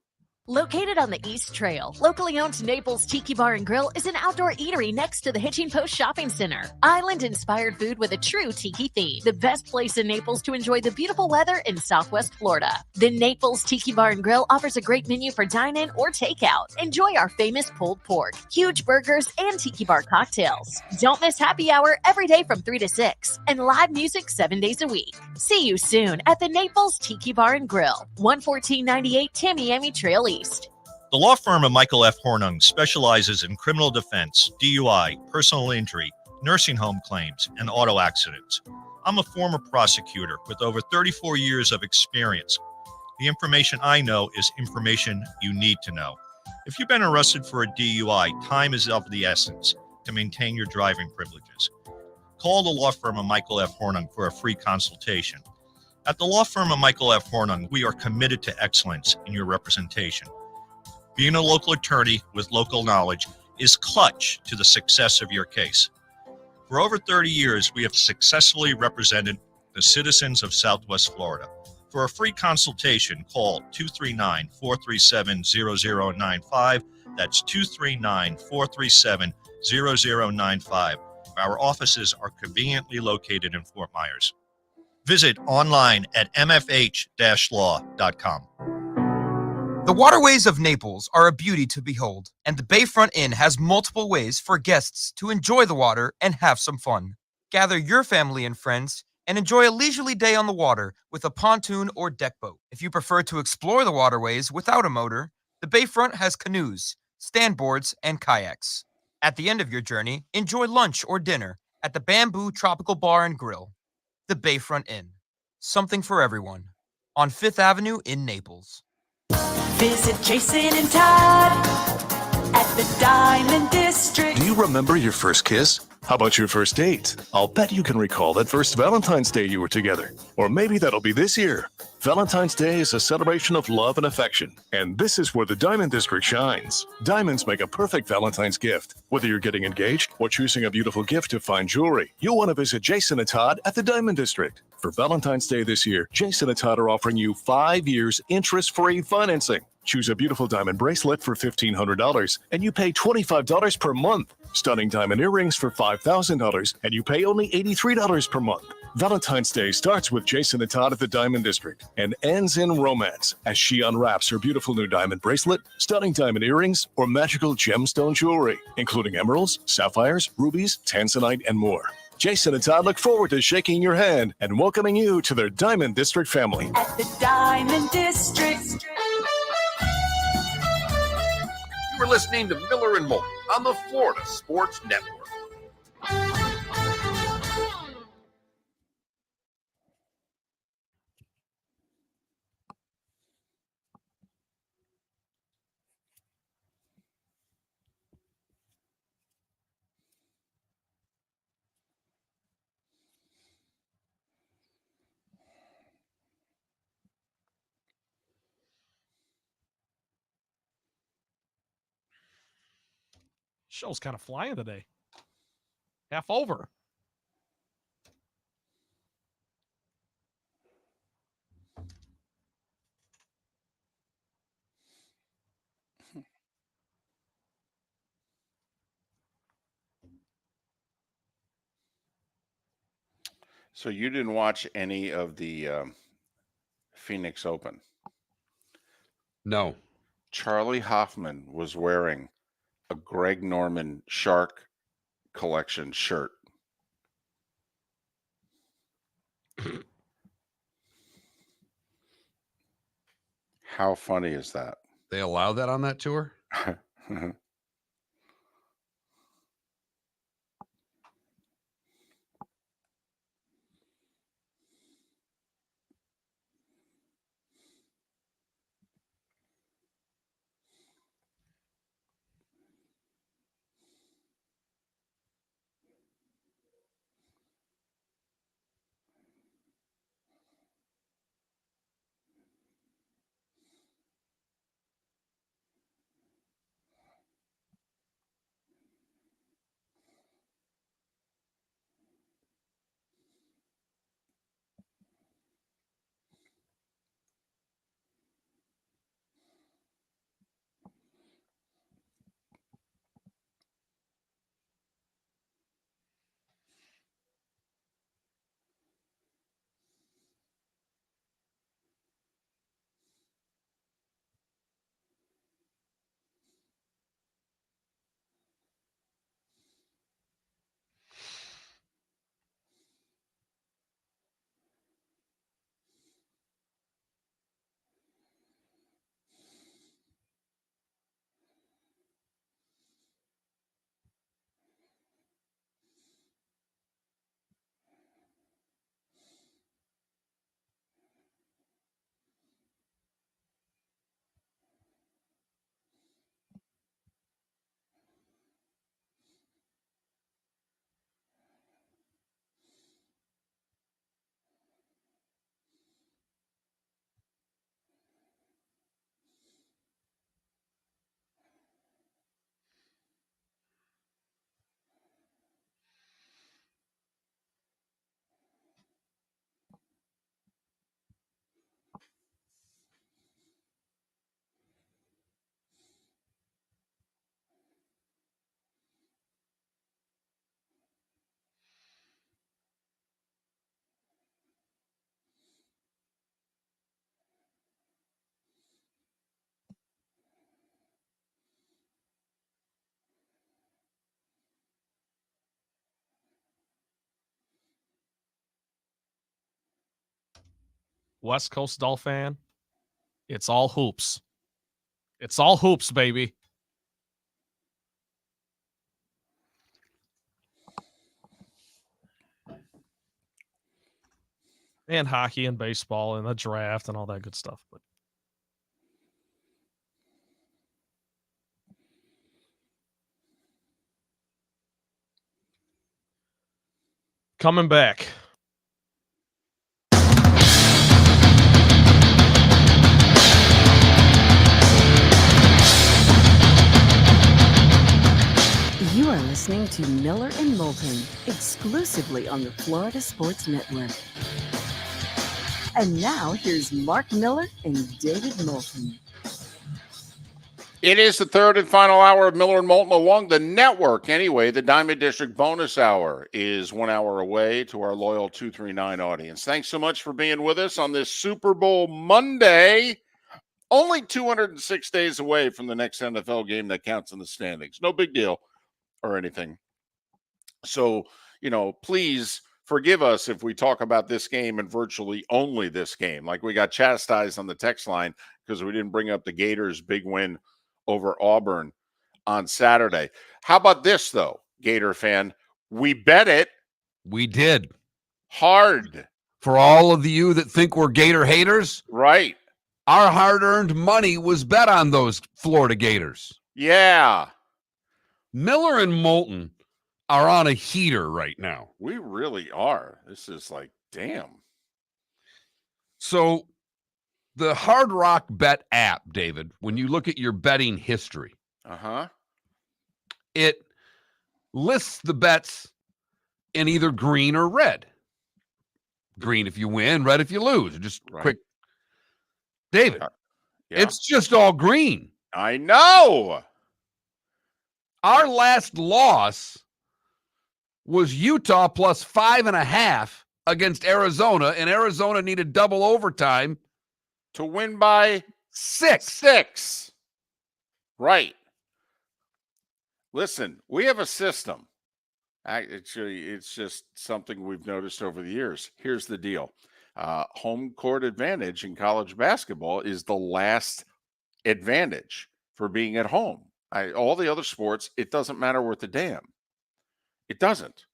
S10: Located on the East Trail, locally owned Naples Tiki Bar and Grill is an outdoor eatery next to the Hitching Post Shopping Center. Island-inspired food with a true tiki theme. The best place in Naples to enjoy the beautiful weather in Southwest Florida. The Naples Tiki Bar and Grill offers a great menu for dine-in or takeout. Enjoy our famous pulled pork, huge burgers, and tiki bar cocktails. Don't miss happy hour every day from 3 to 6 and live music 7 days a week. See you soon at the Naples Tiki Bar and Grill, 11498 Tamiami Trail East.
S8: The law firm of Michael F. Hornung specializes in criminal defense, DUI, personal injury, nursing home claims, and auto accidents. I'm a former prosecutor with over 34 years of experience. The information I know is information you need to know. If you've been arrested for a DUI, time is of the essence to maintain your driving privileges. Call the law firm of Michael F. Hornung for a free consultation. At the law firm of Michael F. Hornung, we are committed to excellence in your representation. Being a local attorney with local knowledge is clutch to the success of your case. For over 30 years, we have successfully represented the citizens of Southwest Florida. For a free consultation, call 239-437-0095. That's 239-437-0095. Our offices are conveniently located in Fort Myers. Visit online at mfh-law.com.
S13: The waterways of Naples are a beauty to behold, and the Bayfront Inn has multiple ways for guests to enjoy the water and have some fun. Gather your family and friends and enjoy a leisurely day on the water with a pontoon or deck boat. If you prefer to explore the waterways without a motor, the Bayfront has canoes, standboards, and kayaks. At the end of your journey, enjoy lunch or dinner at the Bamboo Tropical Bar and Grill. The Bayfront Inn. Something for everyone. On 5th Avenue in Naples.
S5: Visit Jason and Todd at the Diamond District.
S6: Do you remember your first kiss? How about your first date? I'll bet you can recall that first Valentine's Day you were together. Or maybe that'll be this year. Valentine's Day is a celebration of love and affection. And this is where the Diamond District shines. Diamonds make a perfect Valentine's gift. Whether you're getting engaged or choosing a beautiful gift to fine jewelry, you'll want to visit Jason and Todd at the Diamond District. For Valentine's Day this year, Jason and Todd are offering you 5 years interest-free financing. Choose a beautiful diamond bracelet for $1,500 and you pay $25 per month. Stunning diamond earrings for $5,000 and you pay only $83 per month. Valentine's Day starts with Jason and Todd at the Diamond District and ends in romance as she unwraps her beautiful new diamond bracelet, stunning diamond earrings, or magical gemstone jewelry, including emeralds, sapphires, rubies, tanzanite, and more. Jason and Todd look forward to shaking your hand and welcoming you to their Diamond District family.
S5: At the Diamond District.
S9: You're listening to Miller and Moulton on the Florida Sports Network.
S3: Show's kind of flying today. Half over.
S2: So you didn't watch any of the Phoenix Open?
S1: No.
S2: Charlie Hoffman was wearing a Greg Norman Shark Collection shirt. How funny is that?
S1: They allow that on that tour?
S3: West Coast Dolphin, it's all hoops. It's all hoops, baby. And hockey and baseball and the draft and all that good stuff. But coming back.
S4: You are listening to Miller and Moulton, exclusively on the Florida Sports Network. And now here's Mark Miller and David Moulton.
S2: It is the third and final hour of Miller and Moulton along the network. Anyway, the Diamond District bonus hour is 1 hour away to our loyal 239 audience. Thanks so much for being with us on this Super Bowl Monday. Only 206 days away from the next NFL game that counts in the standings. No big deal or anything. So, please forgive us if we talk about this game and virtually only this game. Like we got chastised on the text line because we didn't bring up the Gators' big win over Auburn on Saturday. How about this, though, Gator fan? We bet it.
S1: We did.
S2: Hard.
S1: For all of you that think we're Gator haters.
S2: Right.
S1: Our hard-earned money was bet on those Florida Gators.
S2: Yeah.
S1: Miller and Moulton are on a heater right now.
S2: We really are. This is like, damn.
S1: So the Hard Rock Bet app, David, when you look at your betting history, it lists the bets in either green or red. Green if you win, red if you lose. Just quick. David, It's just all green.
S2: I know.
S1: Our last loss was Utah plus 5.5 against Arizona, and Arizona needed double overtime
S2: to win by
S1: 6.
S2: Right. Listen, we have a system. Actually, it's just something we've noticed over the years. Here's the deal. Home court advantage in college basketball is the last advantage for being at home. All the other sports, it doesn't matter worth a damn. It doesn't.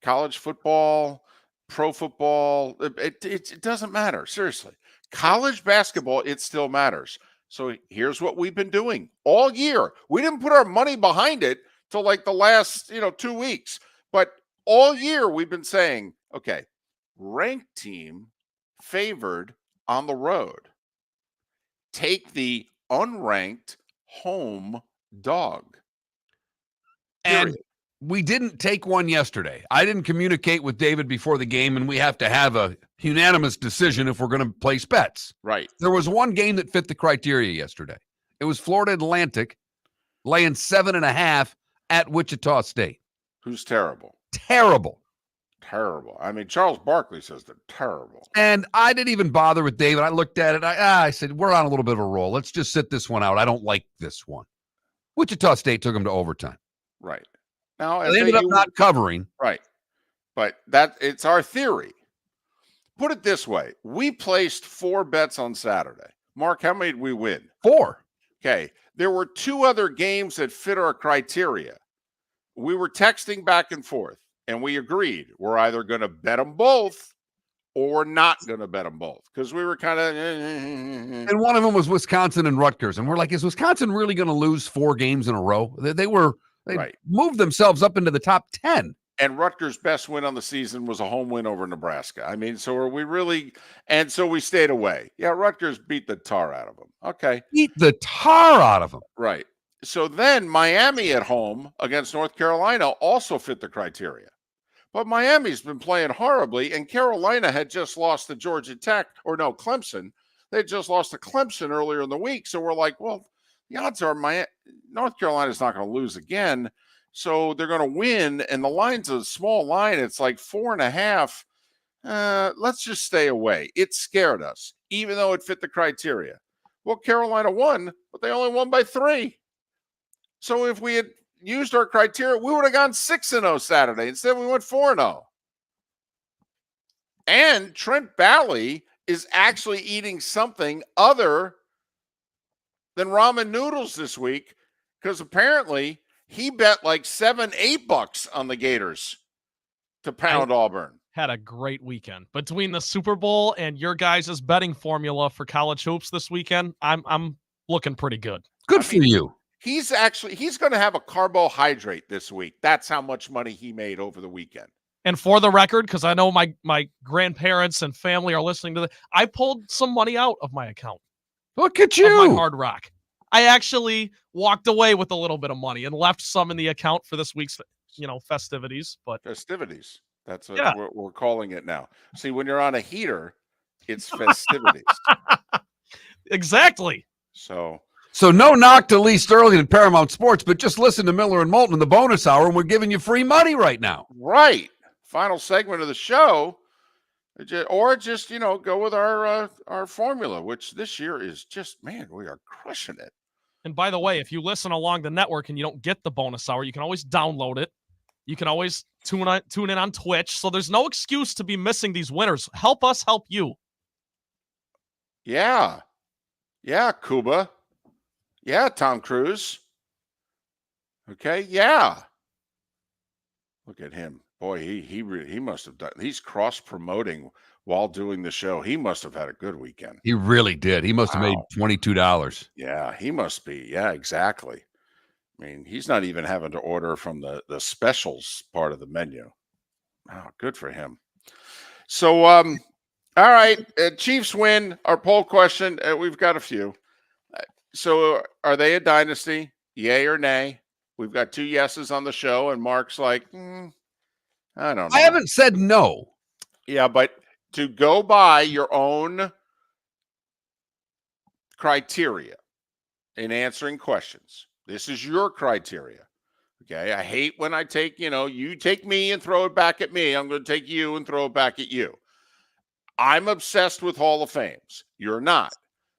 S2: College football, pro football, it doesn't matter. Seriously. College basketball, it still matters. So here's what we've been doing all year. We didn't put our money behind it till like the last, 2 weeks. But all year we've been saying, okay, ranked team favored on the road. Take the unranked home dog.
S1: And we didn't take one yesterday. I didn't communicate with David before the game, and we have to have a unanimous decision if we're going to place bets.
S2: Right.
S1: There was one game that fit the criteria yesterday. It was Florida Atlantic laying 7.5 at Wichita State.
S2: Who's terrible?
S1: Terrible.
S2: Terrible. I mean, Charles Barkley says they're terrible.
S1: And I didn't even bother with David. I looked at it. I said, we're on a little bit of a roll. Let's just sit this one out. I don't like this one. Wichita State took them to overtime.
S2: Right. Now
S1: they ended up not covering.
S2: Right. But it's our theory. Put it this way. We placed 4 bets on Saturday. Mark, how many did we win?
S1: 4.
S2: Okay. There were 2 other games that fit our criteria. We were texting back and forth, and we agreed we're either going to bet them both or we're not going to bet them both because we were kind of.
S1: And one of them was Wisconsin and Rutgers. And we're like, is Wisconsin really going to lose 4 games in a row? They moved themselves up into the top 10.
S2: And Rutgers' best win on the season was a home win over Nebraska. I mean, so are we really? And so we stayed away. Yeah, Rutgers beat the tar out of them. Okay.
S1: Beat the tar out of them.
S2: Right. So then Miami at home against North Carolina also fit the criteria. But Miami's been playing horribly, and Carolina had just lost to Georgia Tech, Clemson. They just lost to Clemson earlier in the week. So we're like, well, the odds are North Carolina's not going to lose again. So they're going to win, and the line's a small line. It's like 4.5. Let's just stay away. It scared us, even though it fit the criteria. Well, Carolina won, but they only won by 3. So if we had used our criteria, we would have gone 6-0 Saturday. Instead, we went 4-0. And Trent Bally is actually eating something other than ramen noodles this week, because apparently he bet like $7-8 on the Gators to pound Auburn.
S3: Had a great weekend between the Super Bowl and your guys' betting formula for college hoops this weekend. I'm looking pretty good.
S1: Good for you.
S2: He's going to have a carbohydrate this week. That's how much money he made over the weekend.
S3: And for the record, because I know my grandparents and family are listening to this, I pulled some money out of my account.
S1: Look at you.
S3: Of my Hard Rock. I actually walked away with a little bit of money and left some in the account for this week's, festivities. But
S2: festivities. That's what we're calling it now. See, when you're on a heater, it's festivities.
S3: Exactly.
S2: So
S1: no knock to Lee Sterling and Paramount Sports, but just listen to Miller and Moulton in the bonus hour, and we're giving you free money right now.
S2: Right. Final segment of the show, or just go with our formula, which this year is just, man, we are crushing it.
S3: And by the way, if you listen along the network and you don't get the bonus hour, you can always download it. You can always tune in on Twitch. So there's no excuse to be missing these winners. Help us help you.
S2: Yeah. Yeah, Cuba. Yeah, Tom Cruise. Okay, yeah. Look at him. Boy, he must have done. He's cross-promoting while doing the show. He must have had a good weekend.
S1: He really did. He must have made $22.
S2: Yeah, he must be. Yeah, exactly. I mean, he's not even having to order from the specials part of the menu. Oh, good for him. So, all right, Chiefs win. Our poll question, we've got a few. So, are they a dynasty? Yay or nay? We've got 2 yeses on the show, and Mark's like, I don't know.
S1: I haven't said no.
S2: Yeah, but to go by your own criteria in answering questions, this is your criteria. Okay. I hate when I take, you take me and throw it back at me. I'm going to take you and throw it back at you. I'm obsessed with Hall of Fames. You're not.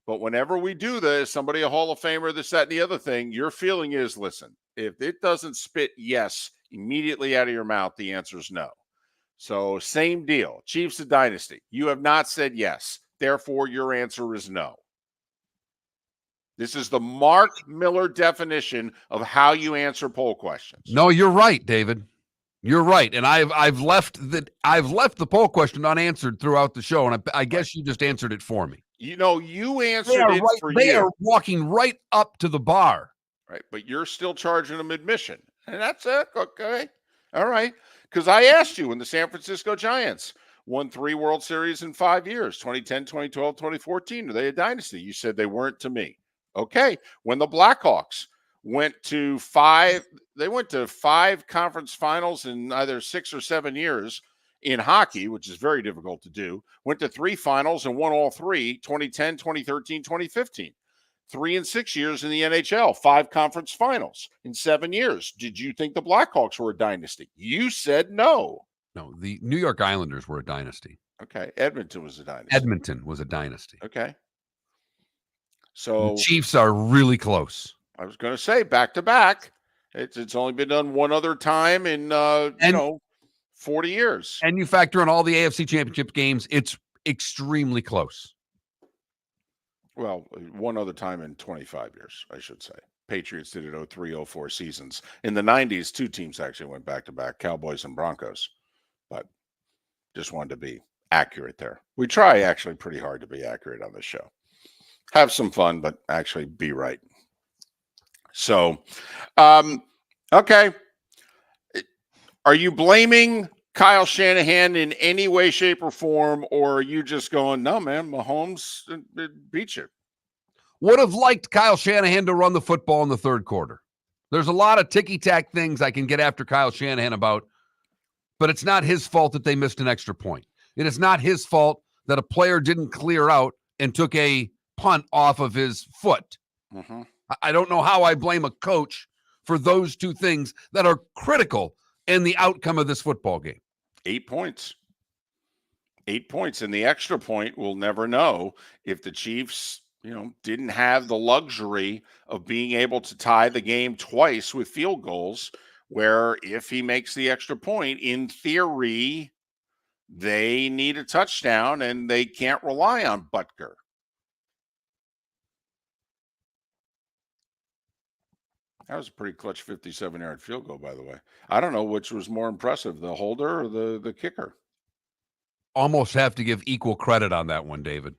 S2: But whenever we do this, somebody a Hall of Famer, this, that, and the other thing, your feeling is, listen, if it doesn't spit yes immediately out of your mouth, the answer is no. So same deal. Chiefs a dynasty. You have not said yes. Therefore, your answer is no. This is the Mark Miller definition of how you answer poll questions.
S1: No, you're right, David. You're right, and I've left the poll question unanswered throughout the show, and I guess you just answered it for me.
S2: You answered it for you.
S1: They are walking right up to the bar.
S2: Right, but you're still charging them admission, and that's it. Okay, all right. Because I asked you when the San Francisco Giants won 3 World Series in 5 years, 2010, 2012, 2014, are they a dynasty? You said they weren't to me. Okay, when the Blackhawks went to 5 conference finals in either 6 or 7 years in hockey, which is very difficult to do, went to 3 finals and won all 3, 2010, 2013, 2015. 3 and 6 years in the NHL, 5 conference finals in 7 years. Did you think the Blackhawks were a dynasty? You said no.
S1: No, the New York Islanders were a dynasty.
S2: Okay, Edmonton was a dynasty.
S1: Edmonton was a dynasty.
S2: Okay. So
S1: the Chiefs are really close.
S2: I was going to say back to back. It's only been done one other time in 40 years.
S1: And you factor in all the AFC Championship games, it's extremely close.
S2: Well, one other time in 25 years, I should say. Patriots did it 03, 04 seasons. In the 90s, 2 teams actually went back-to-back, Cowboys and Broncos. But just wanted to be accurate there. We try actually pretty hard to be accurate on this show. Have some fun, but actually be right. So, okay. Are you blaming Kyle Shanahan in any way, shape, or form, or are you just going, no, man, Mahomes beat you?
S1: Would have liked Kyle Shanahan to run the football in the third quarter. There's a lot of ticky-tack things I can get after Kyle Shanahan about, but it's not his fault that they missed an extra point. It is not his fault that a player didn't clear out and took a punt off of his foot.
S2: Mm-hmm.
S1: I don't know how I blame a coach for those 2 things that are critical in the outcome of this football game.
S2: 8 points. 8 points. And the extra point, we'll never know if the Chiefs, didn't have the luxury of being able to tie the game twice with field goals, where if he makes the extra point, in theory, they need a touchdown, and they can't rely on Butker. That was a pretty clutch 57-yard field goal, by the way. I don't know which was more impressive, the holder or the kicker.
S1: Almost have to give equal credit on that one, David.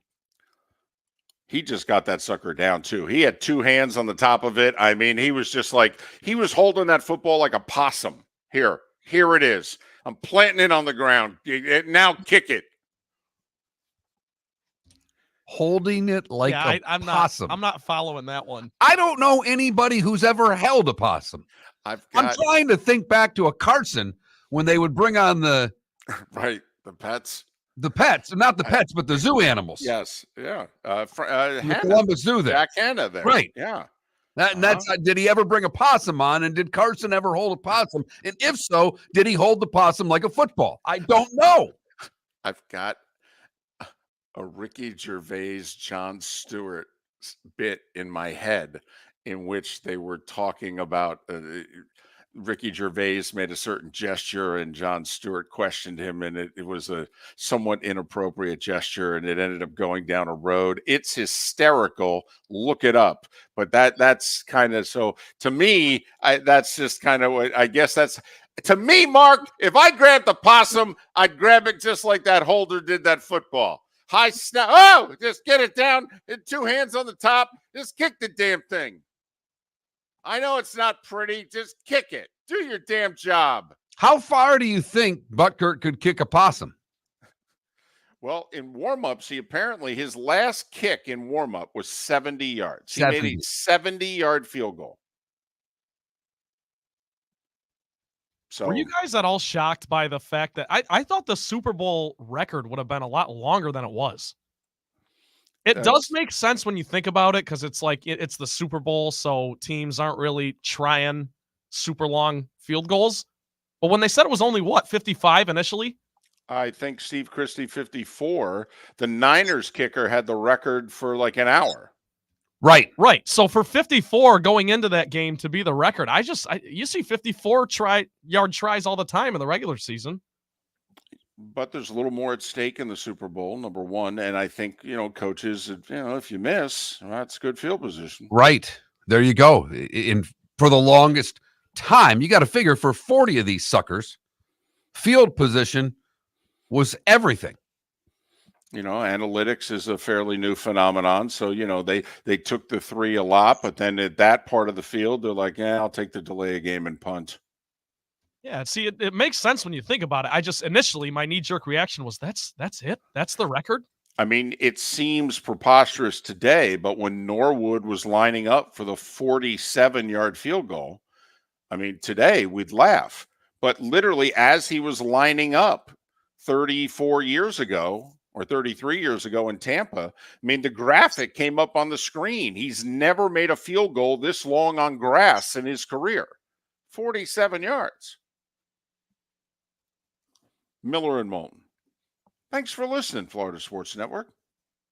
S2: He just got that sucker down, too. He had two hands on the top of it. I mean, he was just like, he was holding that football like a possum. Here it is. I'm planting it on the ground. Now kick it.
S1: Holding it like a possum.
S3: I'm not following that one.
S1: I don't know anybody who's ever held a possum. I'm trying to think back to a Carson when they would bring on the
S2: right, the pets.
S1: The pets, not the pets, but the zoo animals.
S2: Yes, yeah.
S1: The Columbus Zoo there.
S2: Jack Hanna there.
S1: Right.
S2: Yeah.
S1: That's did he ever bring a possum on, and did Carson ever hold a possum? And if so, did he hold the possum like a football? I don't know.
S2: I've got a Ricky Gervais, Jon Stewart bit in my head in which they were talking about Ricky Gervais made a certain gesture and Jon Stewart questioned him, and it was a somewhat inappropriate gesture, and it ended up going down a road. It's hysterical. Look it up. But that's kind of, so to me, that's just kind of what I guess that's, to me, Mark, if I grabbed the possum, I'd grab it just like that holder did that football. High snap. Oh, just get it down. Two hands on the top. Just kick the damn thing. I know it's not pretty. Just kick it. Do your damn job.
S1: How far do you think Butker could kick a possum?
S2: Well, in warm-ups, his last kick in warm-up was 70 yards. He made a 70-yard field goal. So,
S3: were you guys at all shocked by the fact that I thought the Super Bowl record would have been a lot longer than it was? It does make sense when you think about it, because it's like it's the Super Bowl, so teams aren't really trying super long field goals. But when they said it was only, 55 initially?
S2: I think Steve Christie 54. The Niners kicker had the record for like an hour.
S1: Right.
S3: So for 54 going into that game to be the record, you see 54 yard tries all the time in the regular season.
S2: But there's a little more at stake in the Super Bowl, number one. And I think, coaches, if you miss, that's good field position.
S1: Right. There you go. For the longest time, you got to figure for 40 of these suckers, field position was everything.
S2: Analytics is a fairly new phenomenon. So, they took the three a lot, but then at that part of the field, they're like, I'll take the delay of game and punt.
S3: Yeah, see, it makes sense when you think about it. Initially, my knee-jerk reaction was, that's it? That's the record?
S2: I mean, it seems preposterous today, but when Norwood was lining up for the 47-yard field goal, I mean, today we'd laugh. But literally, as he was lining up 34 years ago or 33 years ago in Tampa, I mean, the graphic came up on the screen. He's never made a field goal this long on grass in his career. 47 yards. Miller and Moulton. Thanks for listening, Florida Sports Network.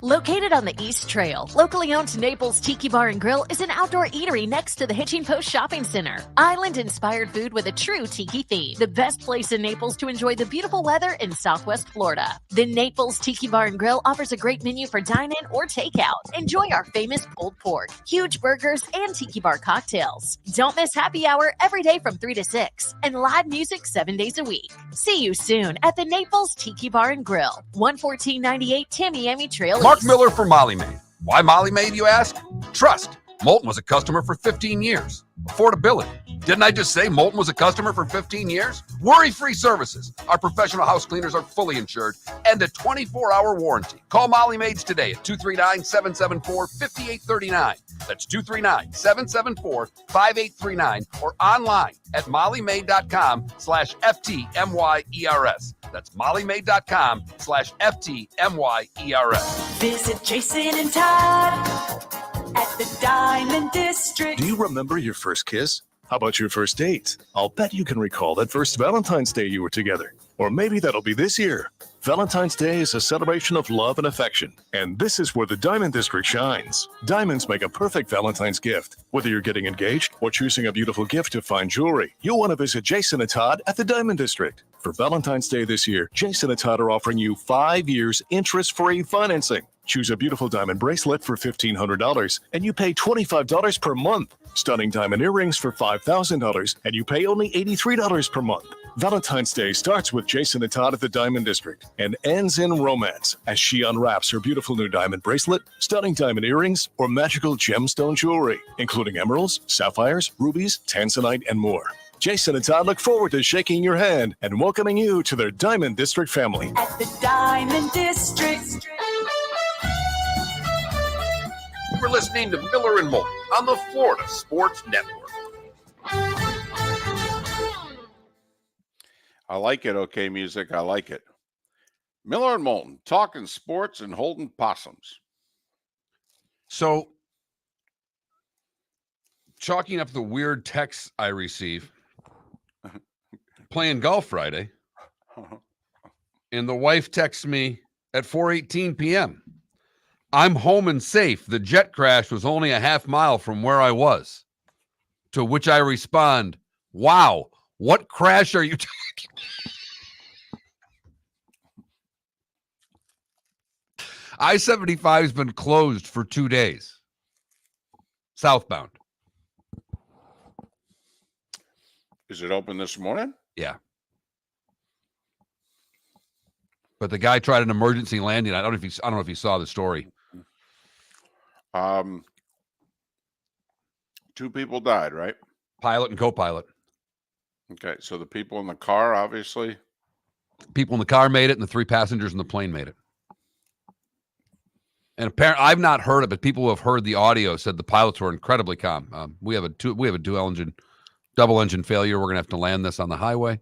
S10: Located on the East Trail, locally owned Naples Tiki Bar and Grill is an outdoor eatery next to the Hitching Post Shopping Center. Island-inspired food with a true tiki theme. The best place in Naples to enjoy the beautiful weather in Southwest Florida. The Naples Tiki Bar and Grill offers a great menu for dine-in or takeout. Enjoy our famous pulled pork, huge burgers, and tiki bar cocktails. Don't miss happy hour every day from 3 to 6, and live music 7 days a week. See you soon at the Naples Tiki Bar and Grill, 11498 Tamiami Trail.
S1: Mark Miller for Molly Maid. Why Molly Maid, you ask? Trust. Moulton was a customer for 15 years. Affordability. Didn't I just say Moulton was a customer for 15 years? Worry-free services. Our professional house cleaners are fully insured and a 24-hour warranty. Call Molly Maids today at 239-774-5839. That's 239-774-5839 or online at mollymaid.com/FTMYERS. That's mollymaid.com/FTMYERS.
S5: Visit Jason and Todd at the Diamond District.
S6: Do you remember your first kiss? How about your first date? I'll bet you can recall that first Valentine's Day you were together. Or maybe that'll be this year. Valentine's Day is a celebration of love and affection, and this is where the Diamond District shines. Diamonds make a perfect Valentine's gift. Whether you're getting engaged or choosing a beautiful gift to fine jewelry, you'll want to visit Jason and Todd at the Diamond District. For Valentine's Day this year, Jason and Todd are offering you 5 years interest-free financing. Choose a beautiful diamond bracelet for $1,500 and you pay $25 per month. Stunning diamond earrings for $5,000 and you pay only $83 per month. Valentine's Day starts with Jason and Todd at the Diamond District and ends in romance as she unwraps her beautiful new diamond bracelet, stunning diamond earrings, or magical gemstone jewelry, including emeralds, sapphires, rubies, tanzanite, and more. Jason and Todd look forward to shaking your hand and welcoming you to their Diamond District family.
S5: At the Diamond District.
S9: We're listening to Miller and Moulton on the Florida Sports Network.
S2: I like it, okay, music. I like it. Miller and Moulton, talking sports and holding possums.
S1: So, chalking up the weird texts I receive, playing golf Friday, and the wife texts me at 4:18 p.m. I'm home and safe. The jet crash was only a half mile from where I was. To which I respond, wow, what crash are you talking about? I-75 has been closed for 2 days. Southbound.
S2: Is it open this morning?
S1: Yeah. But the guy tried an emergency landing. I don't know if you saw the story.
S2: 2 people died, right?
S1: Pilot and co-pilot.
S2: Okay, so the people in the car, obviously.
S1: People in the car made it, and the 3 passengers in the plane made it. And apparently, I've not heard it, but people who have heard the audio said the pilots were incredibly calm. We have a double engine failure. We're gonna have to land this on the highway.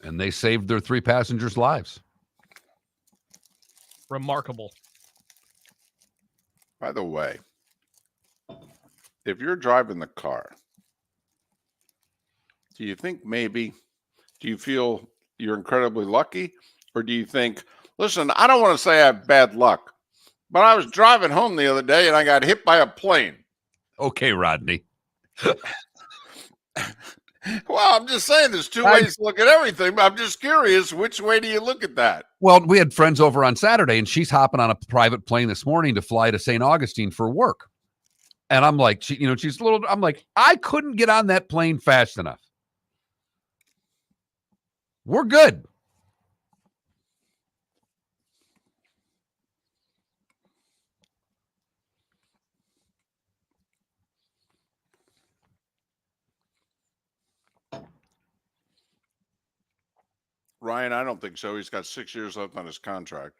S1: And they saved their 3 passengers' lives.
S3: Remarkable.
S2: By the way, if you're driving the car, do you feel you're incredibly lucky? Or do you think, listen, I don't want to say I have bad luck, but I was driving home the other day and I got hit by a plane.
S1: Okay, Rodney.
S2: Well, I'm just saying there's 2 ways to look at everything, but I'm just curious, which way do you look at that?
S1: Well, we had friends over on Saturday, and she's hopping on a private plane this morning to fly to St. Augustine for work. And I'm like, I'm like, I couldn't get on that plane fast enough. We're good.
S2: Ryan, I don't think so. He's got 6 years left on his contract.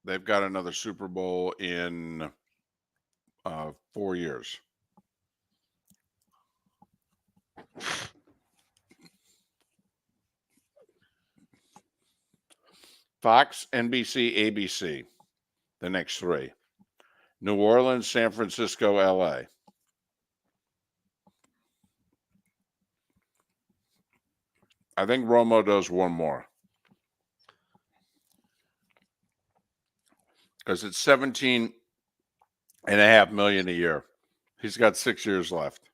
S2: They've got another Super Bowl in 4 years. Fox, NBC, ABC, the next 3. New Orleans, San Francisco, LA. I think Romo does one more. Because it's $17.5 million a year. He's got 6 years left.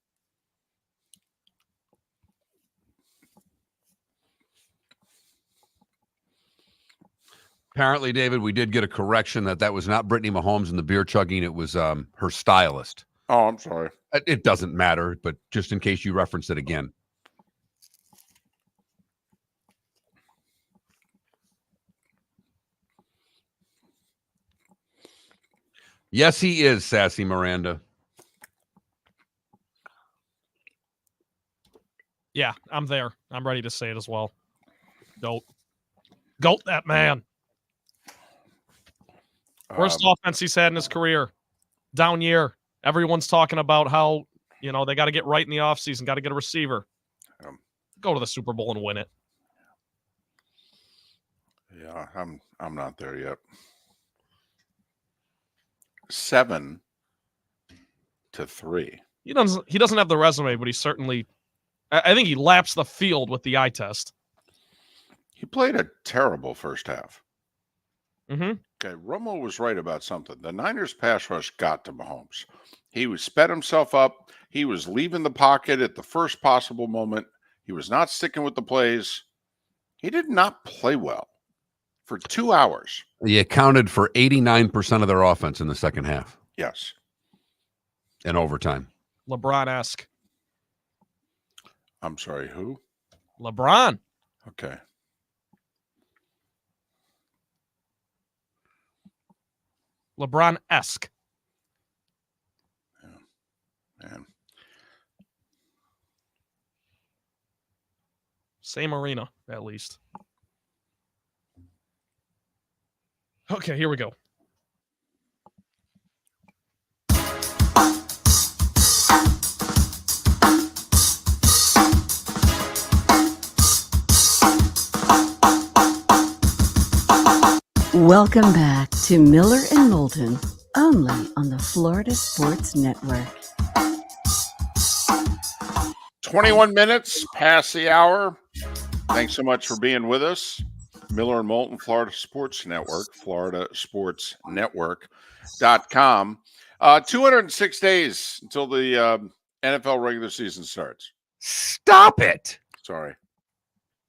S1: Apparently, David, we did get a correction that was not Brittany Mahomes in the beer chugging. It was her stylist.
S2: Oh, I'm sorry.
S1: It doesn't matter, but just in case you reference it again. Yes, he is, Sassy Miranda.
S3: Yeah, I'm there. I'm ready to say it as well. Goat that man. Worst offense he's had in his career. Down year. Everyone's talking about how, they got to get right in the offseason, got to get a receiver. Go to the Super Bowl and win it.
S2: Yeah, I'm not there yet. 7-3.
S3: He doesn't have the resume, but he certainly, I think he laps the field with the eye test.
S2: He played a terrible first half.
S3: Mm-hmm.
S2: Okay, Romo was right about something. The Niners pass rush got to Mahomes. He was sped himself up. He was leaving the pocket at the first possible moment. He was not sticking with the plays. He did not play well for 2 hours.
S1: He accounted for 89% of their offense in the second half.
S2: Yes.
S1: In overtime.
S3: LeBron-esque.
S2: I'm sorry, who?
S3: LeBron.
S2: Okay.
S3: LeBron-esque.
S2: Man.
S3: Same arena, at least. Okay, here we go.
S4: Welcome back to Miller and Moulton, only on the Florida Sports Network.
S2: 21 minutes past the hour. Thanks so much for being with us. Miller and Moulton, Florida Sports Network, floridasportsnetwork.com. 206 days until the NFL regular season starts.
S1: Stop it.
S2: Sorry.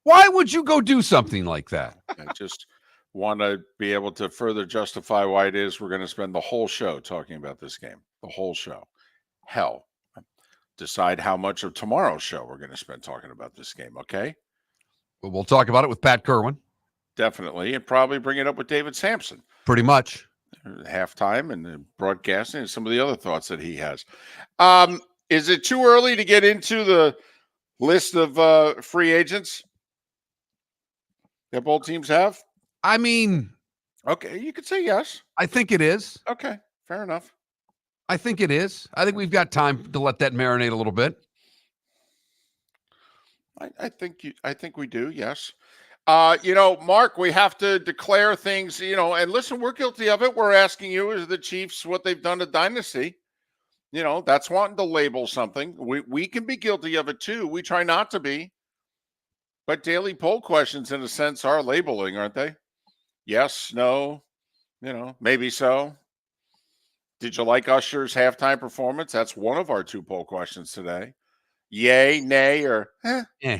S1: Why would you go do something like that?
S2: I just want to be able to further justify why it is we're going to spend the whole show talking about this game. The whole show. Hell, decide how much of tomorrow's show we're going to spend talking about this game, okay?
S1: Well, we'll talk about it with Pat Kerwin.
S2: Definitely, and probably bring it up with David Sampson.
S1: Pretty much.
S2: Halftime and the broadcasting and some of the other thoughts that he has. Is it too early to get into the list of free agents that both teams have?
S1: I mean,
S2: okay, you could say yes.
S1: I think it is.
S2: Okay, fair enough.
S1: I think it is. I think we've got time to let that marinate a little bit.
S2: I think we do, yes. Mark, we have to declare things, and listen, we're guilty of it. We're asking you as the Chiefs what they've done to Dynasty. That's wanting to label something. We can be guilty of it too. We try not to be. But daily poll questions, in a sense, are labeling, aren't they? Yes, no, maybe so. Did you like Usher's halftime performance? That's one of our 2 poll questions today. Yay, nay, or eh.
S1: Eh.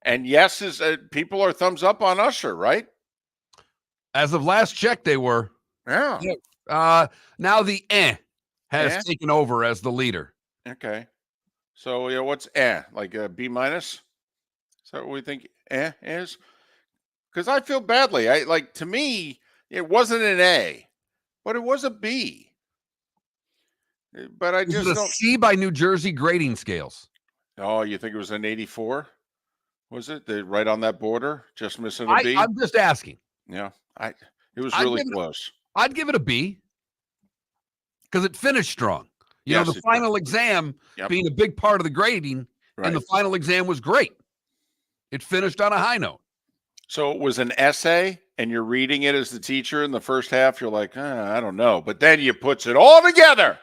S2: And yes is people are thumbs up on Usher, right?
S1: As of last check, they were.
S2: Yeah.
S1: Now the has taken over as the leader.
S2: Okay. So what's like a B minus? Is that what we think is? Because I feel badly. To me, it wasn't an A, but it was a B. But I
S1: Is
S2: just
S1: it a
S2: don't.
S1: C by New Jersey grading scales.
S2: Oh, you think it was an 84? Was it right on that border? Just missing a B?
S1: I'm just asking.
S2: Yeah, it was really close.
S1: I'd give it a B because it finished strong. The final exam being a big part of the grading, and the final exam was great. It finished on a high note.
S2: So it was an essay, and you're reading it as the teacher in the first half. You're like, I don't know. But then you puts it all together,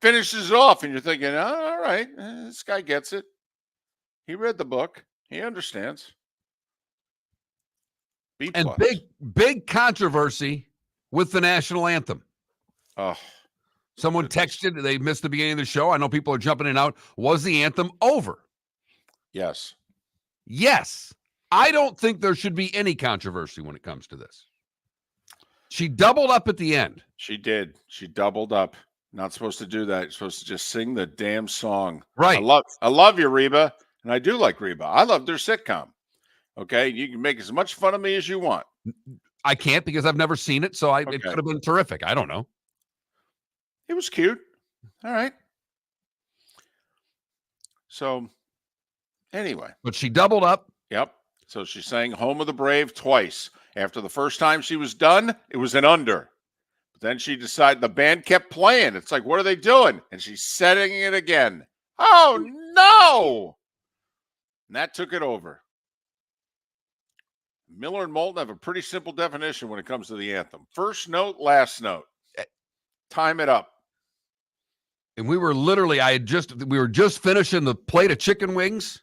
S2: finishes it off, and you're thinking, all right, this guy gets it. He read the book. He understands. B+.
S1: And big controversy with the national anthem.
S2: Oh,
S1: someone texted. They missed the beginning of the show. I know people are jumping in and out. Was the anthem over?
S2: Yes.
S1: Yes. I don't think there should be any controversy when it comes to this. She doubled up at the end.
S2: She did. She doubled up. Not supposed to do that. You're supposed to just sing the damn song.
S1: Right.
S2: I love you, Reba. And I do like Reba. I love their sitcom. Okay. You can make as much fun of me as you want.
S1: I can't because I've never seen it. So it could have been terrific. I don't know.
S2: It was cute. All right. So anyway.
S1: But she doubled up.
S2: Yep. So she sang Home of the Brave twice. After the first time she was done, it was an under. But then she decided the band kept playing. It's like, what are they doing? And she's setting it again. Oh, no. And that took it over. Miller and Moulton have a pretty simple definition when it comes to the anthem. First note, last note. Time it up.
S1: And we were literally, we were just finishing the plate of chicken wings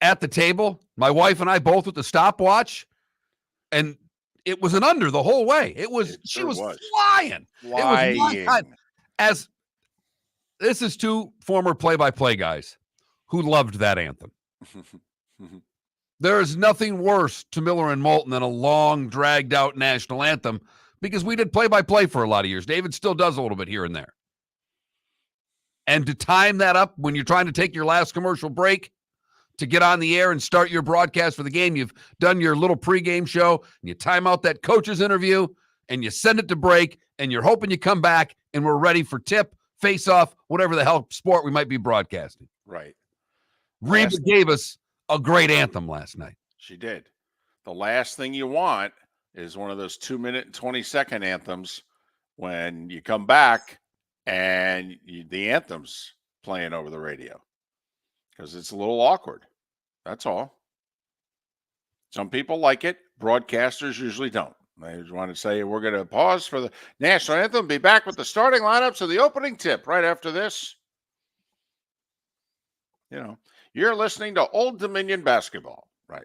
S1: at the table. My wife and I both with the stopwatch. And it was an under the whole way. She was flying. It was one time. As this is two former play-by-play guys who loved that anthem. There is nothing worse to Miller and Moulton than a long, dragged-out national anthem because we did play-by-play for a lot of years. David still does a little bit here and there. And to time that up when you're trying to take your last commercial break to get on the air and start your broadcast for the game, you've done your little pregame show, and you time out that coach's interview, and you send it to break, and you're hoping you come back, and we're ready for tip, face-off, whatever the hell sport we might be broadcasting.
S2: Right.
S1: Reba gave us a great anthem last night.
S2: She did. The last thing you want is one of those 2-minute and 20-second anthems when you come back and the anthem's playing over the radio because it's a little awkward. That's all. Some people like it. Broadcasters usually don't. They just want to say, we're going to pause for the national anthem, be back with the starting lineups of the opening tip right after this. You know, you're listening to Old Dominion basketball, right?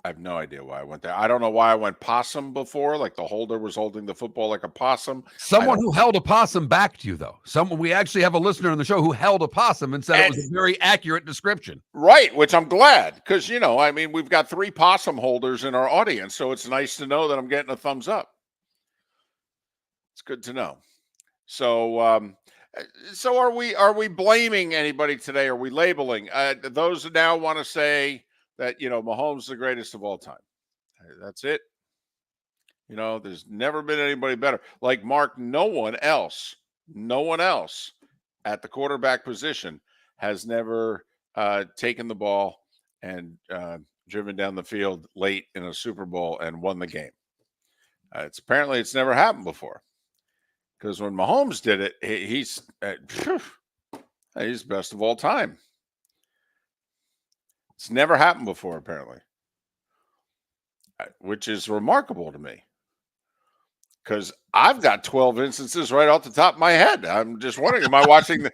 S2: I have no idea why I went there. I don't know why I went possum before, like the holder was holding the football like a possum.
S1: Someone who held a possum backed you, though. We actually have a listener on the show who held a possum and said it was a very accurate description.
S2: Right, which I'm glad because, we've got 3 possum holders in our audience, so it's nice to know that I'm getting a thumbs up. It's good to know. So are we blaming anybody today? Are we labeling? Those who now want to say that, Mahomes is the greatest of all time. That's it. There's never been anybody better. Like Mark, no one else at the quarterback position has never taken the ball and driven down the field late in a Super Bowl and won the game. It's never happened before. Because when Mahomes did it, he's best of all time. It's never happened before, apparently, which is remarkable to me. Because I've got 12 instances right off the top of my head. I'm just wondering, am I watching the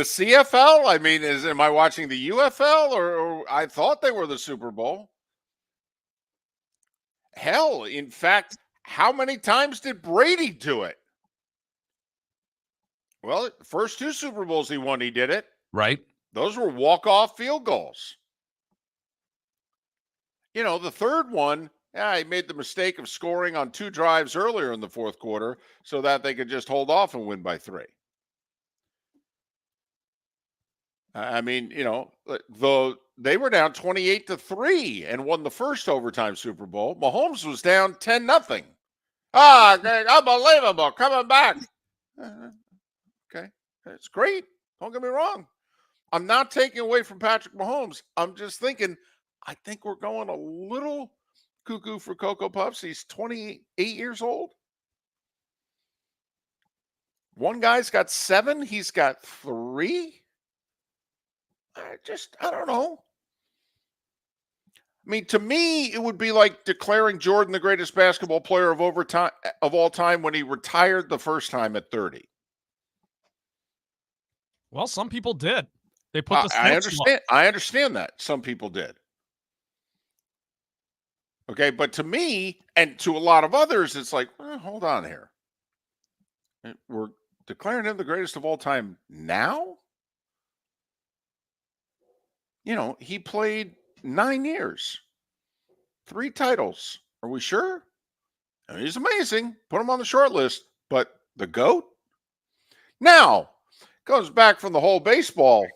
S2: CFL? Am I watching the UFL? Or I thought they were the Super Bowl. Hell, in fact, how many times did Brady do it? Well, the first 2 Super Bowls he won, he did it.
S1: Right.
S2: Those were walk-off field goals. The third one, he made the mistake of scoring on 2 drives earlier in the fourth quarter so that they could just hold off and win by 3. Though they were down 28-3 and won the first overtime Super Bowl. Mahomes was down 10-0. Unbelievable. Coming back. Okay. It's great. Don't get me wrong. I'm not taking away from Patrick Mahomes. I'm just thinking, I think we're going a little cuckoo for Cocoa Puffs. He's 28 years old. One guy's got 7. He's got 3. I don't know. To me, it would be like declaring Jordan the greatest basketball player of all time when he retired the first time at 30.
S3: Well, some people did. They put the
S2: I understand that. Some people did. Okay, but to me and to a lot of others, it's like, hold on here. We're declaring him the greatest of all time now? He played 9 years, 3 titles. Are we sure? He's amazing. Put him on the short list. But the GOAT? Now, comes back from the whole baseball,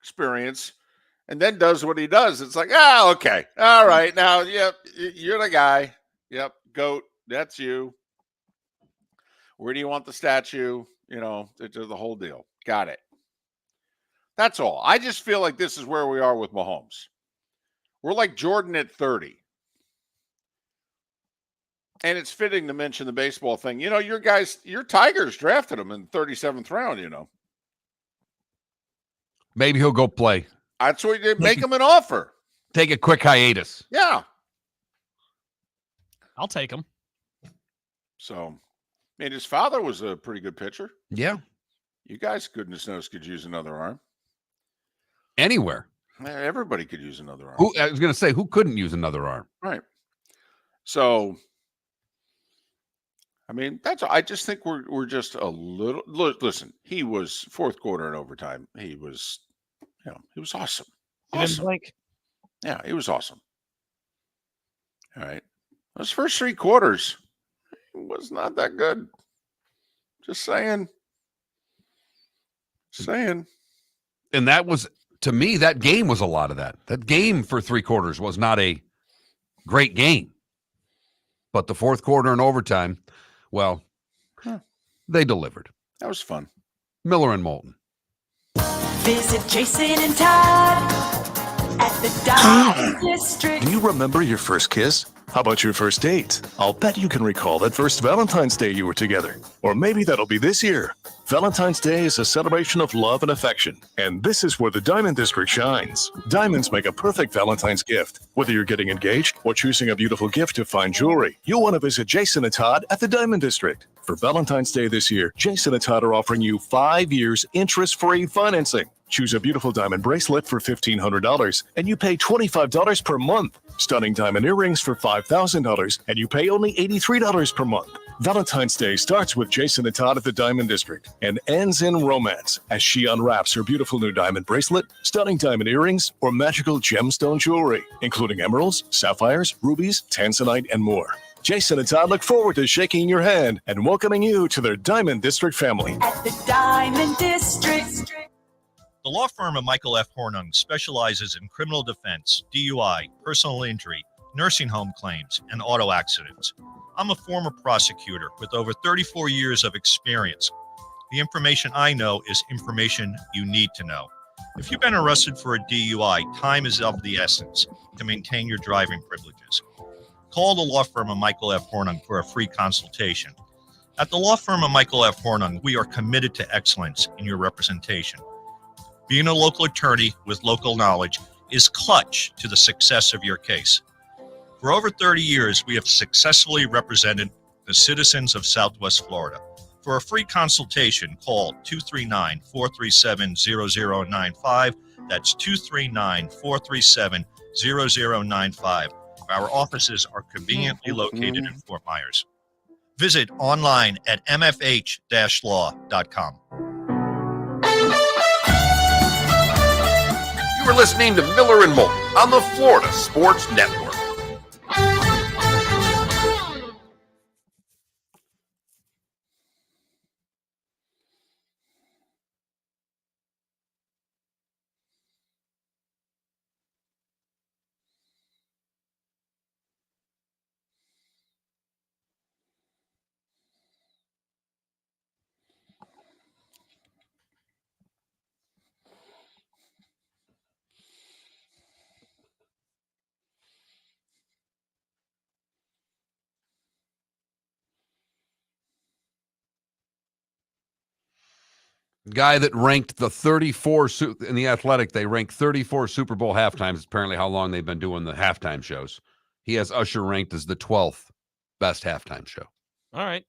S2: experience, and then does what he does. It's like, okay. All right. Now, yep, you're the guy. Yep, GOAT. That's you. Where do you want the statue? The whole deal. Got it. That's all. I just feel like this is where we are with Mahomes. We're like Jordan at 30. And it's fitting to mention the baseball thing. Your Tigers drafted him in the 37th round,
S1: Maybe he'll go play.
S2: That's what they make him an offer.
S1: Take a quick hiatus.
S2: Yeah.
S3: I'll take him.
S2: So, his father was a pretty good pitcher.
S1: Yeah.
S2: You guys, goodness knows, could use another arm.
S1: Anywhere.
S2: Everybody could use another arm.
S1: I was going to say, who couldn't use another arm?
S2: Right. So, I mean, I just think we're just a little. Listen, he was fourth quarter and overtime. He was, he was awesome.
S3: He didn't
S2: Awesome.
S3: blink.
S2: Yeah, he was awesome. All right. Those first 3 quarters was not that good. Just saying. Saying.
S1: And that was, to me, that game was a lot of that. That game for 3 quarters was not a great game. But the fourth quarter and overtime, well, they delivered.
S2: That was fun.
S1: Miller and Moulton.
S5: Visit Jason and Todd at the Diamond District.
S6: Do you remember your first kiss? How about your first date? I'll bet you can recall that first Valentine's Day you were together. Or maybe that'll be this year. Valentine's Day is a celebration of love and affection. And this is where the Diamond District shines. Diamonds make a perfect Valentine's gift. Whether you're getting engaged or choosing a beautiful gift to fine jewelry, you'll want to visit Jason and Todd at the Diamond District. For Valentine's Day this year, Jason and Todd are offering you 5 years interest-free financing. Choose a beautiful diamond bracelet for $1,500 and you pay $25 per month. Stunning diamond earrings for $5,000 and you pay only $83 per month. Valentine's Day starts with Jason and Todd at the Diamond District and ends in romance as she unwraps her beautiful new diamond bracelet, stunning diamond earrings, or magical gemstone jewelry, including emeralds, sapphires, rubies, tanzanite, and more. Jason and Todd look forward to shaking your hand and welcoming you to their Diamond District family.
S5: At the Diamond District.
S8: The law firm of Michael F. Hornung specializes in criminal defense, DUI, personal injury, nursing home claims, and auto accidents. I'm a former prosecutor with over 34 years of experience. The information I know is information you need to know. If you've been arrested for a DUI, time is of the essence to maintain your driving privileges. Call the law firm of Michael F. Hornung for a free consultation. At the law firm of Michael F. Hornung, we are committed to excellence in your representation. Being a local attorney with local knowledge is clutch to the success of your case. For over 30 years, we have successfully represented the citizens of Southwest Florida. For a free consultation, call 239-437-0095. That's 239-437-0095. Our offices are conveniently located in Fort Myers. Visit online at mfh-law.com.
S9: You are listening to Miller and Moulton on the Florida Sports Network.
S1: Guy that ranked the 34 in the Athletic, they ranked 34 Super Bowl halftimes. Apparently, how long they've been doing the halftime shows. He has Usher ranked as the 12th best halftime show.
S3: All right.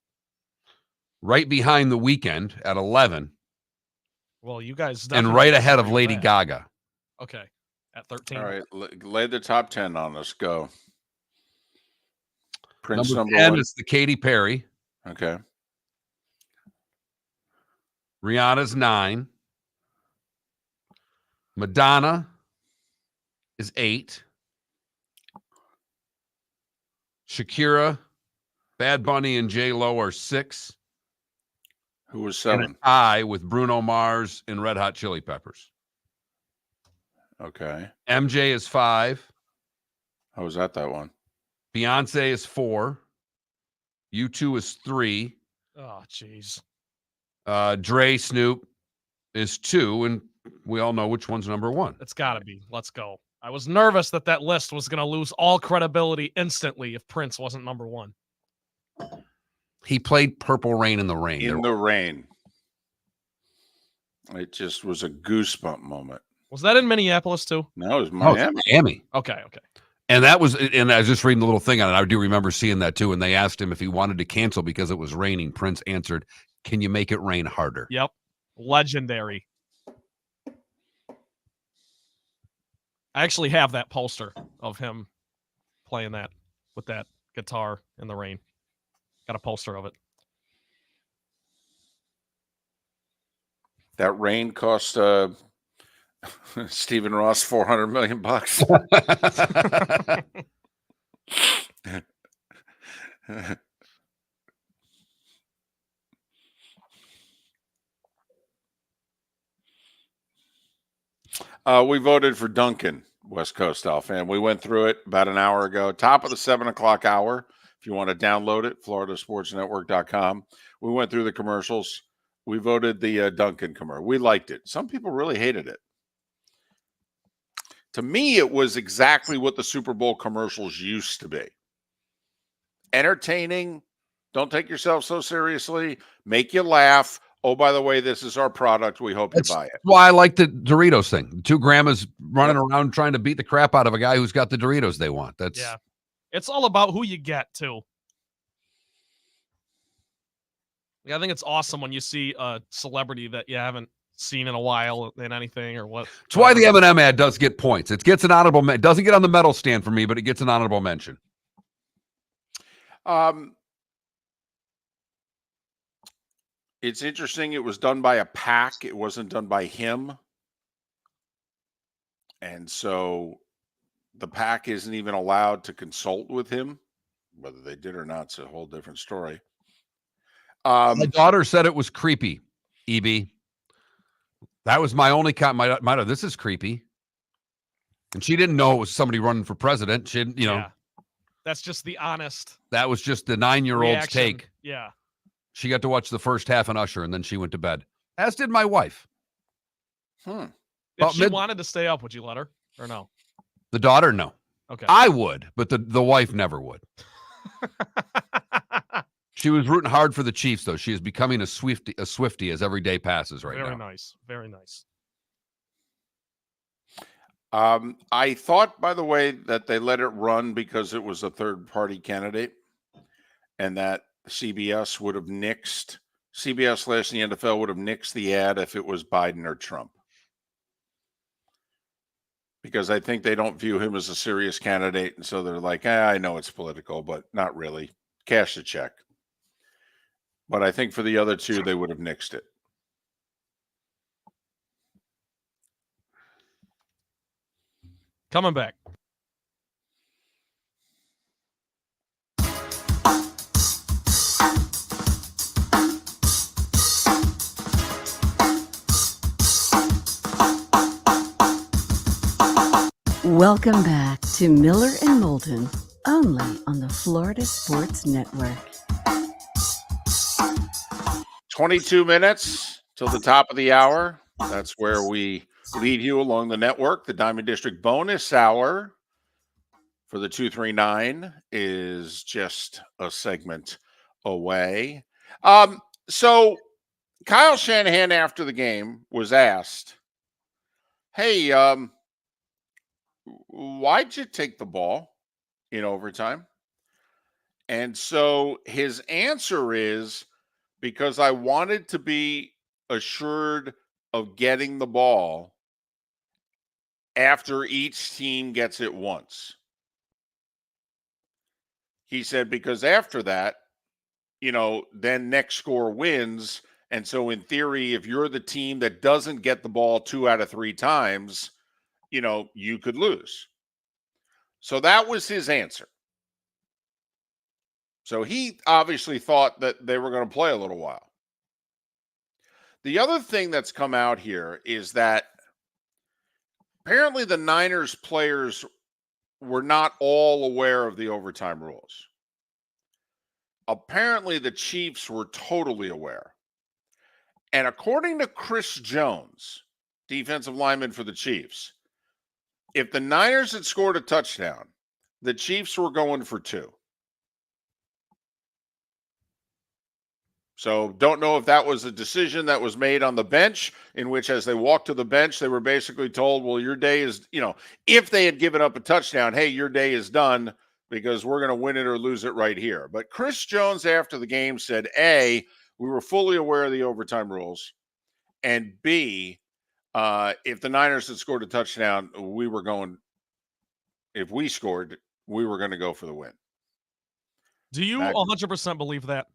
S1: Right behind The Weeknd at 11.
S3: Well, you guys
S1: and right ahead of Lady Gaga.
S3: Okay, at 13.
S2: All right, lay the top 10 on us. Go. Prince
S1: Number
S2: 10
S1: 1 is the Katy Perry.
S2: Okay.
S1: Rihanna's 9. Madonna is 8. Shakira, Bad Bunny, and J-Lo are 6.
S2: Who was
S1: And
S2: 7?
S1: an I with Bruno Mars and Red Hot Chili Peppers.
S2: Okay.
S1: MJ is 5.
S2: How was that one?
S1: Beyonce is 4. U2 is 3.
S3: Oh, jeez.
S1: Dre, Snoop is 2, and we all know which one's number 1.
S3: It's got to be. Let's go. I was nervous that list was going to lose all credibility instantly if Prince wasn't number 1.
S1: He played Purple Rain in the Rain.
S2: In the Rain. It just was a goosebump moment.
S3: Was that in Minneapolis too?
S2: No, it was
S1: Oh,
S2: Miami.
S1: it's Miami.
S3: Okay.
S1: And that was, and I was just reading the little thing on it. I do remember seeing that too. And they asked him if he wanted to cancel because it was raining. Prince answered, "Can you make it rain harder?"
S3: Yep. Legendary. I actually have that poster of him playing that with that guitar in the rain. Got a poster of it.
S2: That rain cost Stephen Ross $400 million. We voted for Duncan, West Coast style fan. We went through it about an hour ago. Top of the 7 o'clock hour. If you want to download it, floridasportsnetwork.com. We went through the commercials. We voted the Duncan commercial. We liked it. Some people really hated it. To me, it was exactly what the Super Bowl commercials used to be. Entertaining. Don't take yourself so seriously. Make you laugh. Oh, by the way, this is our product. We hope you buy it.
S1: That's why I like the Doritos thing. The two grandmas running around trying to beat the crap out of a guy who's got the Doritos they want. That's
S3: yeah. It's all about who you get too. Yeah, I think it's awesome when you see a celebrity that you haven't seen in a while in anything or what.
S1: It's why the M&M ad does get points. It gets an honorable mention. It doesn't get on the medal stand for me, but it gets an honorable mention.
S2: It's interesting. It was done by a PAC. It wasn't done by him. And so the PAC isn't even allowed to consult with him. Whether they did or not, it's a whole different story.
S1: My daughter said it was creepy, EB. That was my only comment. My daughter, this is creepy. And she didn't know it was somebody running for president. She didn't,
S3: Yeah. That's just the honest.
S1: That was just the 9-year-old's
S3: reaction.
S1: take.
S3: Yeah.
S1: She got to watch the first half in Usher, and then she went to bed. As did my wife.
S3: If
S1: About
S3: she wanted to stay up, would you let her or no?
S1: The daughter, no.
S3: Okay.
S1: I would, but the wife never would. She was rooting hard for the Chiefs, though. She is becoming a Swiftie as every day passes right now.
S3: Very nice. Very nice.
S2: I thought, by the way, that they let it run because it was a third-party candidate and that CBS would have nixed, CBS / the NFL would have nixed the ad if it was Biden or Trump. Because I think they don't view him as a serious candidate. And so they're like, I know it's political, but not really. Cash the check. But I think for the other two, they would have nixed it.
S3: Coming back.
S4: Welcome back to Miller and Moulton, only on the Florida Sports Network.
S2: 22 minutes till the top of the hour. That's where we lead you along the network. The Diamond District bonus hour for the 239 is just a segment away. So Kyle Shanahan after the game was asked, hey, why'd you take the ball in overtime? And so his answer is, because I wanted to be assured of getting the ball after each team gets it once. He said, because after that, then next score wins. And so in theory, if you're the team that doesn't get the ball 2 out of 3 times, you could lose. So that was his answer. So he obviously thought that they were going to play a little while. The other thing that's come out here is that apparently the Niners players were not all aware of the overtime rules. Apparently the Chiefs were totally aware. And according to Chris Jones, defensive lineman for the Chiefs, if the Niners had scored a touchdown, the Chiefs were going for 2. So don't know if that was a decision that was made on the bench, in which as they walked to the bench, they were basically told, well, your day is, if they had given up a touchdown, hey, your day is done because we're going to win it or lose it right here. But Chris Jones after the game said, A, we were fully aware of the overtime rules, and B, If the Niners had scored a touchdown, if we scored, we were going to go for the win.
S3: Do you 100% believe that?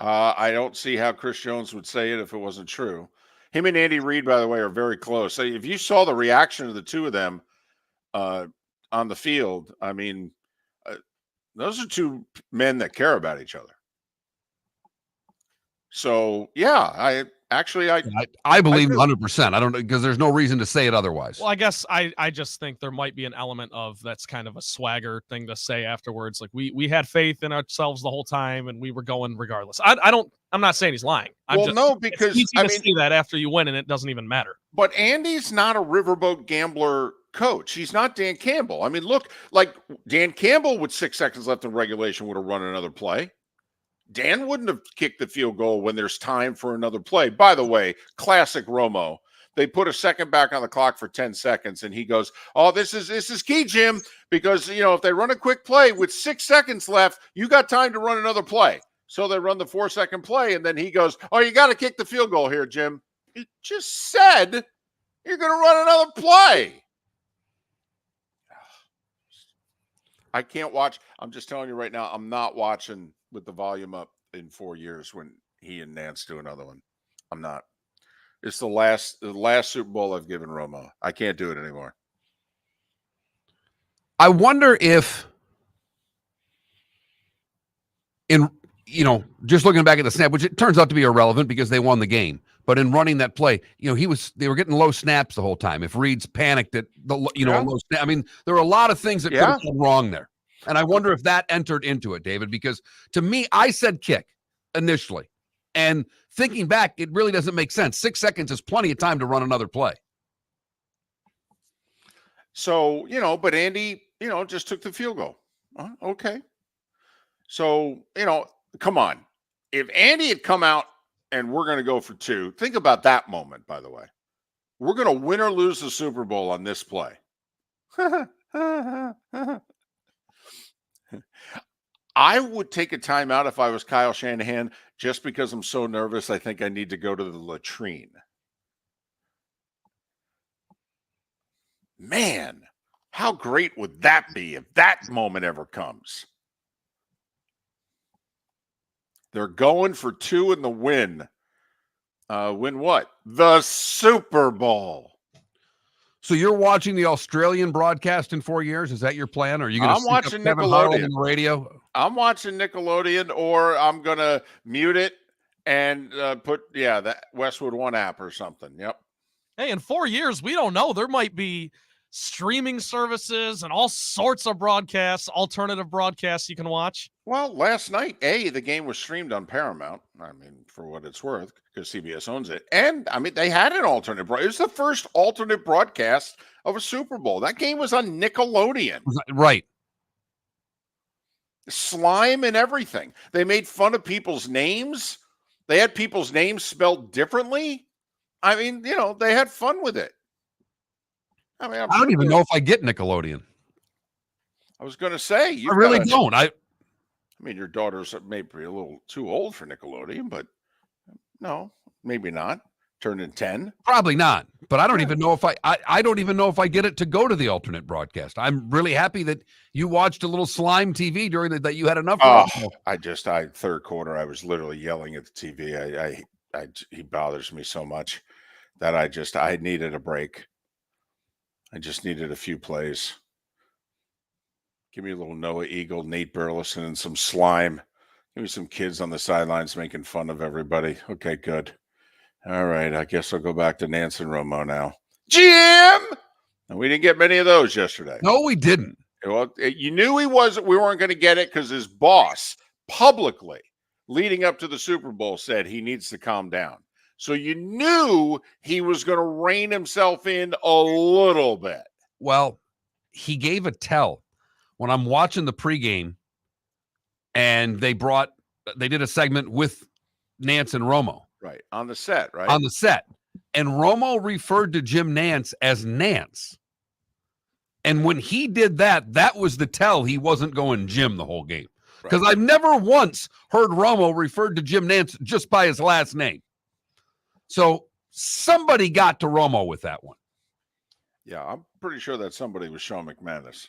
S2: I don't see how Chris Jones would say it if it wasn't true. Him and Andy Reid, by the way, are very close. So if you saw the reaction of the two of them on the field, I mean, those are two men that care about each other. So, yeah,
S1: I believe 100%. I don't know, because there's no reason to say it otherwise.
S3: Well, I guess I just think there might be an element of that's kind of a swagger thing to say afterwards. Like we had faith in ourselves the whole time and we were going regardless. I'm not saying he's lying.
S2: Because
S3: it's easy to see that after you win and it doesn't even matter.
S2: But Andy's not a riverboat gambler coach. He's not Dan Campbell. I mean, look, like Dan Campbell with 6 seconds left in regulation would have run another play. Dan wouldn't have kicked the field goal when there's time for another play. By the way, classic Romo. They put a second back on the clock for 10 seconds, and he goes, "Oh, this is key, Jim, because if they run a quick play with 6 seconds left, you got time to run another play." So they run the 4-second play, and then he goes, "Oh, you got to kick the field goal here, Jim." He just said you're going to run another play. I can't watch. I'm just telling you right now, I'm not watching with the volume up in 4 years when he and Nance do another one. I'm not. It's the last Super Bowl I've given Romo. I can't do it anymore.
S1: I wonder if just looking back at the snap, which it turns out to be irrelevant because they won the game. But in running that play, they were getting low snaps the whole time. If Reed's panicked at a low snap, I mean, there were a lot of things that could have gone wrong there. And I wonder if that entered into it, David, because to me, I said kick initially. And thinking back, it really doesn't make sense. 6 seconds is plenty of time to run another play.
S2: So, but Andy, just took the field goal. Okay. So, come on. If Andy had come out and we're going to go for 2, think about that moment, by the way. We're going to win or lose the Super Bowl on this play. I would take a timeout if I was Kyle Shanahan just because I'm so nervous. I think I need to go to the latrine. Man, how great would that be if that moment ever comes? They're going for 2 in the win. Win what? The Super Bowl.
S1: So you're watching the Australian broadcast in 4 years? Is that your plan? Or are you going to?
S2: I'm watching Nickelodeon
S1: on the radio.
S2: I'm watching Nickelodeon, or I'm going to mute it and put the Westwood One app or something. Yep.
S3: Hey, in 4 years, we don't know. There might be streaming services and all sorts of broadcasts, alternative broadcasts you can watch.
S2: Well, last night, the game was streamed on Paramount. I mean, for what it's worth, because CBS owns it. And, I mean, they had an alternate. It was the first alternate broadcast of a Super Bowl. That game was on Nickelodeon.
S1: Right.
S2: Slime and everything. They made fun of people's names. They had people's names spelled differently. I mean, they had fun with it. I mean,
S1: I don't even know if I get Nickelodeon.
S2: I was going to say.
S1: I really don't. I
S2: mean, your daughter's maybe a little too old for Nickelodeon, but no, maybe not. Turning 10?
S1: Probably not. But I don't even know if I don't even know if I get it to go to the alternate broadcast. I'm really happy that you watched a little Slime TV during that you had enough.
S2: Third quarter, I was literally yelling at the TV. He bothers me so much that I needed a break. I just needed a few plays. Give me a little Noah Eagle, Nate Burleson, and some Slime. Give me some kids on the sidelines making fun of everybody. Okay, good. All right, I guess I'll go back to Nance and Romo now. Jim! And we didn't get many of those yesterday.
S1: No, we didn't.
S2: Well, you knew we weren't going to get it because his boss publicly, leading up to the Super Bowl, said he needs to calm down. So you knew he was going to rein himself in a little bit.
S1: Well, he gave a tell when I'm watching the pregame, and they did a segment with Nance and Romo.
S2: Right. On the set, right?
S1: On the set. And Romo referred to Jim Nance as Nance. And when he did that, that was the tell he wasn't going Jim the whole game. Because I've never once heard Romo referred to Jim Nance just by his last name. So somebody got to Romo with that one.
S2: Yeah, I'm pretty sure that somebody was Sean McManus.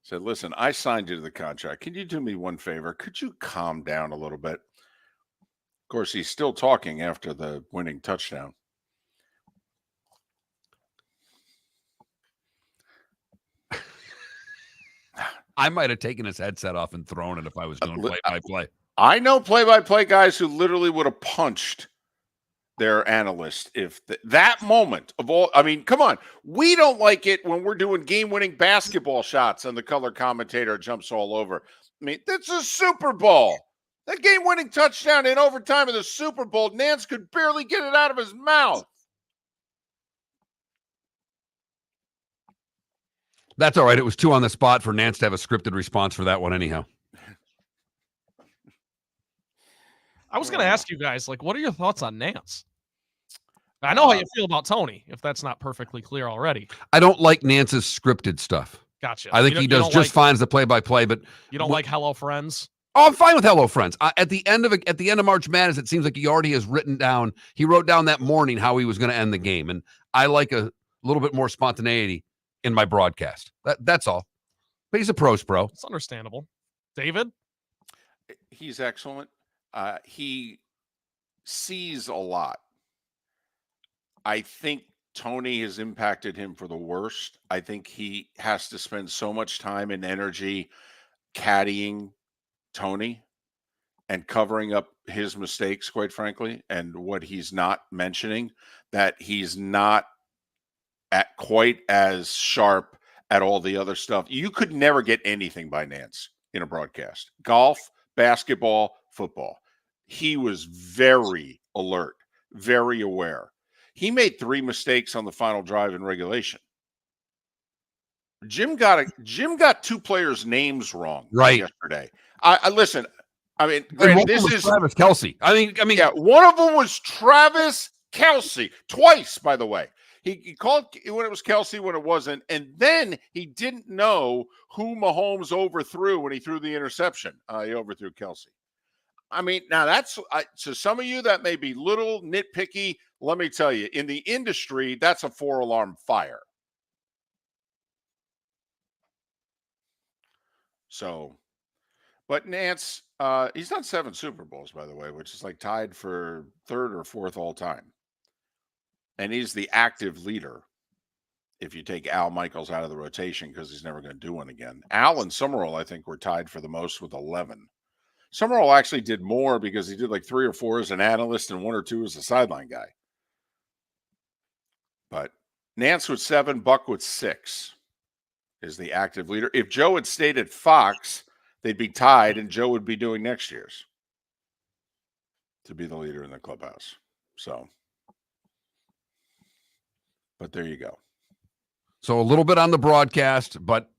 S2: Said, listen, I signed you to the contract. Can you do me one favor? Could you calm down a little bit? Of course, he's still talking after the winning touchdown.
S1: I might have taken his headset off and thrown it if I was doing play-by-play.
S2: I know play-by-play guys who literally would have punched their analyst if that moment of all. I mean, come on. We don't like it when we're doing game-winning basketball shots and the color commentator jumps all over. I mean, that's a Super Bowl. That game-winning touchdown in overtime of the Super Bowl, Nance could barely get it out of his mouth.
S1: That's all right. It was too on the spot for Nance to have a scripted response for that one anyhow.
S3: I was going to ask you guys, like, what are your thoughts on Nance? I know how you feel about Tony, if that's not perfectly clear already.
S1: I don't like Nance's scripted stuff.
S3: Gotcha.
S1: I think he does just fine as the play-by-play, but
S3: you don't like Hello Friends?
S1: Oh, I'm fine with Hello Friends. At the end of March Madness, it seems like he already has written down. He wrote down that morning how he was going to end the game, and I like a little bit more spontaneity in my broadcast. That's all. But he's a pros pro.
S3: It's understandable. David?
S2: He's excellent. He sees a lot. I think Tony has impacted him for the worst. I think he has to spend so much time and energy caddying Tony and covering up his mistakes, quite frankly, and what he's not mentioning, that he's not at quite as sharp at all the other stuff. You could never get anything by Nance in a broadcast. Golf, basketball, football. He was very alert, very aware. He made 3 mistakes on the final drive in regulation. Jim got 2 players' names wrong yesterday. I listen. I mean, this is
S1: Travis Kelce. I mean,
S2: yeah. One of them was Travis Kelce twice, by the way. He called when it was Kelce, when it wasn't, and then he didn't know who Mahomes overthrew when he threw the interception. He overthrew Kelce. I mean, now that's to some of you that may be little nitpicky. Let me tell you, in the industry, that's a 4-alarm fire. So, but Nance, he's done 7 Super Bowls, by the way, which is like tied for 3rd or 4th all time. And he's the active leader if you take Al Michaels out of the rotation, because he's never going to do one again. Al and Summerall, I think, were tied for the most with 11. Summerall actually did more because he did like 3 or 4 as an analyst and 1 or 2 as a sideline guy. But Nance with 7, Buck with 6 is the active leader. If Joe had stayed at Fox, they'd be tied, and Joe would be doing next year's to be the leader in the clubhouse. So, but there you go.
S1: So a little bit on the broadcast, but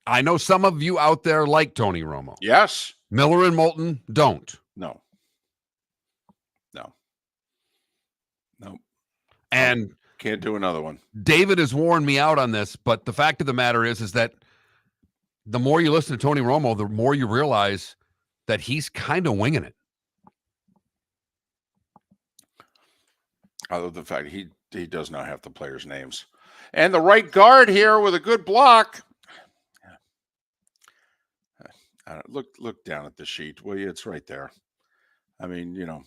S1: I know some of you out there like Tony Romo.
S2: Yes.
S1: Miller and Moulton don't.
S2: No.
S1: And
S2: can't do another one.
S1: David has worn me out on this, but the fact of the matter is that the more you listen to Tony Romo, the more you realize that he's kind of winging it.
S2: I love the fact he does not have the players' names. And the right guard here with a good block. Look down at the sheet, will you? It's right there. I mean,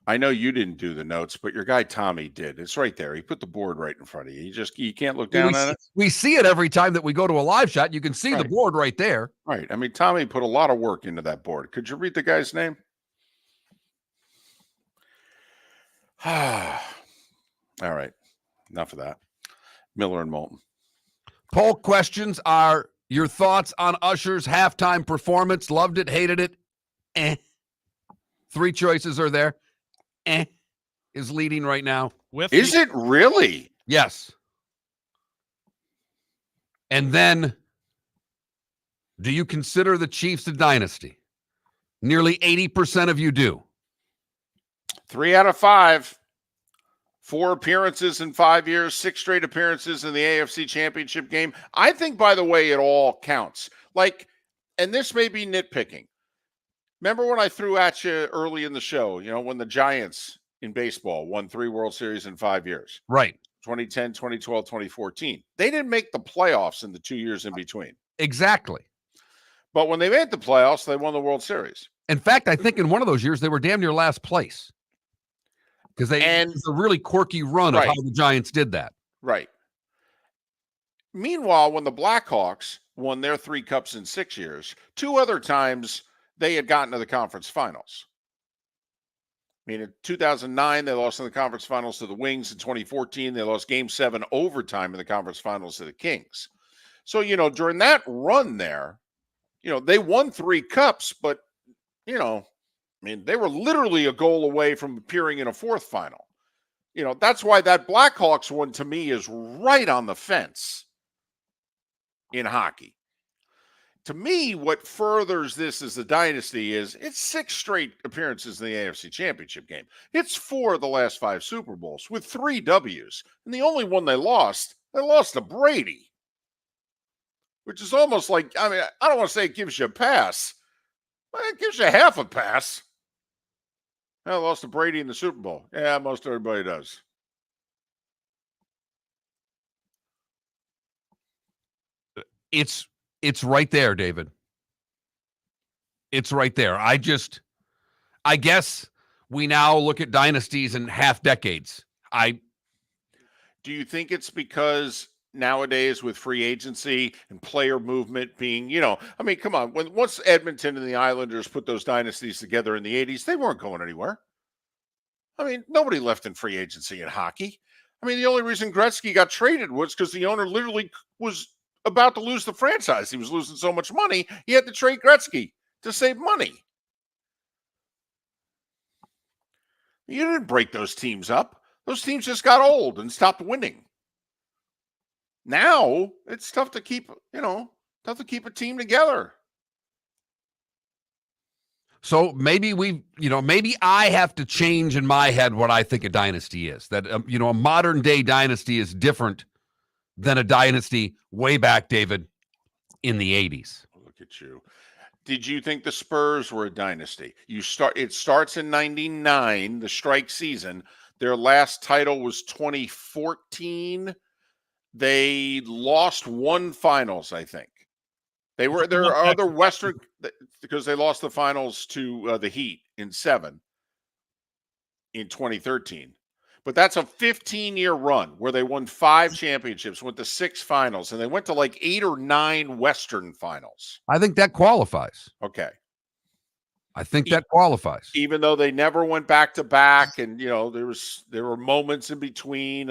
S2: I know you didn't do the notes, but your guy Tommy did. It's right there. He put the board right in front of you. You can't look down at it.
S1: We see it every time that we go to a live shot. You can see the board right there.
S2: Right. I mean, Tommy put a lot of work into that board. Could you read the guy's name? All right. Enough of that. Miller and Moulton.
S1: Poll questions are your thoughts on Usher's halftime performance. Loved it, hated it. 3 choices are there. Is leading right now.
S2: Is it really?
S1: Yes. And then, do you consider the Chiefs a dynasty? Nearly 80% of you do.
S2: 3 out of 5. 4 appearances in 5 years, 6 straight appearances in the AFC Championship game. I think, by the way, it all counts. And this may be nitpicking. Remember when I threw at you early in the show, when the Giants in baseball won 3 World Series in 5 years.
S1: Right.
S2: 2010, 2012, 2014. They didn't make the playoffs in the 2 years in between.
S1: Exactly.
S2: But when they made the playoffs, they won the World Series.
S1: In fact, I think in one of those years, they were damn near last place. Because it was a really quirky run of how the Giants did that.
S2: Right. Meanwhile, when the Blackhawks won their 3 cups in 6 years, 2 other times they had gotten to the conference finals. I mean, in 2009, they lost in the conference finals to the Wings. In 2014, they lost Game 7 overtime in the conference finals to the Kings. So, during that run there, they won 3 cups, but, they were literally a goal away from appearing in a 4th final. That's why that Blackhawks one to me is right on the fence in hockey. To me, what furthers this as a dynasty is it's 6 straight appearances in the AFC Championship game. It's 4 of the last 5 Super Bowls with 3 W's. And the only one they lost to Brady, which is almost like, I don't want to say it gives you a pass, but it gives you half a pass. I lost to Brady in the Super Bowl. Yeah, most everybody does.
S1: It's right there, David. It's right there. I guess we now look at dynasties in half decades.
S2: Do you think it's because nowadays with free agency and player movement being, come on, once Edmonton and the Islanders put those dynasties together in the 80s, they weren't going anywhere. Nobody left in free agency in hockey. The only reason Gretzky got traded was because the owner literally was about to lose the franchise. He was losing so much money, he had to trade Gretzky to save money. You didn't break those teams up. Those teams just got old and stopped winning. Now it's tough to keep, a team together.
S1: So maybe maybe I have to change in my head what I think a dynasty is. That, a modern day dynasty is different than a dynasty way back, David, in the 80s.
S2: Look at you. Did you think the Spurs were a dynasty? It starts in 99, the strike season. Their last title was 2014. They lost 1 finals, I think. There are other Western, because they lost the finals to the Heat in 7 in 2013. But that's a 15-year run where they won 5 championships, went to 6 finals, and they went to like 8 or 9 Western finals.
S1: I think that qualifies.
S2: Okay.
S1: I think that qualifies.
S2: Even though they never went back to back, and there were moments in between.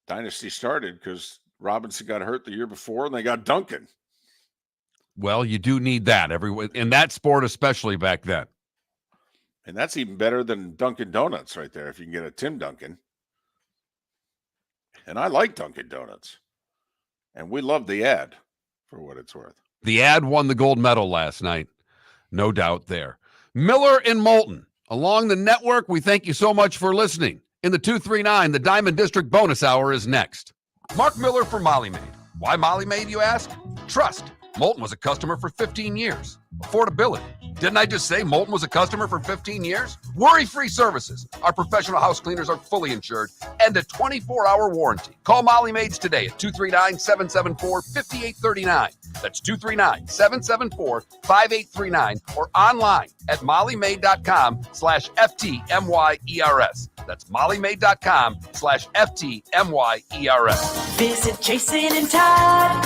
S2: Dynasty started because Robinson got hurt the year before, and they got Duncan.
S1: Well, you do need that in that sport, especially back then.
S2: And that's even better than Dunkin' Donuts right there, if you can get a Tim Duncan. And I like Dunkin' Donuts. And we love the ad, for what it's worth.
S1: The ad won the gold medal last night. No doubt there. Miller in Moulton. Along the network, we thank you so much for listening. In the 239, the Diamond District bonus hour is next. Mark Miller for Molly Maid. Why Molly Maid, you ask? Trust. Moulton was a customer for 15 years. Affordability. Didn't I just say Moulton was a customer for 15 years? Worry-free services. Our professional house cleaners are fully insured and a 24-hour warranty. Call Molly Maids today at 239-774-5839. That's 239-774-5839 or online at mollymaid.com/FTMYERS. That's mollymaid.com/FTMYERS.
S5: Visit Jason and Todd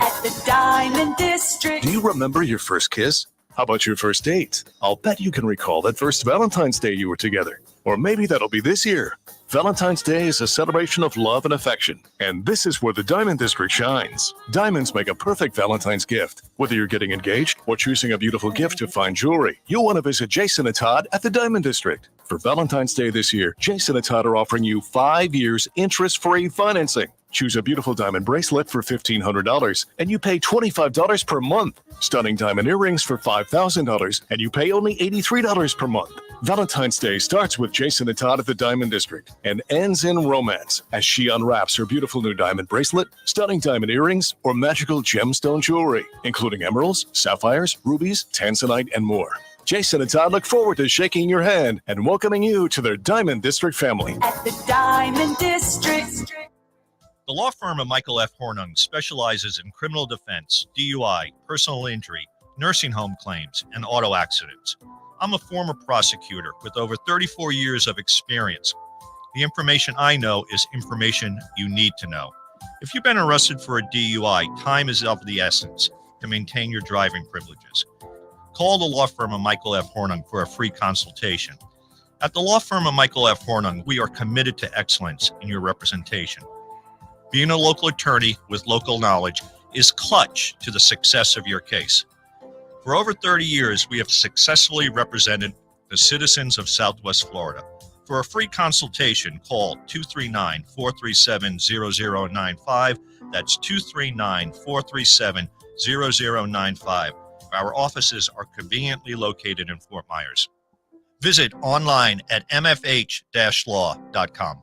S5: at the Diamond District.
S6: Do you remember your first kiss? How about your first date? I'll bet you can recall that first Valentine's Day you were together. Or maybe that'll be this year. Valentine's Day is a celebration of love and affection, and this is where the Diamond District shines. Diamonds make a perfect Valentine's gift. Whether you're getting engaged or choosing a beautiful gift to fine jewelry, you'll want to visit Jason and Todd at the Diamond District. For Valentine's Day this year, Jason and Todd are offering you 5 years interest-free financing. Choose a beautiful diamond bracelet for $1,500, and you pay $25 per month. Stunning diamond earrings for $5,000, and you pay only $83 per month. Valentine's Day starts with Jason and Todd at the Diamond District and ends in romance as she unwraps her beautiful new diamond bracelet, stunning diamond earrings, or magical gemstone jewelry, including emeralds, sapphires, rubies, tanzanite, and more. Jason and Todd look forward to shaking your hand and welcoming you to their Diamond District family.
S5: At the Diamond District.
S8: The law firm of Michael F. Hornung specializes in criminal defense, DUI, personal injury, nursing home claims, and auto accidents. I'm a former prosecutor with over 34 years of experience. The information I know is information you need to know. If you've been arrested for a DUI, time is of the essence to maintain your driving privileges. Call the law firm of Michael F. Hornung for a free consultation. At the law firm of Michael F. Hornung, we are committed to excellence in your representation. Being a local attorney with local knowledge is clutch to the success of your case. For over 30 years, we have successfully represented the citizens of Southwest Florida. For a free consultation, call 239-437-0095. That's 239-437-0095. Our offices are conveniently located in Fort Myers. Visit online at mfh-law.com.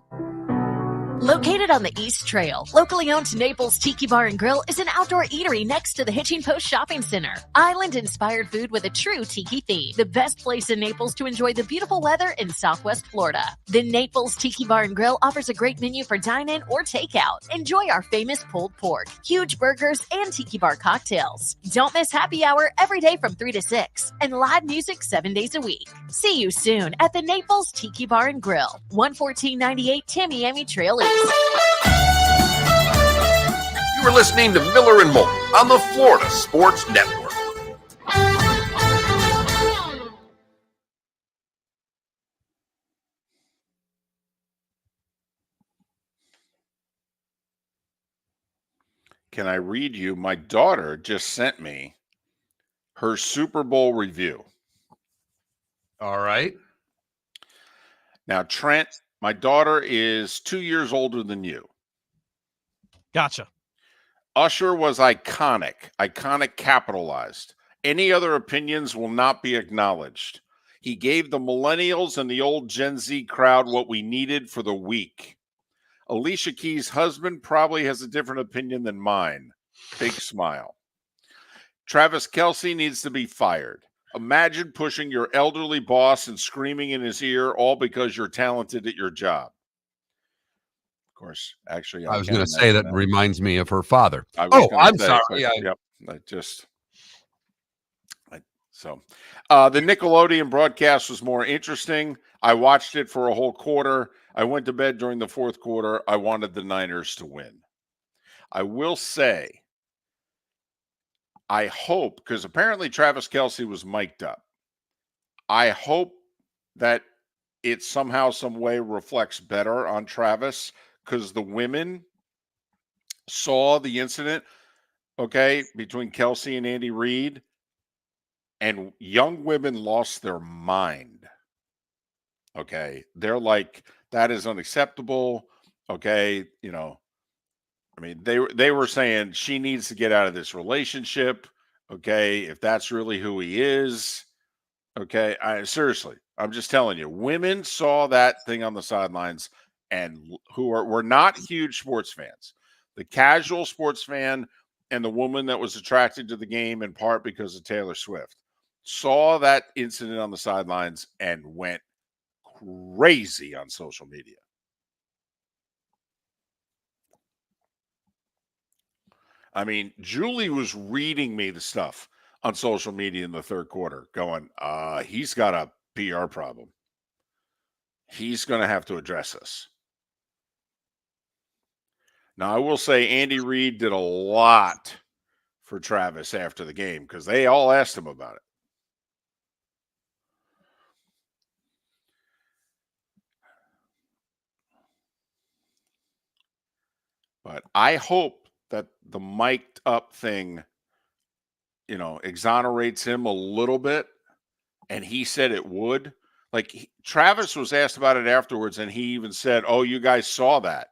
S10: Located on the East Trail, locally owned Naples Tiki Bar and Grill is an outdoor eatery next to the Hitching Post Shopping Center. Island-inspired food with a true tiki theme. The best place in Naples to enjoy the beautiful weather in Southwest Florida. The Naples Tiki Bar and Grill offers a great menu for dine-in or takeout. Enjoy our famous pulled pork, huge burgers, and tiki bar cocktails. Don't miss happy hour every day from 3 to 6 and live music 7 days a week. See you soon at the Naples Tiki Bar and Grill, 11498 Tamiami Trail East.
S9: You are listening to Miller and Moulton on the Florida Sports Network.
S2: Can I read you? My daughter just sent me her Super Bowl review.
S1: All right.
S2: Now, Trent, my daughter is 2 years older than you.
S3: Gotcha.
S2: Usher was iconic capitalized. Any other opinions will not be acknowledged. He gave the millennials and the old Gen Z crowd what we needed for the week. Alicia Keys' husband probably has a different opinion than mine. Big smile. Travis Kelce needs to be fired. Imagine pushing your elderly boss and screaming in his ear all because you're talented at your job. Of course, actually,
S1: I was going to say that reminds me of her father.
S2: I was gonna
S1: I'm
S2: say,
S1: sorry.
S2: but, yep. The Nickelodeon broadcast was more interesting. I watched it for a whole quarter. I went to bed during the fourth quarter. I wanted the Niners to win. I will say, I hope, because apparently Travis Kelce was mic'd up. I hope that it somehow, some way reflects better on Travis, because the women saw the incident, okay, between Kelce and Andy Reid, and young women lost their mind. Okay. They're like, that is unacceptable. Okay. You know, I mean, they were saying she needs to get out of this relationship. Okay. If that's really who he is. Okay. Seriously, I'm just telling you, women saw that thing on the sidelines and were not huge sports fans. The casual sports fan and the woman that was attracted to the game in part because of Taylor Swift saw that incident on the sidelines and went crazy on social media. I mean, Julie was reading me the stuff on social media in the third quarter going, he's got a PR problem. He's going to have to address this. Now, I will say Andy Reid did a lot for Travis after the game because they all asked him about it. But I hope that the mic'd up thing, you know, exonerates him a little bit. And he said it would. Like Travis was asked about it afterwards, and he even said, "Oh, you guys saw that."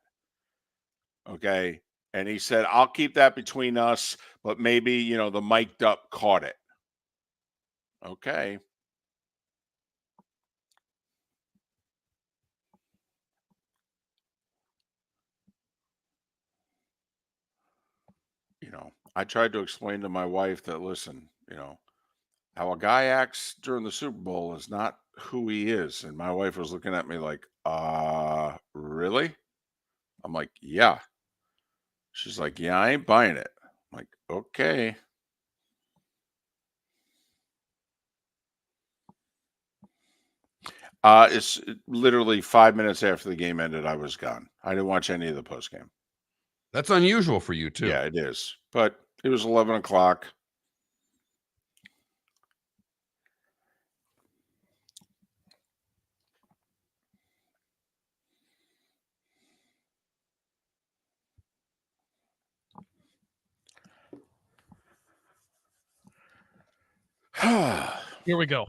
S2: Okay. And he said, "I'll keep that between us, but maybe, you know, the mic'd up caught it." Okay. You know, I tried to explain to my wife that, listen, you know, how a guy acts during the Super Bowl is not who he is. And my wife was looking at me like, really? I'm like, yeah. She's like, yeah, I ain't buying it. I'm like, okay. It's literally 5 minutes after the game ended, I was gone. I didn't watch any of the post game.
S1: That's unusual for you, too.
S2: Yeah, it is. But it was 11 o'clock.
S3: Here we go.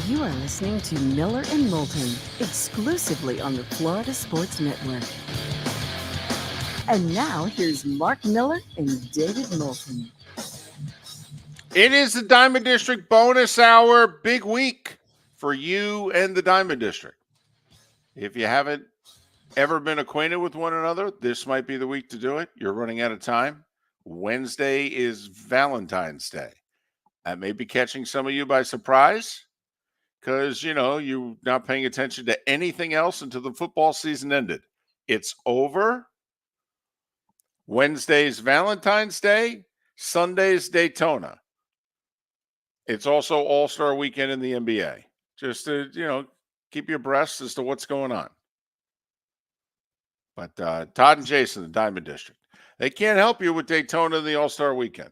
S4: You are listening to Miller and Moulton, exclusively on the Florida Sports Network. And now, here's Mark Miller and David Moulton.
S2: It is the Diamond District bonus hour, big week for you and the Diamond District. If you haven't ever been acquainted with one another, this might be the week to do it. You're running out of time. Wednesday is Valentine's Day. That may be catching some of you by surprise because, you're not paying attention to anything else until the football season ended. It's over. Wednesday's Valentine's Day. Sunday's Daytona. It's also All-Star Weekend in the NBA. Just to, keep you abreast as to what's going on. But Todd and Jason, the Diamond District, they can't help you with Daytona and the All-Star Weekend.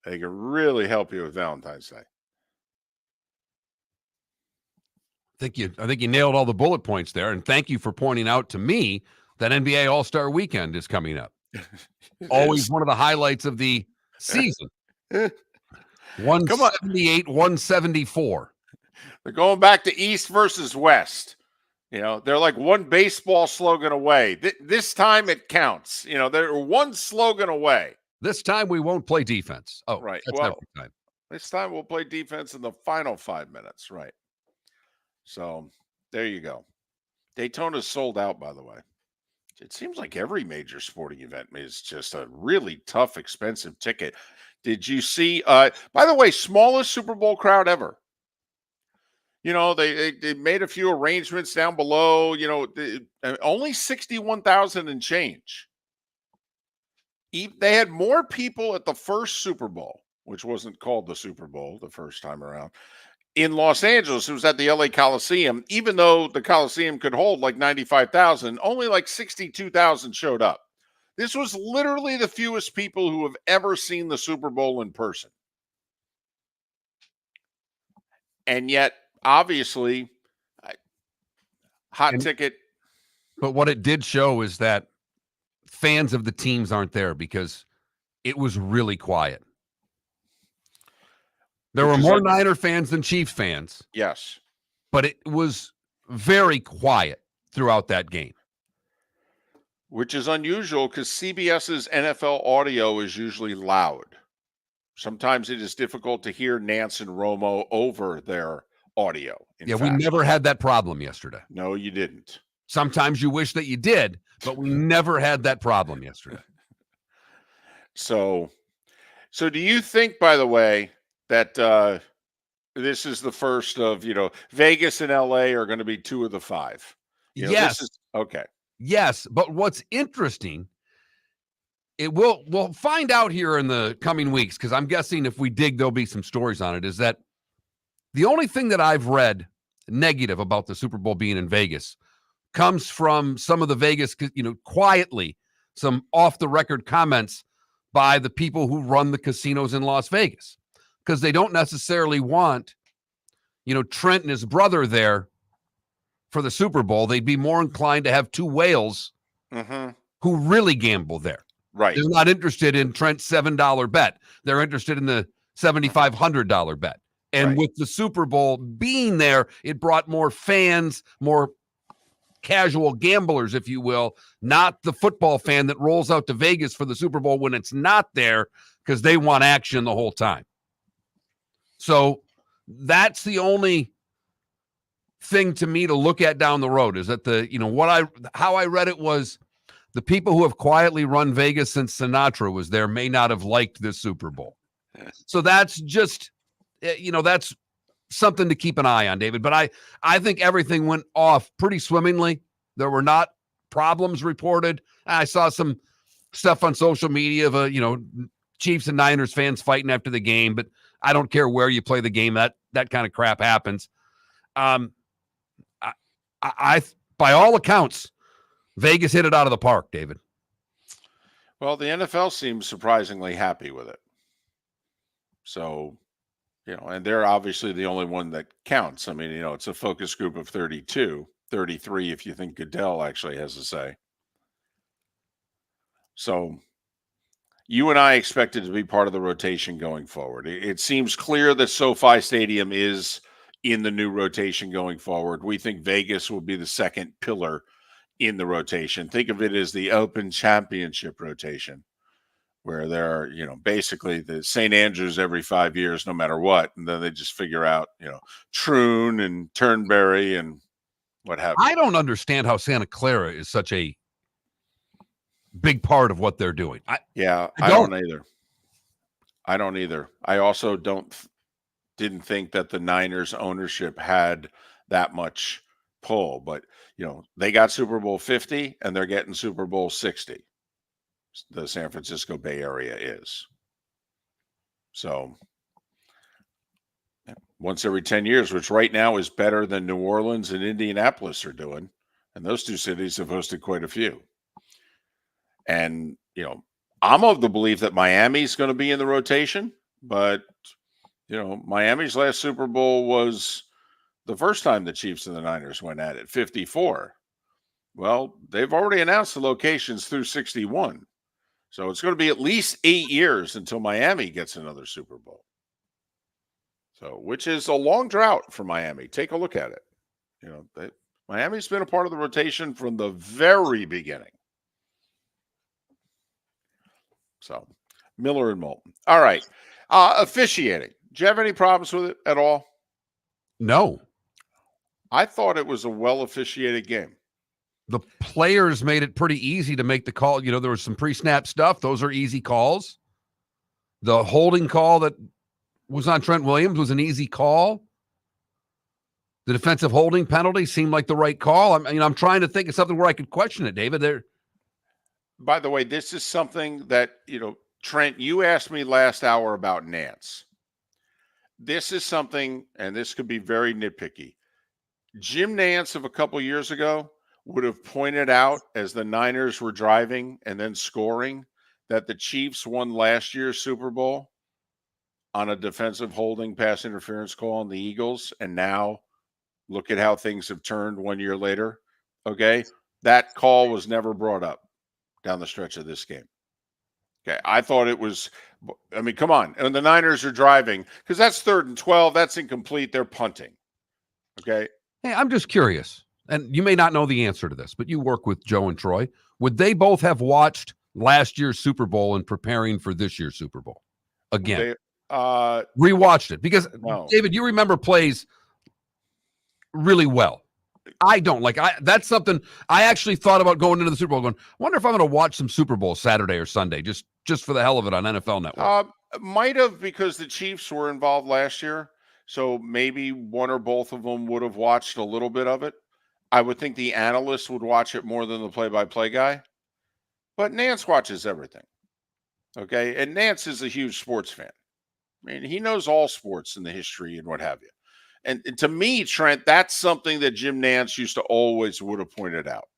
S2: They can really help you with Valentine's Day.
S1: I think you nailed all the bullet points there, and thank you for pointing out to me that NBA All-Star Weekend is coming up. Always one of the highlights of the season. 178, 174.
S2: They're going back to East versus West. They're like one baseball slogan away. This time it counts. They're one slogan away.
S1: This time we won't play defense. Oh,
S2: right.
S1: That's
S2: Well,
S1: every time.
S2: This time we'll play defense in the final 5 minutes. Right. So there you go. Daytona's sold out, by the way. It seems like every major sporting event is just a really tough, expensive ticket. Did you see, by the way, smallest Super Bowl crowd ever? They made a few arrangements down below, only 61,000 and change. They had more people at the first Super Bowl, which wasn't called the Super Bowl the first time around, in Los Angeles. It was at the LA Coliseum. Even though the Coliseum could hold like 95,000, only like 62,000 showed up. This was literally the fewest people who have ever seen the Super Bowl in person. And yet, obviously, hot ticket.
S1: But what it did show is that fans of the teams aren't there because it was really quiet. There were more Niner fans than Chiefs fans.
S2: Yes.
S1: But it was very quiet throughout that game.
S2: Which is unusual because CBS's NFL audio is usually loud. Sometimes it is difficult to hear Nance and Romo over their audio.
S1: We never had that problem yesterday.
S2: No, you didn't.
S1: Sometimes you wish that you did, but we never had that problem yesterday.
S2: So do you think, by the way, that this is the first of, Vegas and LA are going to be two of the five?
S1: Yes.
S2: Okay.
S1: Yes, but what's interesting, we'll find out here in the coming weeks, because I'm guessing if we dig, there'll be some stories on it, is that the only thing that I've read negative about the Super Bowl being in Vegas comes from some of the Vegas, quietly, some off-the-record comments by the people who run the casinos in Las Vegas, because they don't necessarily want, Trent and his brother there for the Super Bowl. They'd be more inclined to have two whales who really gamble there.
S2: Right.
S1: They're not interested in Trent's $7 bet. They're interested in the $7,500 bet. And with the Super Bowl being there, it brought more fans, more casual gamblers, if you will, not the football fan that rolls out to Vegas for the Super Bowl when it's not there because they want action the whole time. So that's the only thing to me to look at down the road is that how I read it was the people who have quietly run Vegas since Sinatra was there may not have liked this Super Bowl. So that's just, that's something to keep an eye on, David. But I think everything went off pretty swimmingly. There were not problems reported. I saw some stuff on social media of, Chiefs and Niners fans fighting after the game, but I don't care where you play the game. That kind of crap happens. I by all accounts, Vegas hit it out of the park, David.
S2: Well, the NFL seems surprisingly happy with it. So, and they're obviously the only one that counts. I mean, it's a focus group of 32, 33 if you think Goodell actually has a say. So you and I expected to be part of the rotation going forward. It seems clear that SoFi Stadium is in the new rotation going forward. We think Vegas will be the second pillar in the rotation. Think of it as the Open Championship rotation, where there are, basically the St. Andrews every 5 years, no matter what. And then they just figure out, Troon and Turnberry and what have you.
S1: I don't understand how Santa Clara is such a big part of what they're doing. I
S2: don't either. I don't either. I also didn't think that the Niners ownership had that much pull, but they got Super Bowl 50 and they're getting Super Bowl 60. The San Francisco Bay Area is. So once every 10 years, which right now is better than New Orleans and Indianapolis are doing. And those two cities have hosted quite a few. And, I'm of the belief that Miami's going to be in the rotation, but, Miami's last Super Bowl was the first time the Chiefs and the Niners went at it, 54. Well, they've already announced the locations through 61. So it's going to be at least 8 years until Miami gets another Super Bowl. So, which is a long drought for Miami. Take a look at it. Miami's been a part of the rotation from the very beginning. So, Miller and Moulton. All right. Officiating. Do you have any problems with it at all?
S1: No.
S2: I thought it was a well-officiated game.
S1: The players made it pretty easy to make the call. There was some pre-snap stuff. Those are easy calls. The holding call that was on Trent Williams was an easy call. The defensive holding penalty seemed like the right call. I'm trying to think of something where I could question it, David.
S2: By the way, this is something that, Trent, you asked me last hour about Nance. This is something, and this could be very nitpicky. Jim Nance of a couple years ago would have pointed out as the Niners were driving and then scoring that the Chiefs won last year's Super Bowl on a defensive holding pass interference call on the Eagles. And now look at how things have turned 1 year later. Okay. That call was never brought up down the stretch of this game. Okay. I thought it was, come on. And the Niners are driving because that's 3rd and 12. That's incomplete. They're punting. Okay.
S1: Hey, I'm just curious, and you may not know the answer to this, but you work with Joe and Troy. Would they both have watched last year's Super Bowl and preparing for this year's Super Bowl again? Rewatched it because, no. David, you remember plays really well. I don't. That's something I actually thought about going into the Super Bowl going, I wonder if I'm going to watch some Super Bowl Saturday or Sunday just for the hell of it on NFL Network.
S2: Might have, because the Chiefs were involved last year. So maybe one or both of them would have watched a little bit of it. I would think the analyst would watch it more than the play-by-play guy. But Nance watches everything. Okay? And Nance is a huge sports fan. He knows all sports in the history and what have you. And to me, Trent, that's something that Jim Nance used to always would have pointed out.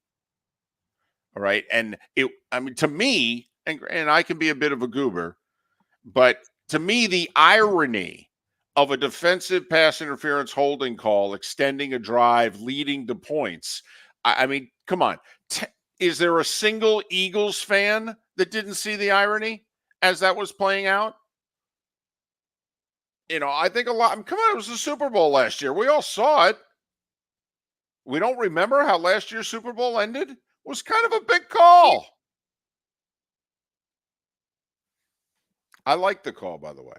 S2: All right? And to me, and I can be a bit of a goober, but to me, the irony of a defensive pass interference holding call, extending a drive, leading to points. Come on. Is there a single Eagles fan that didn't see the irony as that was playing out? I think a lot. Come on, it was the Super Bowl last year. We all saw it. We don't remember how last year's Super Bowl ended? It was kind of a big call. I like the call, by the way.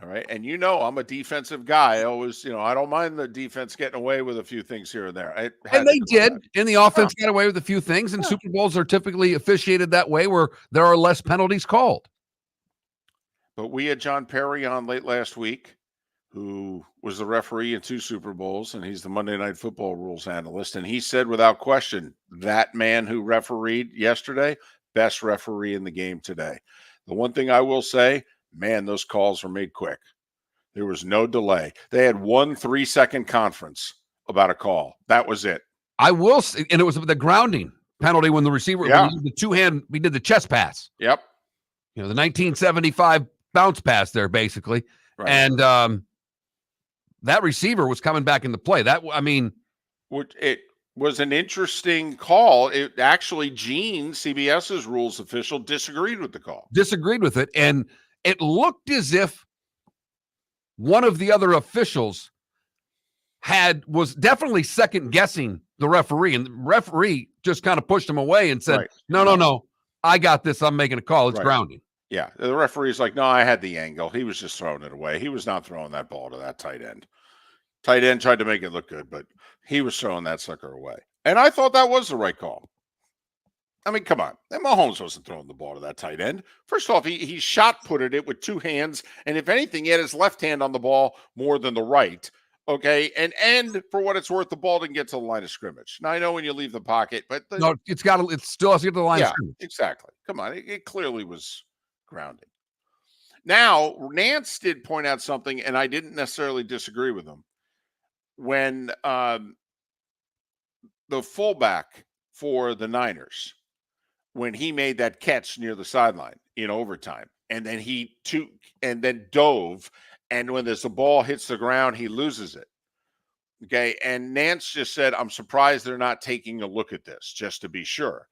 S2: All right. And I'm a defensive guy. I always, I don't mind the defense getting away with a few things here and there.
S1: And they did. And the offense got away with a few things. And Super Bowls are typically officiated that way where there are less penalties called.
S2: But we had John Perry on late last week, who was the referee in 2 Super Bowls, and he's the Monday Night Football rules analyst. And he said without question, that man who refereed yesterday, best referee in the game today. The one thing I will say, man, those calls were made quick. There was no delay. They had 1 3-second conference about a call. That was it.
S1: I will say, and it was the grounding penalty when the receiver, when he did we did the chest pass.
S2: Yep.
S1: The 1975 bounce pass there, basically.
S2: Right.
S1: And that receiver was coming back into play.
S2: It was an interesting call. It actually, Gene, CBS's rules official, disagreed with the call.
S1: Disagreed with it. And it looked as if one of the other officials was definitely second guessing the referee. And the referee just kind of pushed him away and said, No. I got this. I'm making a call. It's grounding.
S2: Yeah. The referee's like, no, I had the angle. He was just throwing it away. He was not throwing that ball to that tight end. Tight end tried to make it look good, but he was throwing that sucker away. And I thought that was the right call. I mean, come on. And Mahomes wasn't throwing the ball to that tight end. First off, he shot-putted it with 2 hands. And if anything, he had his left hand on the ball more than the right. Okay. And for what it's worth, the ball didn't get to the line of scrimmage. Now, I know when you leave the pocket, but
S1: it still has to get to the line of scrimmage.
S2: Exactly. Come on. It clearly was grounding. Now, Nance did point out something, and I didn't necessarily disagree with him. When the fullback for the Niners, when he made that catch near the sideline in overtime, and then and then dove, and when the ball hits the ground, he loses it. Okay, and Nance just said, I'm surprised they're not taking a look at this, just to be sure.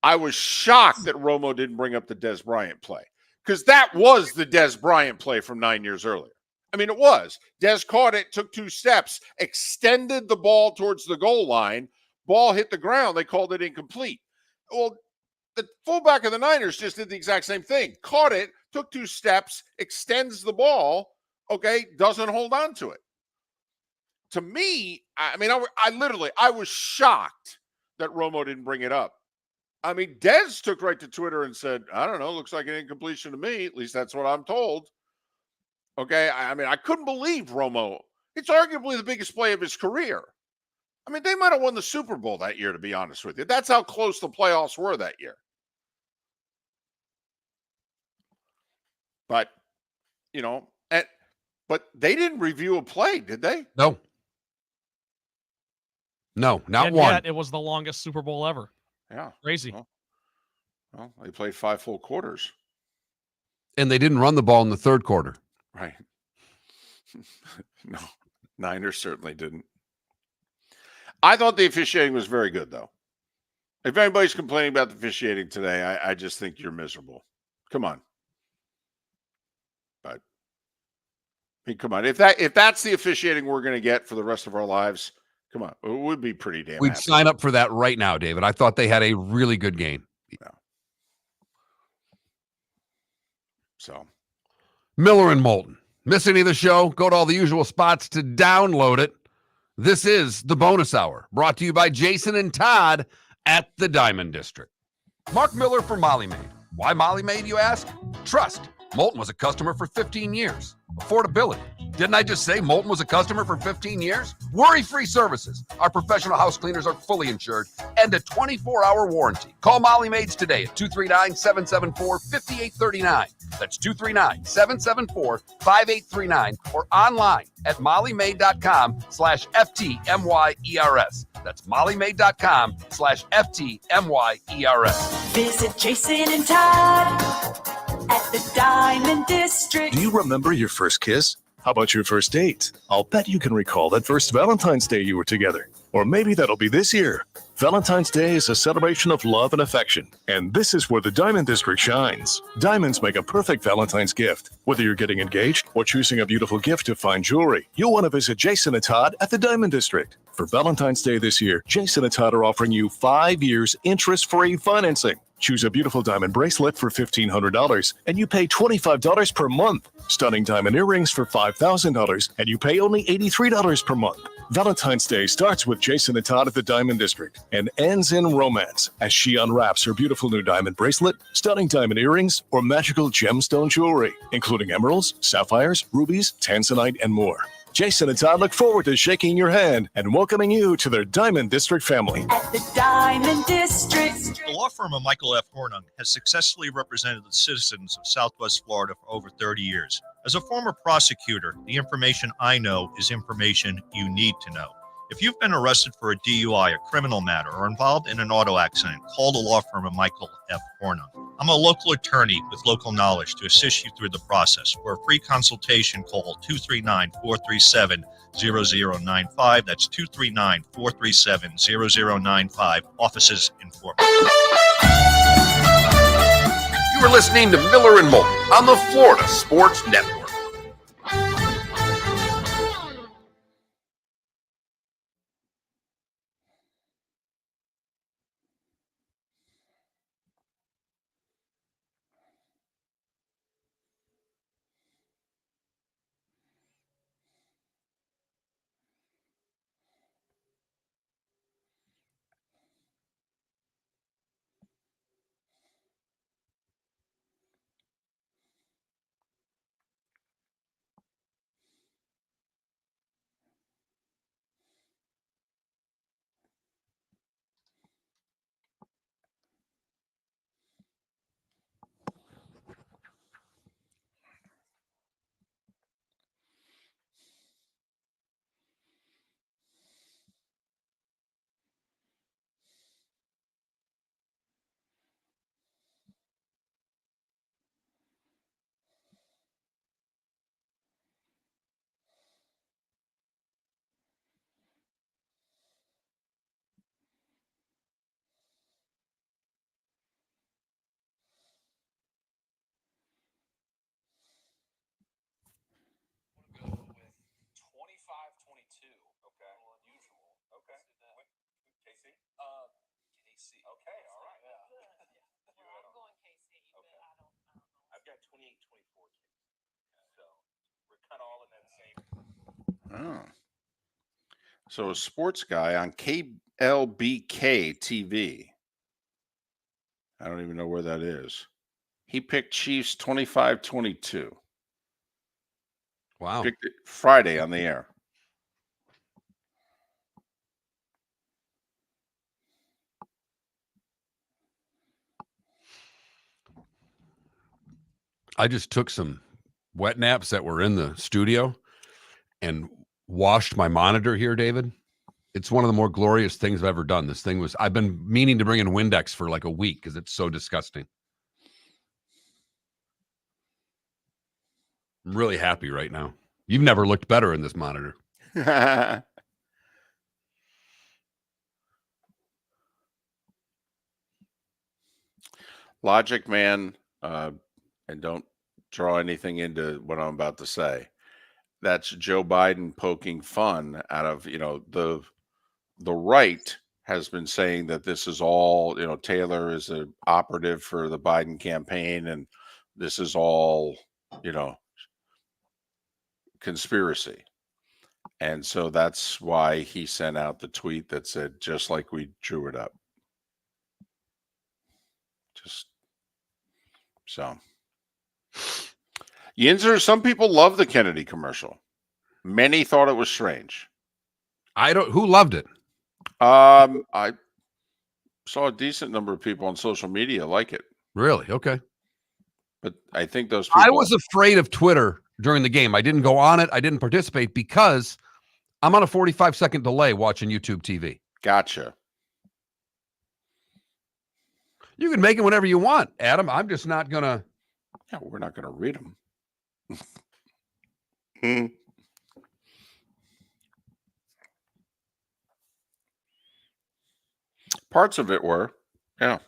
S2: I was shocked that Romo didn't bring up the Dez Bryant play, because that was the Dez Bryant play from 9 years earlier. I mean, it was. Dez caught it, took 2 steps, extended the ball towards the goal line. Ball hit the ground. They called it incomplete. Well, the fullback of the Niners just did the exact same thing. Caught it, took 2 steps, extends the ball, okay, doesn't hold on to it. To me, I mean, I was shocked that Romo didn't bring it up. I mean, Dez took right to Twitter and said, I don't know, looks like an incompletion to me. At least that's what I'm told. Okay, I mean, I couldn't believe Romo. It's arguably the biggest play of his career. I mean, they might have won the Super Bowl that year, to be honest with you. That's how close the playoffs were that year. But, but they didn't review a play, did they?
S1: No. No, not
S3: and
S1: one.
S3: Yet it was the longest Super Bowl ever.
S2: Yeah.
S3: Crazy.
S2: Well, they played 5 full quarters.
S1: And they didn't run the ball in the third quarter.
S2: Right. No, Niners certainly didn't. I thought the officiating was very good, though. If anybody's complaining about the officiating today, I just think you're miserable. Come on. But, I mean, come on. If that's the officiating we're going to get for the rest of our lives, come on. It would be pretty damn
S1: We'd
S2: happy.
S1: sign up for that right now, David. I thought they had a really good game.
S2: Yeah. So.
S1: Miller and Moulton. Miss any of the show? Go to all the usual spots to download it. This is the bonus hour, brought to you by Jason and Todd at the Diamond District. Mark Miller for Molly Maid. Why Molly Maid, you ask? Trust. Moulton was a customer for 15 years. Affordability. Didn't I just say Moulton was a customer for 15 years? Worry-free services. Our professional house cleaners are fully insured and a 24-hour warranty. Call Molly Maids today at 239-774-5839. That's 239-774-5839 or online at mollymaid.com/FTMYERS. That's mollymaid.com/FTMYERS.
S5: Visit Jason and Todd at the Diamond District.
S6: Do you remember your first kiss? How about your first date? I'll bet you can recall that first Valentine's Day you were together. Or maybe that'll be this year. Valentine's Day is a celebration of love and affection. And this is where the Diamond District shines. Diamonds make a perfect Valentine's gift. Whether you're getting engaged or choosing a beautiful gift to fine jewelry, you'll want to visit Jason and Todd at the Diamond District. For Valentine's Day this year, Jason and Todd are offering you 5 years interest-free financing. Choose a beautiful diamond bracelet for $1,500 and you pay $25 per month. Stunning diamond earrings for $5,000 and you pay only $83 per month. Valentine's Day starts with Jason and Todd at the Diamond District and ends in romance as she unwraps her beautiful new diamond bracelet, stunning diamond earrings, or magical gemstone jewelry, including emeralds, sapphires, rubies, tanzanite, and more. Jason and Todd look forward to shaking your hand and welcoming you to their Diamond District family.
S5: At the Diamond District.
S8: The law firm of Michael F. Hornung has successfully represented the citizens of Southwest Florida for over 30 years. As a former prosecutor, the information I know is information you need to know. If you've been arrested for a DUI, a criminal matter, or involved in an auto accident, call the law firm of Michael F. Hornung. I'm a local attorney with local knowledge to assist you through the process. For a free consultation, call 239-437-0095. That's 239-437-0095. Offices in Fort Worth.
S9: You are listening to Miller and Moulton on the Florida Sports Network.
S2: Oh. So a sports guy on KLBK TV. I don't even know where that is. He picked Chiefs 25-22.
S1: Wow.
S2: Picked it Friday on the air.
S1: I just took some wet naps that were in the studio and washed my monitor here, David. It's one of the more glorious things I've ever done. This thing was, I've been meaning to bring in Windex for like a week because it's so disgusting. I'm really happy right now. You've never looked better in this monitor.
S2: Logic Man, and don't draw anything into what I'm about to say. That's Joe Biden poking fun out of, the right has been saying that this is all, Taylor is an operative for the Biden campaign and this is all, conspiracy. And so that's why he sent out the tweet that said, just like we drew it up. Just so. Yinzer, some people love the Kennedy commercial. Many thought it was strange.
S1: Who loved it?
S2: I saw a decent number of people on social media like it.
S1: Really? Okay.
S2: But I think those people.
S1: I was afraid of Twitter during the game. I didn't go on it. I didn't participate because I'm on a 45-second delay watching YouTube TV.
S2: Gotcha.
S1: You can make it whenever you want, Adam. I'm just not going to.
S2: Yeah, we're not going to read them. Parts of it were, yeah.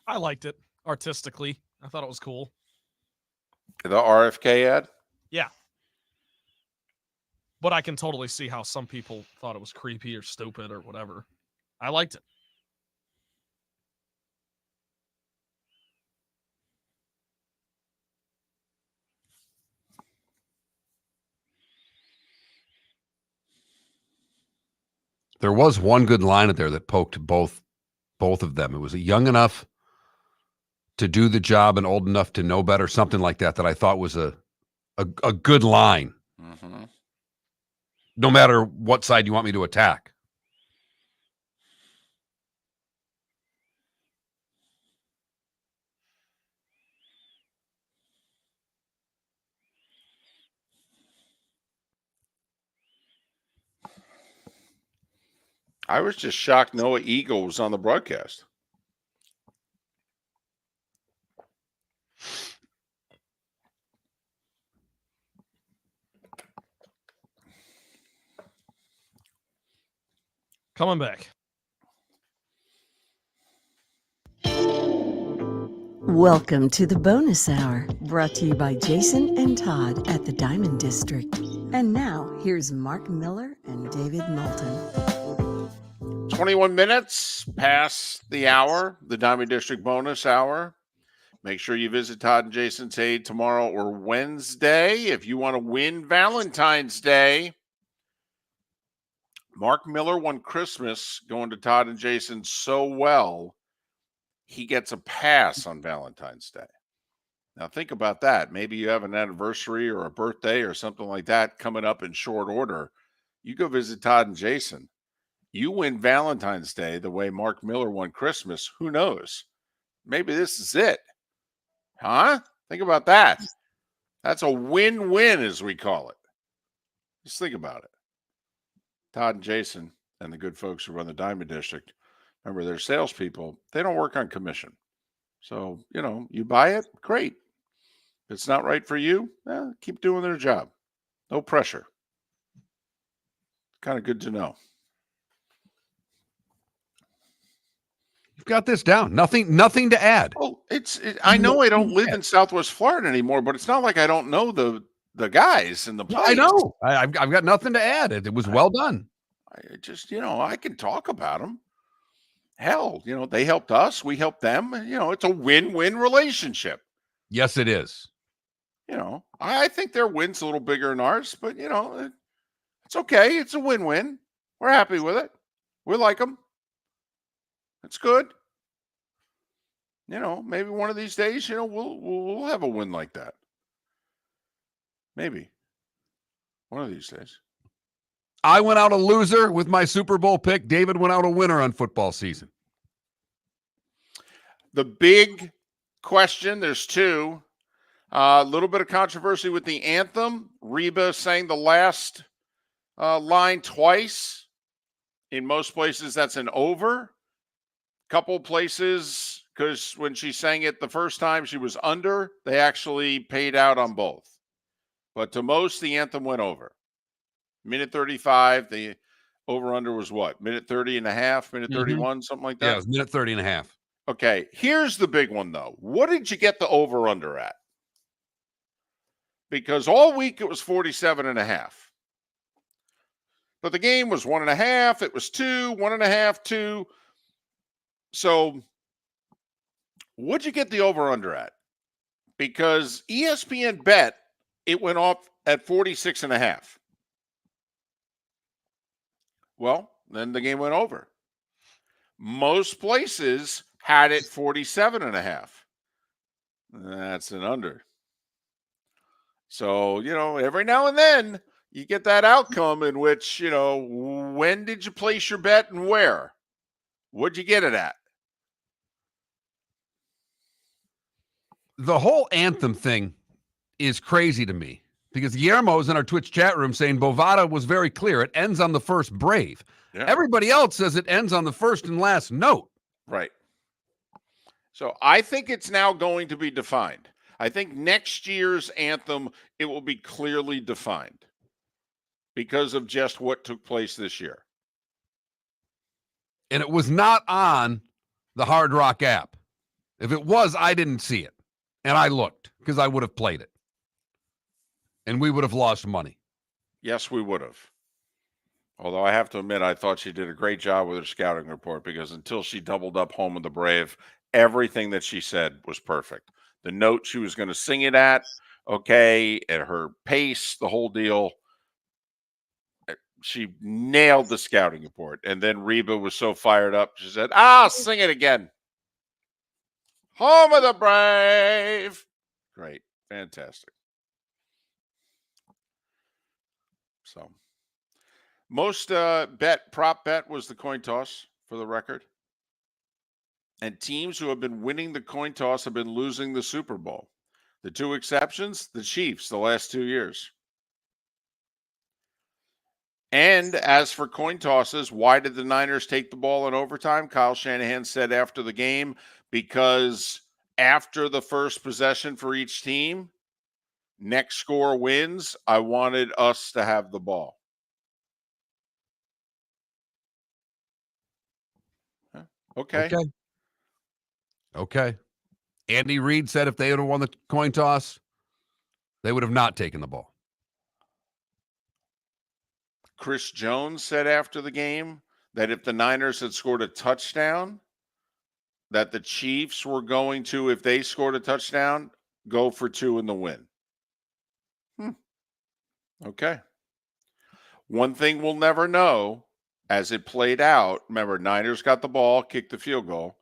S3: I liked it artistically. I thought it was cool.
S2: The RFK ad?
S3: Yeah. But I can totally see how some people thought it was creepy or stupid or whatever. I liked it.
S1: There was one good line in there that poked both of them. It was young enough to do the job and old enough to know better, something like that, that I thought was a good line.
S2: Mm-hmm.
S1: No matter what side you want me to attack.
S2: I was just shocked Noah Eagle was on the broadcast.
S3: Coming back.
S4: Welcome to the bonus hour, brought to you by Jason and Todd at the Diamond District. And now, here's Mark Miller and David Moulton.
S2: 21 minutes past the hour, the Diamond District bonus hour. Make sure you visit Todd and Jason's aid tomorrow or Wednesday if you want to win Valentine's Day. Mark Miller won Christmas going to Todd and Jason so well, he gets a pass on Valentine's Day. Now think about that. Maybe you have an anniversary or a birthday or something like that coming up in short order. You go visit Todd and Jason. You win Valentine's Day the way Mark Miller won Christmas. Who knows? Maybe this is it. Huh? Think about that. That's a win-win, as we call it. Just think about it. Todd and Jason and the good folks who run the Diamond District, remember, they're salespeople. They don't work on commission. So, you buy it, great. If it's not right for you, keep doing their job. No pressure. Kind of good to know.
S1: You've got this down. Nothing to add.
S2: Oh, I know I don't live in Southwest Florida anymore, but it's not like I don't know the guys in the place.
S1: I know. I've got nothing to add. It was well done.
S2: I just, I can talk about them. Hell, they helped us. We helped them. It's a win-win relationship.
S1: Yes, it is.
S2: I think their win's a little bigger than ours, but, it's okay. It's a win-win. We're happy with it. We like them. It's good. Maybe one of these days, we'll have a win like that. Maybe. One of these days.
S1: I went out a loser with my Super Bowl pick. David went out a winner on football season.
S2: The big question, there's two. A little bit of controversy with the anthem. Reba sang the last line twice. In most places, that's an over. Couple places, because when she sang it the first time, she was under. They actually paid out on both. But to most, the anthem went over. Minute 35, the over-under was what? Minute 30 and a half, minute 31, something like that?
S1: Yeah, it was minute 30 and a half.
S2: Okay, here's the big one, though. What did you get the over-under at? Because all week it was 47 and a half. But the game was 1.5. It was 2, 1.5, 2. So what'd you get the over-under at? Because ESPN bet it went off at 46 and a half. Well, then the game went over. Most places had it 47 and a half. That's an under. So, every now and then you get that outcome in which, when did you place your bet and where? What'd you get it at?
S1: The whole anthem thing is crazy to me because Guillermo's in our Twitch chat room saying Bovada was very clear. It ends on the first brave. Yeah. Everybody else says it ends on the first and last note.
S2: Right. So I think it's now going to be defined. I think next year's anthem, it will be clearly defined because of just what took place this year.
S1: And it was not on the Hard Rock app. If it was, I didn't see it. And I looked because I would have played it. And we would have lost money.
S2: Yes, we would have. Although I have to admit, I thought she did a great job with her scouting report because until she doubled up home with the Brave, everything that she said was perfect. The note she was going to sing it at her pace, the whole deal. She nailed the scouting report. And then Reba was so fired up, she said, sing it again. Home of the Brave. Great. Fantastic. So most prop bet was the coin toss, for the record. And teams who have been winning the coin toss have been losing the Super Bowl. The two exceptions, the Chiefs, the last 2 years. And as for coin tosses, why did the Niners take the ball in overtime? Kyle Shanahan said after the game, because after the first possession for each team, next score wins, I wanted us to have the ball.
S1: Okay. Andy Reid said if they would have won the coin toss, they would have not taken the ball.
S2: Chris Jones said after the game that if the Niners had scored a touchdown, that the Chiefs were going to, if they scored a touchdown, go for 2 in the win. Okay. One thing we'll never know as it played out, remember, Niners got the ball, kicked the field goal,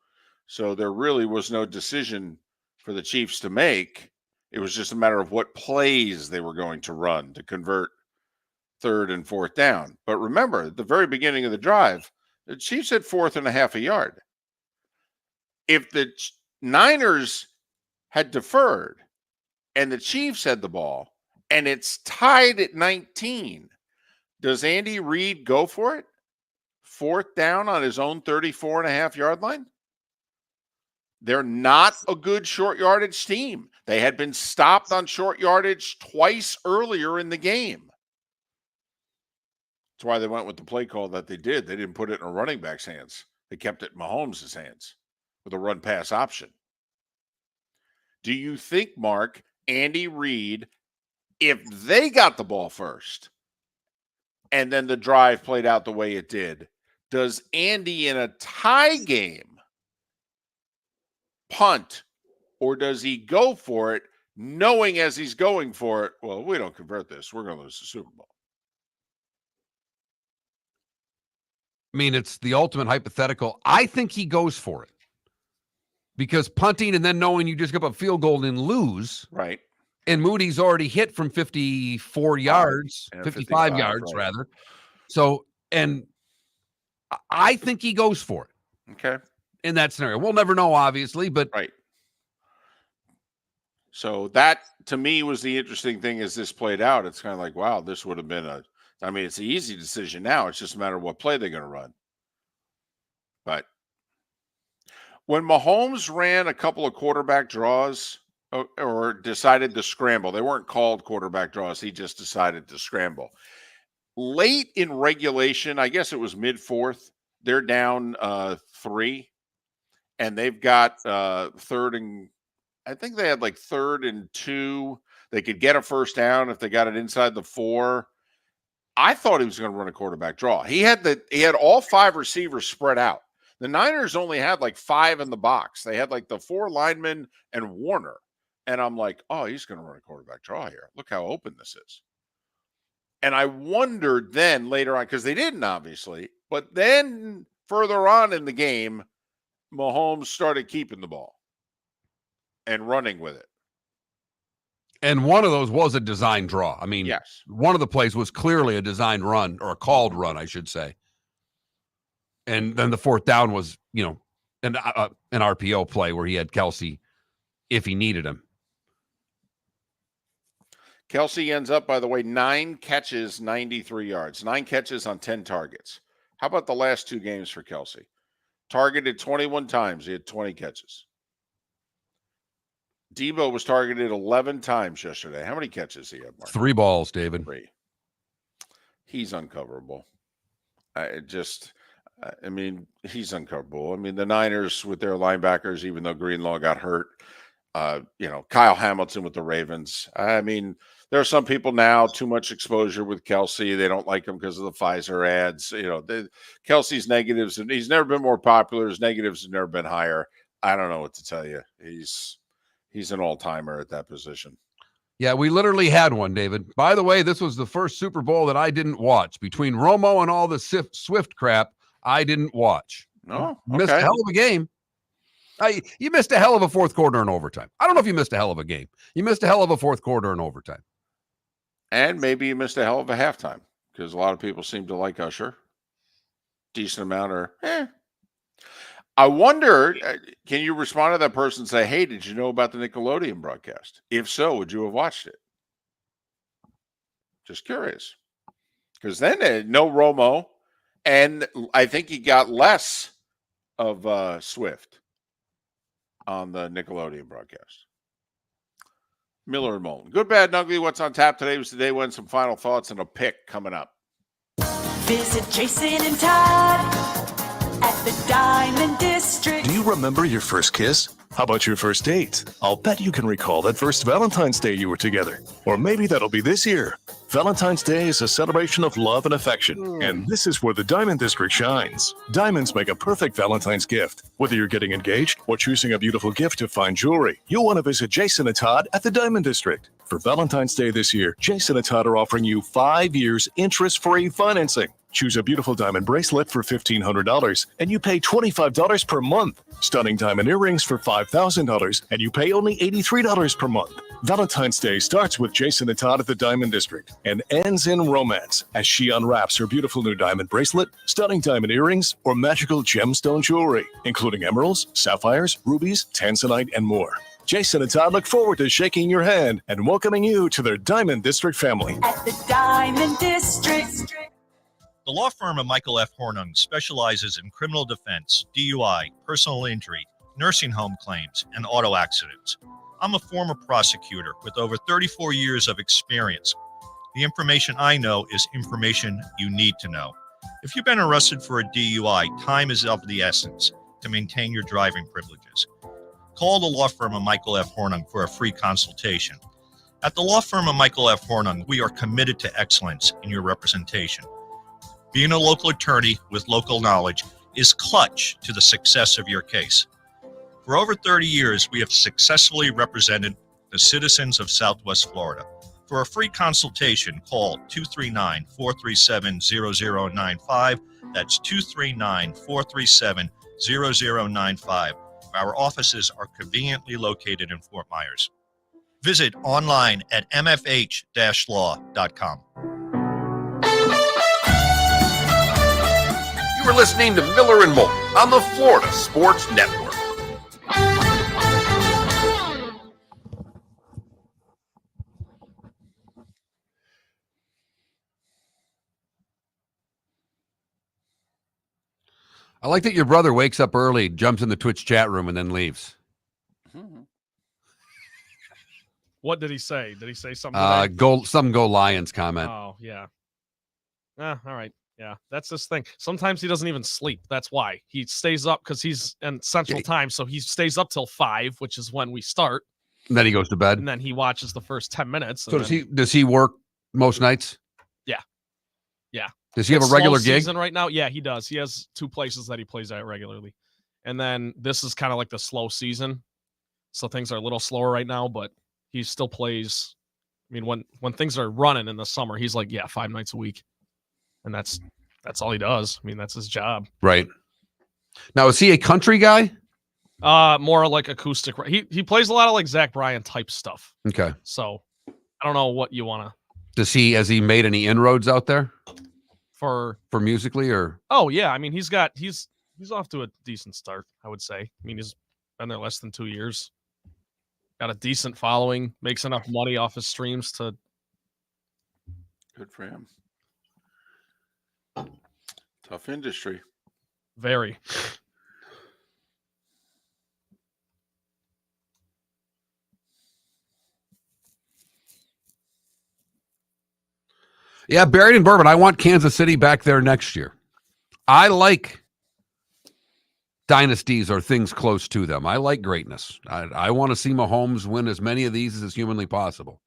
S2: so there really was no decision for the Chiefs to make. It was just a matter of what plays they were going to run to convert 3rd and 4th down. But remember, at the very beginning of the drive, the Chiefs had 4th and a half a yard. If the Niners had deferred and the Chiefs had the ball and it's tied at 19, does Andy Reid go for it? 4th down on his own 34 and a half yard line? They're not a good short yardage team. They had been stopped on short yardage twice earlier in the game. That's why they went with the play call that they did. They didn't put it in a running back's hands. They kept it in Mahomes' hands with a run-pass option. Do you think, Mark, Andy Reid, if they got the ball first and then the drive played out the way it did, does Andy in a tie game punt, or does he go for it knowing as he's going for it, well, if we don't convert this, we're going to lose the Super Bowl?
S1: I mean, it's the ultimate hypothetical. I think he goes for it because punting and then knowing you just give up a field goal and lose.
S2: Right.
S1: And Moody's already hit from 54 yards, 55 yards, right. Rather. So, and I think he goes for it.
S2: Okay.
S1: In that scenario. We'll never know, obviously, but.
S2: Right. So that, to me, was the interesting thing as this played out. It's kind of like, wow, this would have been it's an easy decision now. It's just a matter of what play they're going to run. But when Mahomes ran a couple of quarterback draws or decided to scramble, they weren't called quarterback draws. He just decided to scramble. Late in regulation, I guess it was mid-4th, they're down 3, and they've got 3rd and I think they had like 3rd and 2. They could get a first down if they got it inside the 4. I thought he was going to run a quarterback draw. He had all 5 receivers spread out. The Niners only had like 5 in the box. They had like the 4 linemen and Warner. And I'm like, oh, he's going to run a quarterback draw here. Look how open this is. And I wondered then later on, because they didn't obviously, but then further on in the game, Mahomes started keeping the ball and running with it.
S1: And one of those was a design draw. I mean,
S2: yes,
S1: one of the plays was clearly a designed run, or a called run, I should say. And then the 4th down was, an RPO play where he had Kelsey if he needed him.
S2: Kelsey ends up, by the way, 9 catches, 93 yards, 9 catches on 10 targets. How about the last 2 games for Kelsey? Targeted 21 times. He had 20 catches. Debo was targeted 11 times yesterday. How many catches he had, Mark?
S1: 3 balls, David.
S2: 3. He's uncoverable. He's uncoverable. I mean, the Niners with their linebackers, even though Greenlaw got hurt, Kyle Hamilton with the Ravens. I mean, there are some people now too much exposure with Kelsey. They don't like him because of the Pfizer ads. Kelsey's negatives, and he's never been more popular. His negatives have never been higher. I don't know what to tell you. He's an all-timer at that position.
S1: Yeah, we literally had one, David. By the way, this was the first Super Bowl that I didn't watch. Between Romo and all the Swift crap, I didn't watch.
S2: Oh,
S1: Missed a hell of a game. You missed a hell of a fourth quarter and overtime. I don't know if you missed a hell of a game. You missed a hell of a fourth quarter and overtime.
S2: And maybe you missed a hell of a halftime because a lot of people seem to like Usher. Decent amount or I wonder, can you respond to that person and say, hey, did you know about the Nickelodeon broadcast? If so, would you have watched it? Just curious. Because then no Romo, and I think he got less of Swift on the Nickelodeon broadcast. Miller and Moulton. Good, bad, and ugly. What's on tap today was today when some final thoughts and a pick coming up.
S5: Visit Jason and Todd at the Diamond District.
S6: Do you remember your first kiss? How about your first date? I'll bet you can recall that first Valentine's Day you were together. Or maybe that'll be this year. Valentine's Day is a celebration of love and affection. And this is where the Diamond District shines. Diamonds make a perfect Valentine's gift. Whether you're getting engaged or choosing a beautiful gift to fine jewelry, you'll want to visit Jason and Todd at the Diamond District. For Valentine's Day this year, Jason and Todd are offering you 5 years interest-free financing. Choose a beautiful diamond bracelet for $1,500 and you pay $25 per month. Stunning diamond earrings for $5,000 and you pay only $83 per month. Valentine's Day starts with Jason and Todd at the Diamond District and ends in romance as she unwraps her beautiful new diamond bracelet, stunning diamond earrings, or magical gemstone jewelry, including emeralds, sapphires, rubies, tanzanite, and more. Jason and Todd look forward to shaking your hand and welcoming you to their Diamond District family.
S5: At the Diamond District.
S8: The law firm of Michael F. Hornung specializes in criminal defense, DUI, personal injury, nursing home claims, and auto accidents. I'm a former prosecutor with over 34 years of experience. The information I know is information you need to know. If you've been arrested for a DUI, time is of the essence to maintain your driving privileges. Call the law firm of Michael F. Hornung for a free consultation. At the law firm of Michael F. Hornung, we are committed to excellence in your representation. Being a local attorney with local knowledge is clutch to the success of your case. For over 30 years, we have successfully represented the citizens of Southwest Florida. For a free consultation, call 239-437-0095. That's 239-437-0095. Our offices are conveniently located in Fort Myers. Visit online at mfh-law.com.
S9: You are listening to Miller and Moulton on the Florida Sports Network.
S1: I like that your brother wakes up early, jumps in the Twitch chat room, and then leaves.
S3: What did he say? Did he say something? Today?
S1: Go Lions comment.
S3: Oh, yeah. All right. Yeah, that's this thing. Sometimes he doesn't even sleep. That's why. He stays up because he's in Central Time, so he stays up till 5, which is when we start.
S1: And then he goes to bed.
S3: And then he watches the first 10 minutes.
S1: So does he work most nights?
S3: Yeah. Yeah.
S1: Does he have a regular gig?
S3: Season right now? Yeah, he does. He has 2 places that he plays at regularly. And then this is kind of like the slow season. So things are a little slower right now, but he still plays. I mean, when things are running in the summer, he's like, 5 nights a week. And that's all he does. I mean, that's his job.
S1: Right. Now, is he a country guy?
S3: More like acoustic. He plays a lot of like Zach Bryan type stuff.
S1: Okay.
S3: So I don't know what you want to.
S1: Has he made any inroads out there
S3: for
S1: musically or?
S3: Oh yeah. I mean, he's off to a decent start, I would say. I mean, he's been there less than 2 years. Got a decent following, makes enough money off his streams to.
S2: Good for him. Tough industry.
S3: Very.
S1: Yeah, buried in bourbon. I want Kansas City back there next year. I like dynasties or things close to them. I like greatness. I want to see Mahomes win as many of these as humanly possible.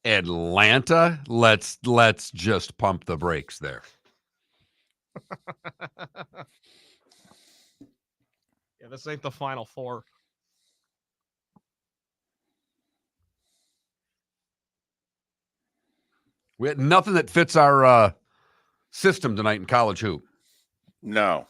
S1: Atlanta, let's just pump the brakes there.
S3: Yeah, this ain't the Final Four.
S1: We had nothing that fits our system tonight in college hoop.
S2: No.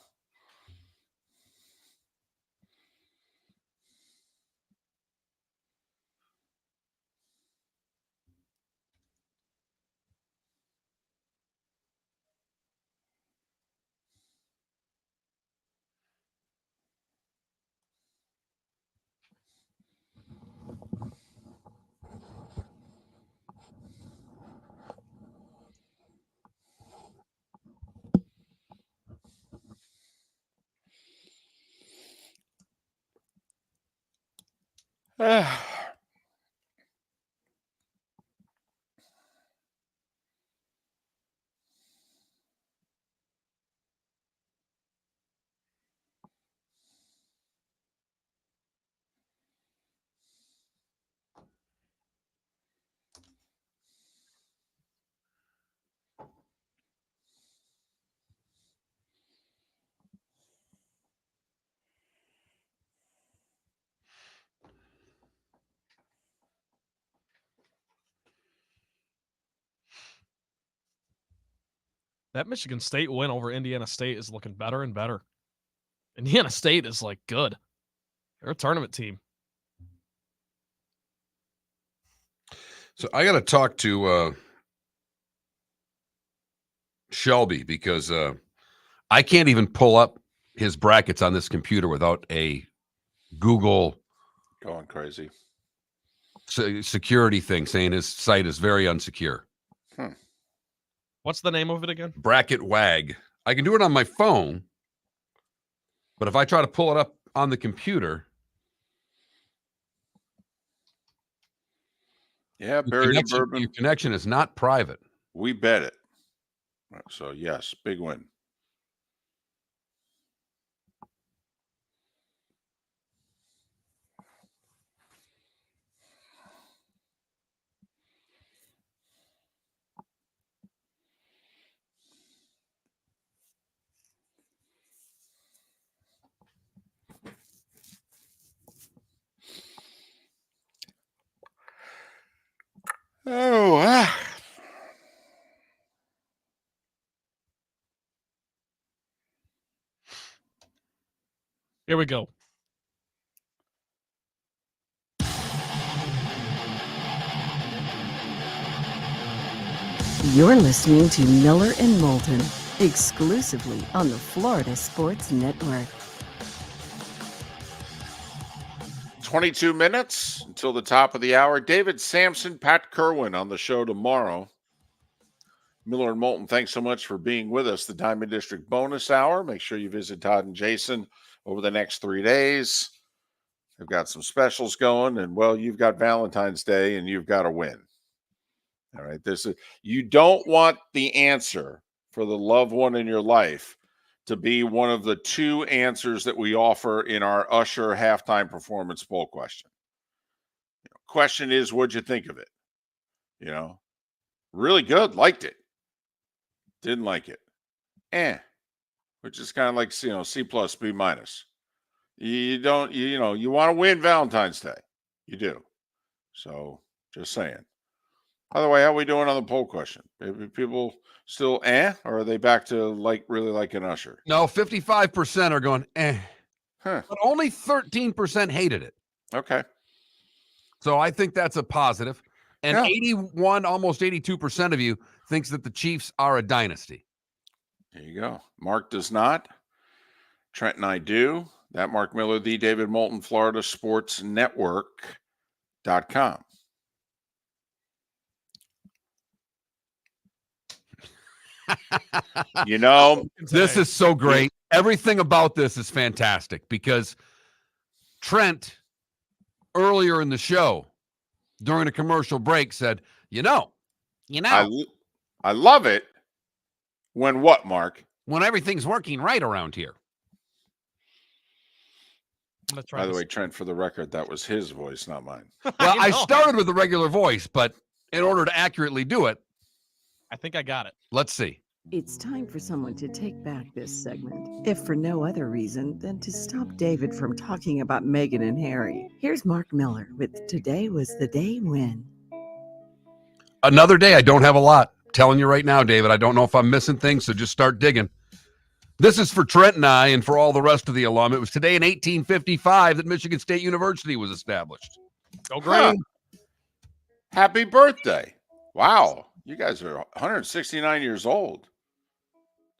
S3: That Michigan State win over Indiana State is looking better and better. Indiana State is like good. They're a tournament team.
S1: So I got to talk to Shelby because I can't even pull up his brackets on this computer without a Google
S2: Going crazy.
S1: Security thing saying his site is very unsecure.
S3: What's the name of it again?
S1: Bracket WAG. I can do it on my phone, but if I try to pull it up on the computer,
S2: Yeah, buried in bourbon.
S1: your connection is not private.
S2: We bet it. So, yes, big win. Oh,
S3: Here we go.
S4: You're listening to Miller and Moulton, exclusively on the Florida Sports Network.
S2: 22 minutes until the top of the hour. David Sampson, Pat Kerwin on the show tomorrow. Miller and Moulton, thanks so much for being with us. The Diamond District bonus hour. Make sure you visit Todd and Jason over the next 3 days. They've got some specials going, and well, you've got Valentine's Day and you've got to win. All right. You don't want the answer for the loved one in your life to be one of the 2 answers that we offer in our Usher halftime performance poll question. Question is, what'd you think of it? Really good. Liked it. Didn't like it. Which is kind of like, C plus, B minus. You want to win Valentine's Day. You do. So just saying. By the way, how are we doing on the poll question? Maybe people still or are they back to really like an Usher?
S1: No, 55% are going But only 13% hated it.
S2: Okay.
S1: So I think that's a positive. And 81, almost 82% of you thinks that the Chiefs are a dynasty.
S2: There you go. Mark does not. Trent and I do. That Mark Miller, the David Moulton, Florida Sports Network.com.
S1: This is so great. Everything about this is fantastic because Trent earlier in the show during a commercial break said, I
S2: love it when what, Mark?
S1: When everything's working right around here.
S2: By the way, Trent, for the record, that was his voice, not mine.
S1: Well, I started with a regular voice, but in order to accurately do it.
S3: I think I got it.
S1: Let's see.
S4: It's time for someone to take back this segment, if for no other reason than to stop David from talking about Meghan and Harry. Here's Mark Miller with Today Was the Day When.
S1: Another day. I don't have a lot. Telling you right now, David, I don't know if I'm missing things, so just start digging. This is for Trent and I and for all the rest of the alum. It was today in 1855 that Michigan State University was established.
S3: Go Green.
S2: Happy birthday. Wow. You guys are 169 years old.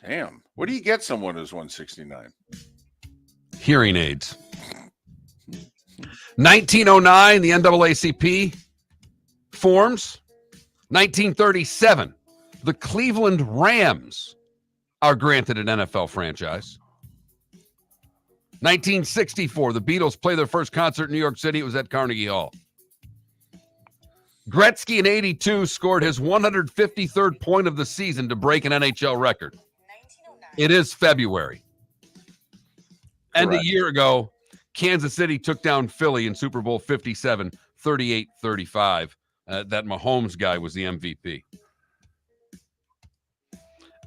S2: Damn. What do you get someone who's 169?
S1: Hearing aids. 1909, the NAACP forms. 1937, the Cleveland Rams are granted an NFL franchise. 1964, the Beatles play their first concert in New York City. It was at Carnegie Hall. Gretzky in 82 scored his 153rd point of the season to break an NHL record. It is February. And a year ago, Kansas City took down Philly in Super Bowl 57, 38-35. That Mahomes guy was the MVP.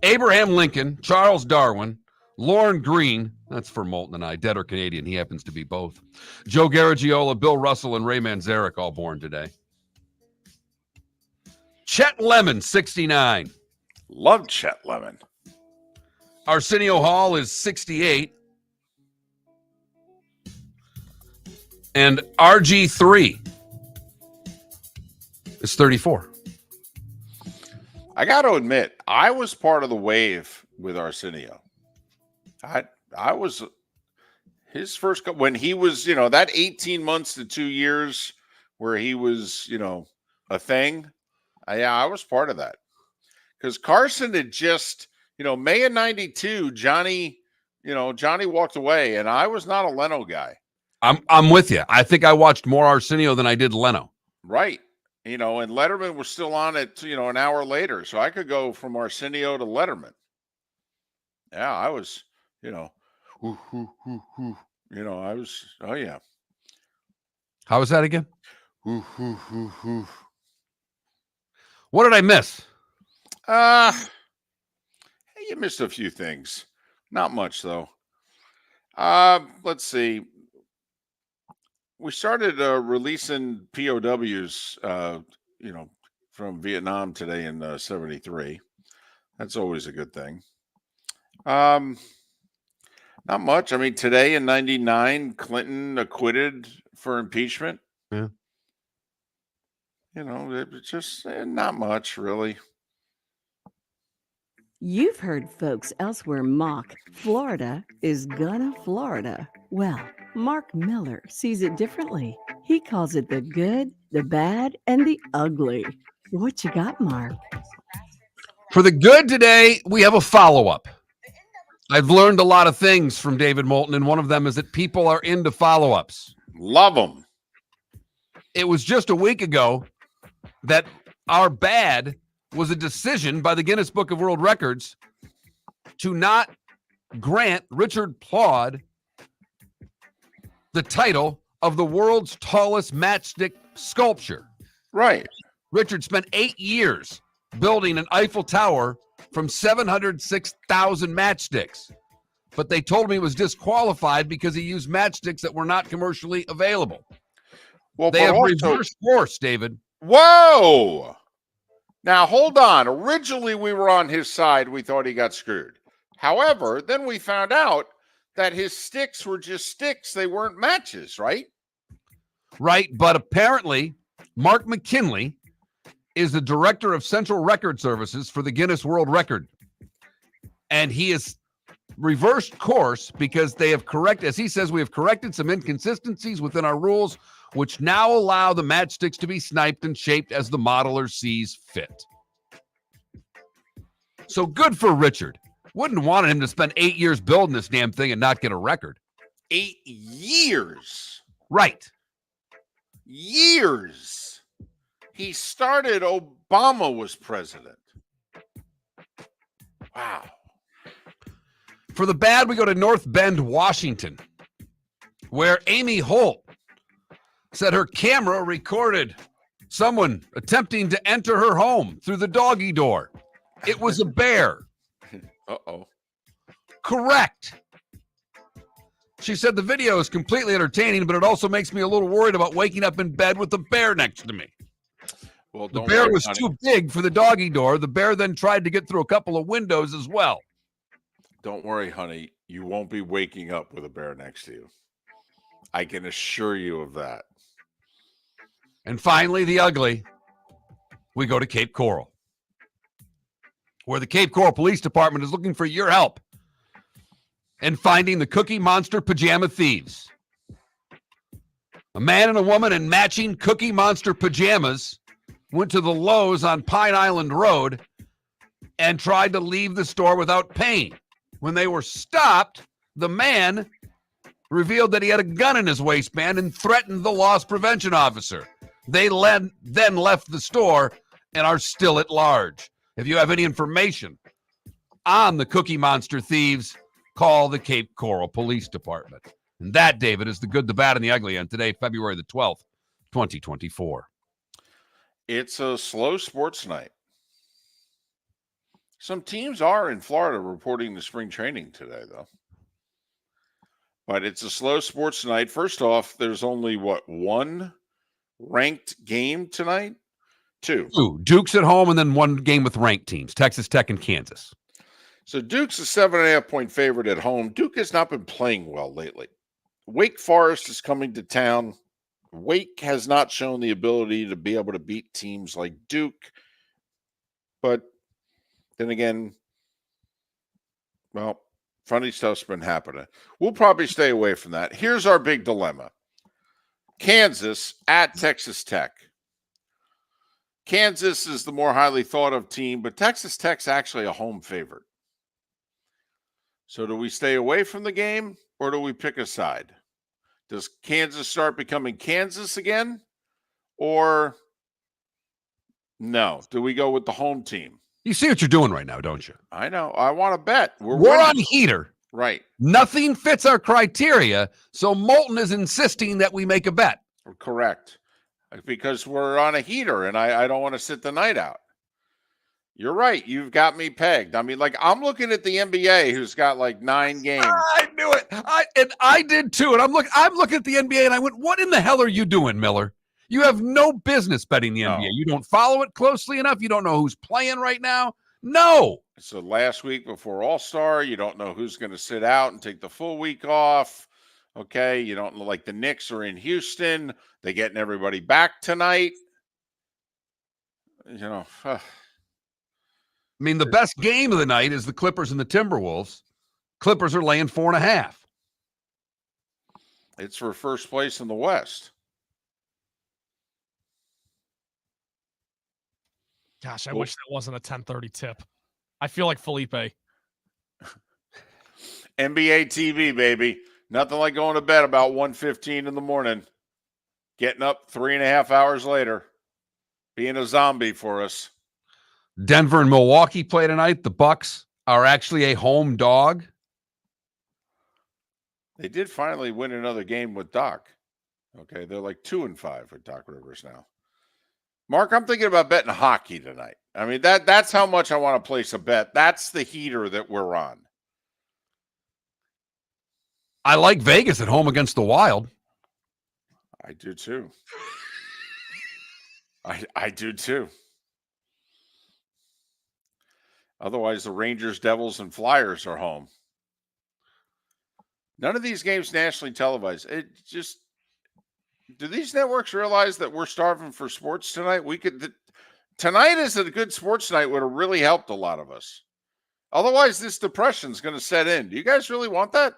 S1: Abraham Lincoln, Charles Darwin, Lorne Green, that's for Moulton and I, dead or Canadian, he happens to be both. Joe Garagiola, Bill Russell, and Ray Manzarek all born today. Chet Lemon, 69.
S2: Love Chet Lemon.
S1: Arsenio Hall is 68. And RG3 is 34.
S2: I got to admit, I was part of the wave with Arsenio. I was his first when he was, that 18 months to 2 years where he was, a thing. I was part of that because Carson had just, May of 92, Johnny walked away and I was not a Leno guy.
S1: I'm with you. I think I watched more Arsenio than I did Leno.
S2: Right. And Letterman was still on it, an hour later. So I could go from Arsenio to Letterman. Yeah, I was, I was, oh yeah.
S1: How was that again? What did I miss?
S2: You missed a few things. Not much though. Let's see. We started releasing POWs, from Vietnam today in 73. That's always a good thing. Not much. I mean, today in 99, Clinton acquitted for impeachment.
S1: Yeah.
S2: It's just not much, really.
S4: You've heard folks elsewhere mock Florida is gonna Florida. Well, Mark Miller sees it differently. He calls it the good, the bad, and the ugly. What you got, Mark?
S1: For the good today, we have a follow-up. I've learned a lot of things from David Moulton, and one of them is that people are into follow-ups.
S2: Love them.
S1: It was just a week ago that our bad was a decision by the Guinness Book of World Records to not grant Richard Plaud the title of the world's tallest matchstick sculpture.
S2: Right.
S1: Richard spent 8 years building an Eiffel Tower from 706,000 matchsticks. But they told me he was disqualified because he used matchsticks that were not commercially available.
S2: Well,
S1: they have reversed course, David.
S2: Whoa! Now, hold on. Originally, we were on his side. We thought he got screwed. However, then we found out that his sticks were just sticks. They weren't matches, right?
S1: Right, but apparently, Mark McKinley is the director of Central Record Services for the Guinness World Record. And he has reversed course because they have as he says, we have corrected some inconsistencies within our rules, which now allow the matchsticks to be sniped and shaped as the modeler sees fit. So good for Richard. Wouldn't want him to spend 8 years building this damn thing and not get a record.
S2: 8 years.
S1: Right.
S2: Years. He started, Obama was president. Wow.
S1: For the bad, we go to North Bend, Washington, where Amy Holt said her camera recorded Someone attempting to enter her home through the doggy door. It was a bear.
S2: Uh-oh.
S1: Correct. She said the video is completely entertaining, but it also makes me a little worried about waking up in bed with a bear next to me.
S2: Well,
S1: The bear was too big for the doggy door. The bear then tried to get through a couple of windows as well.
S2: Don't worry, honey. You won't be waking up with a bear next to you. I can assure you of that.
S1: And finally, the ugly. We go to Cape Coral, where the Cape Coral Police Department is looking for your help in finding the Cookie Monster pajama thieves. A man and a woman in matching Cookie Monster pajamas went to the Lowe's on Pine Island Road and tried to leave the store without paying. When they were stopped, the man revealed that he had a gun in his waistband and threatened the loss prevention officer. They then left the store and are still at large. If you have any information on the Cookie Monster thieves, call the Cape Coral Police Department. And that, David, is the good, the bad, and the ugly on today, February the 12th, 2024.
S2: It's a slow sports night. Some teams are in Florida reporting the spring training today, though. But it's a slow sports night. First off, there's only, one ranked game tonight? Two.
S1: Duke's at home and then one game with ranked teams, Texas Tech and Kansas.
S2: So Duke's a 7.5-point favorite at home. Duke has not been playing well lately. Wake Forest is coming to town. Wake has not shown the ability to be able to beat teams like Duke. But then again, well, funny stuff's been happening. We'll probably stay away from that. Here's our big dilemma. Kansas at Texas Tech. Kansas is the more highly thought of team, but Texas Tech's actually a home favorite. So do we stay away from the game or do we pick a side? Does Kansas start becoming Kansas again? Or no? Do we go with the home team?
S1: You see what you're doing right now, don't you?
S2: I know. I want to bet.
S1: We're
S2: winning.
S1: on heater.
S2: Right.
S1: Nothing fits our criteria, so Moulton is insisting that we make a bet.
S2: Correct. Because we're on a heater, and I don't want to sit the night out. You're right. You've got me pegged. I mean, like, I'm looking at the NBA, who's got like 9 games.
S1: I knew it. I did too. And I'm looking at the NBA, and I went, "What in the hell are you doing, Miller? You have no business betting the NBA. You don't follow it closely enough. You don't know who's playing right now. No."
S2: So last week before All-Star, you don't know who's going to sit out and take the full week off. Okay, you don't know, like the Knicks are in Houston. They're getting everybody back tonight.
S1: I mean, the best game of the night is the Clippers and the Timberwolves. Clippers are laying 4.5.
S2: It's for first place in the West.
S3: Gosh, I wish that wasn't a 10:30 tip. I feel like Felipe.
S2: NBA TV, baby. Nothing like going to bed about 1:15 in the morning. Getting up 3.5 hours later. Being a zombie for us.
S1: Denver and Milwaukee play tonight. The Bucks are actually a home dog.
S2: They did finally win another game with Doc. Okay, they're like 2-5 with Doc Rivers now. Mark, I'm thinking about betting hockey tonight. I mean, that's how much I want to place a bet. That's the heater that we're on.
S1: I like Vegas at home against the Wild.
S2: I do too. I do too. Otherwise, the Rangers, Devils, and Flyers are home. None of these games nationally televised. Do these networks realize that we're starving for sports tonight? Tonight is a good sports night would have really helped a lot of us. Otherwise, this depression is going to set in. Do you guys really want that?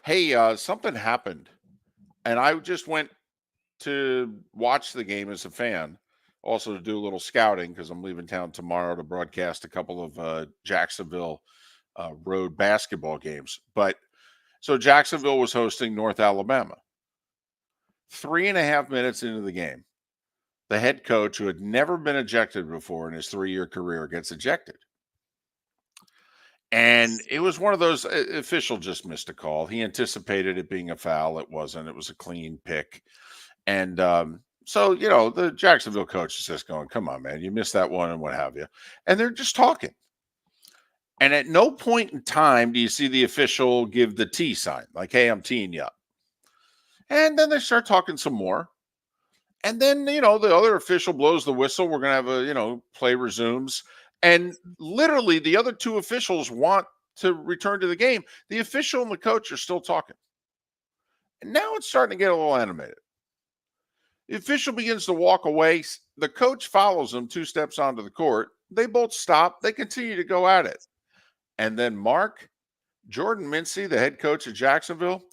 S2: Hey, something happened, and I just went to watch the game as a fan. Also to do a little scouting because I'm leaving town tomorrow to broadcast a couple of Jacksonville road basketball games. But so Jacksonville was hosting North Alabama. 3.5 minutes into the game, the head coach, who had never been ejected before in his 3-year career, gets ejected. And it was one of those, official just missed a call. He anticipated it being a foul. It wasn't. It was a clean pick. And so, the Jacksonville coach is just going, come on, man, you missed that one and what have you. And they're just talking. And at no point in time do you see the official give the T sign, like, hey, I'm teeing you up. And then they start talking some more. And then, the other official blows the whistle. We're going to have play resumes. And literally the other two officials want to return to the game. The official and the coach are still talking. And now it's starting to get a little animated. The official begins to walk away. The coach follows him 2 steps onto the court. They both stop. They continue to go at it. And then Jordan Mincy, the head coach of Jacksonville,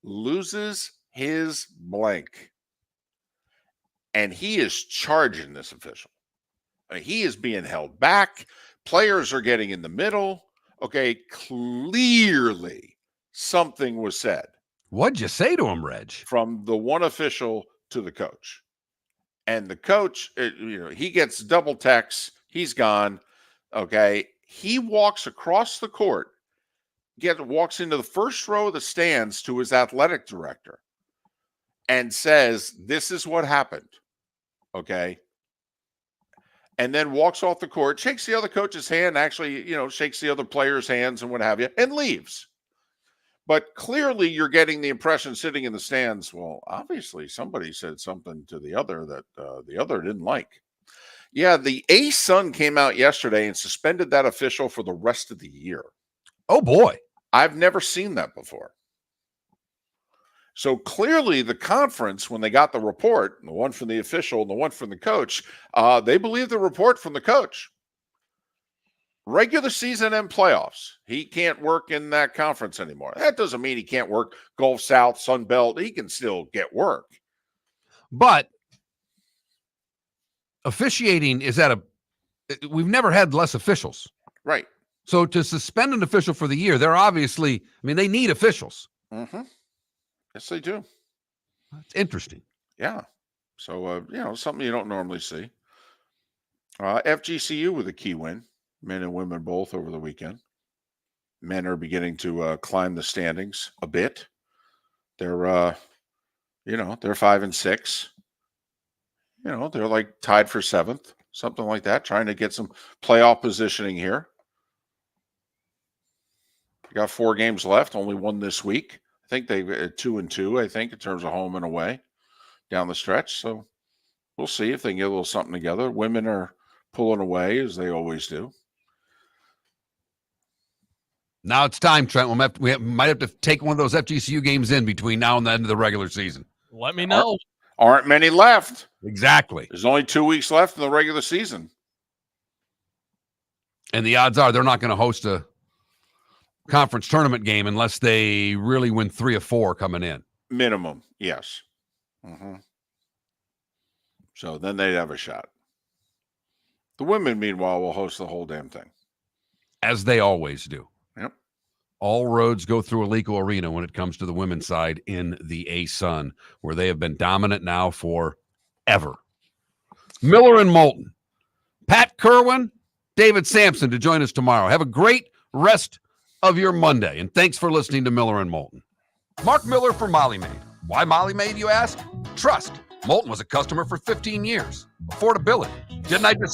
S2: loses his blank. And he is charging this official. I mean, he is being held back. Players are getting in the middle. Okay, clearly something was said.
S1: What'd you say to him, Reg?
S2: From the one official to the coach. And the coach, he gets double texts. He's gone. Okay. He walks across the court, walks into the first row of the stands to his athletic director and says, this is what happened. Okay. And then walks off the court, shakes the other coach's hand, actually, shakes the other players' hands and what have you, and leaves. But clearly you're getting the impression sitting in the stands, well, obviously somebody said something to the other that the other didn't like. Yeah, the A-Sun came out yesterday and suspended that official for the rest of the year.
S1: Oh, boy.
S2: I've never seen that before. So clearly the conference, when they got the report, the one from the official and the one from the coach, they believe the report from the coach. Regular season and playoffs. He can't work in that conference anymore. That doesn't mean he can't work Gulf South, Sun Belt. He can still get work.
S1: But officiating is we've never had less officials.
S2: Right.
S1: So to suspend an official for the year, they're obviously, they need officials.
S2: Mm-hmm. Yes, they do.
S1: That's interesting.
S2: Yeah. So, something you don't normally see. FGCU with a key win. Men and women both over the weekend. Men are beginning to climb the standings a bit. They're, they're 5 and 6. They're like tied for 7th, something like that, trying to get some playoff positioning here. Got 4 games left, only one this week. I think they've 2-2, I think, in terms of home and away down the stretch. So we'll see if they can get a little something together. Women are pulling away, as they always do.
S1: Now it's time, Trent. We might have to take one of those FGCU games in between now and the end of the regular season.
S3: Let me know.
S2: Aren't many left.
S1: Exactly.
S2: There's only 2 weeks left in the regular season.
S1: And the odds are they're not going to host a conference tournament game unless they really win 3 of 4 coming in.
S2: Minimum, yes. Mm-hmm. So then they'd have a shot. The women, meanwhile, will host the whole damn thing.
S1: As they always do.
S2: Yep.
S1: All roads go through Alico Arena when it comes to the women's side in the A-Sun, where they have been dominant now for ever. Miller and Moulton. Pat Kerwin, David Sampson to join us tomorrow. Have a great rest of your Monday, and thanks for listening to Miller and Moulton. Mark Miller for Molly Maid. Why Molly Maid, you ask? Trust. Moulton was a customer for 15 years. Affordability. Didn't I just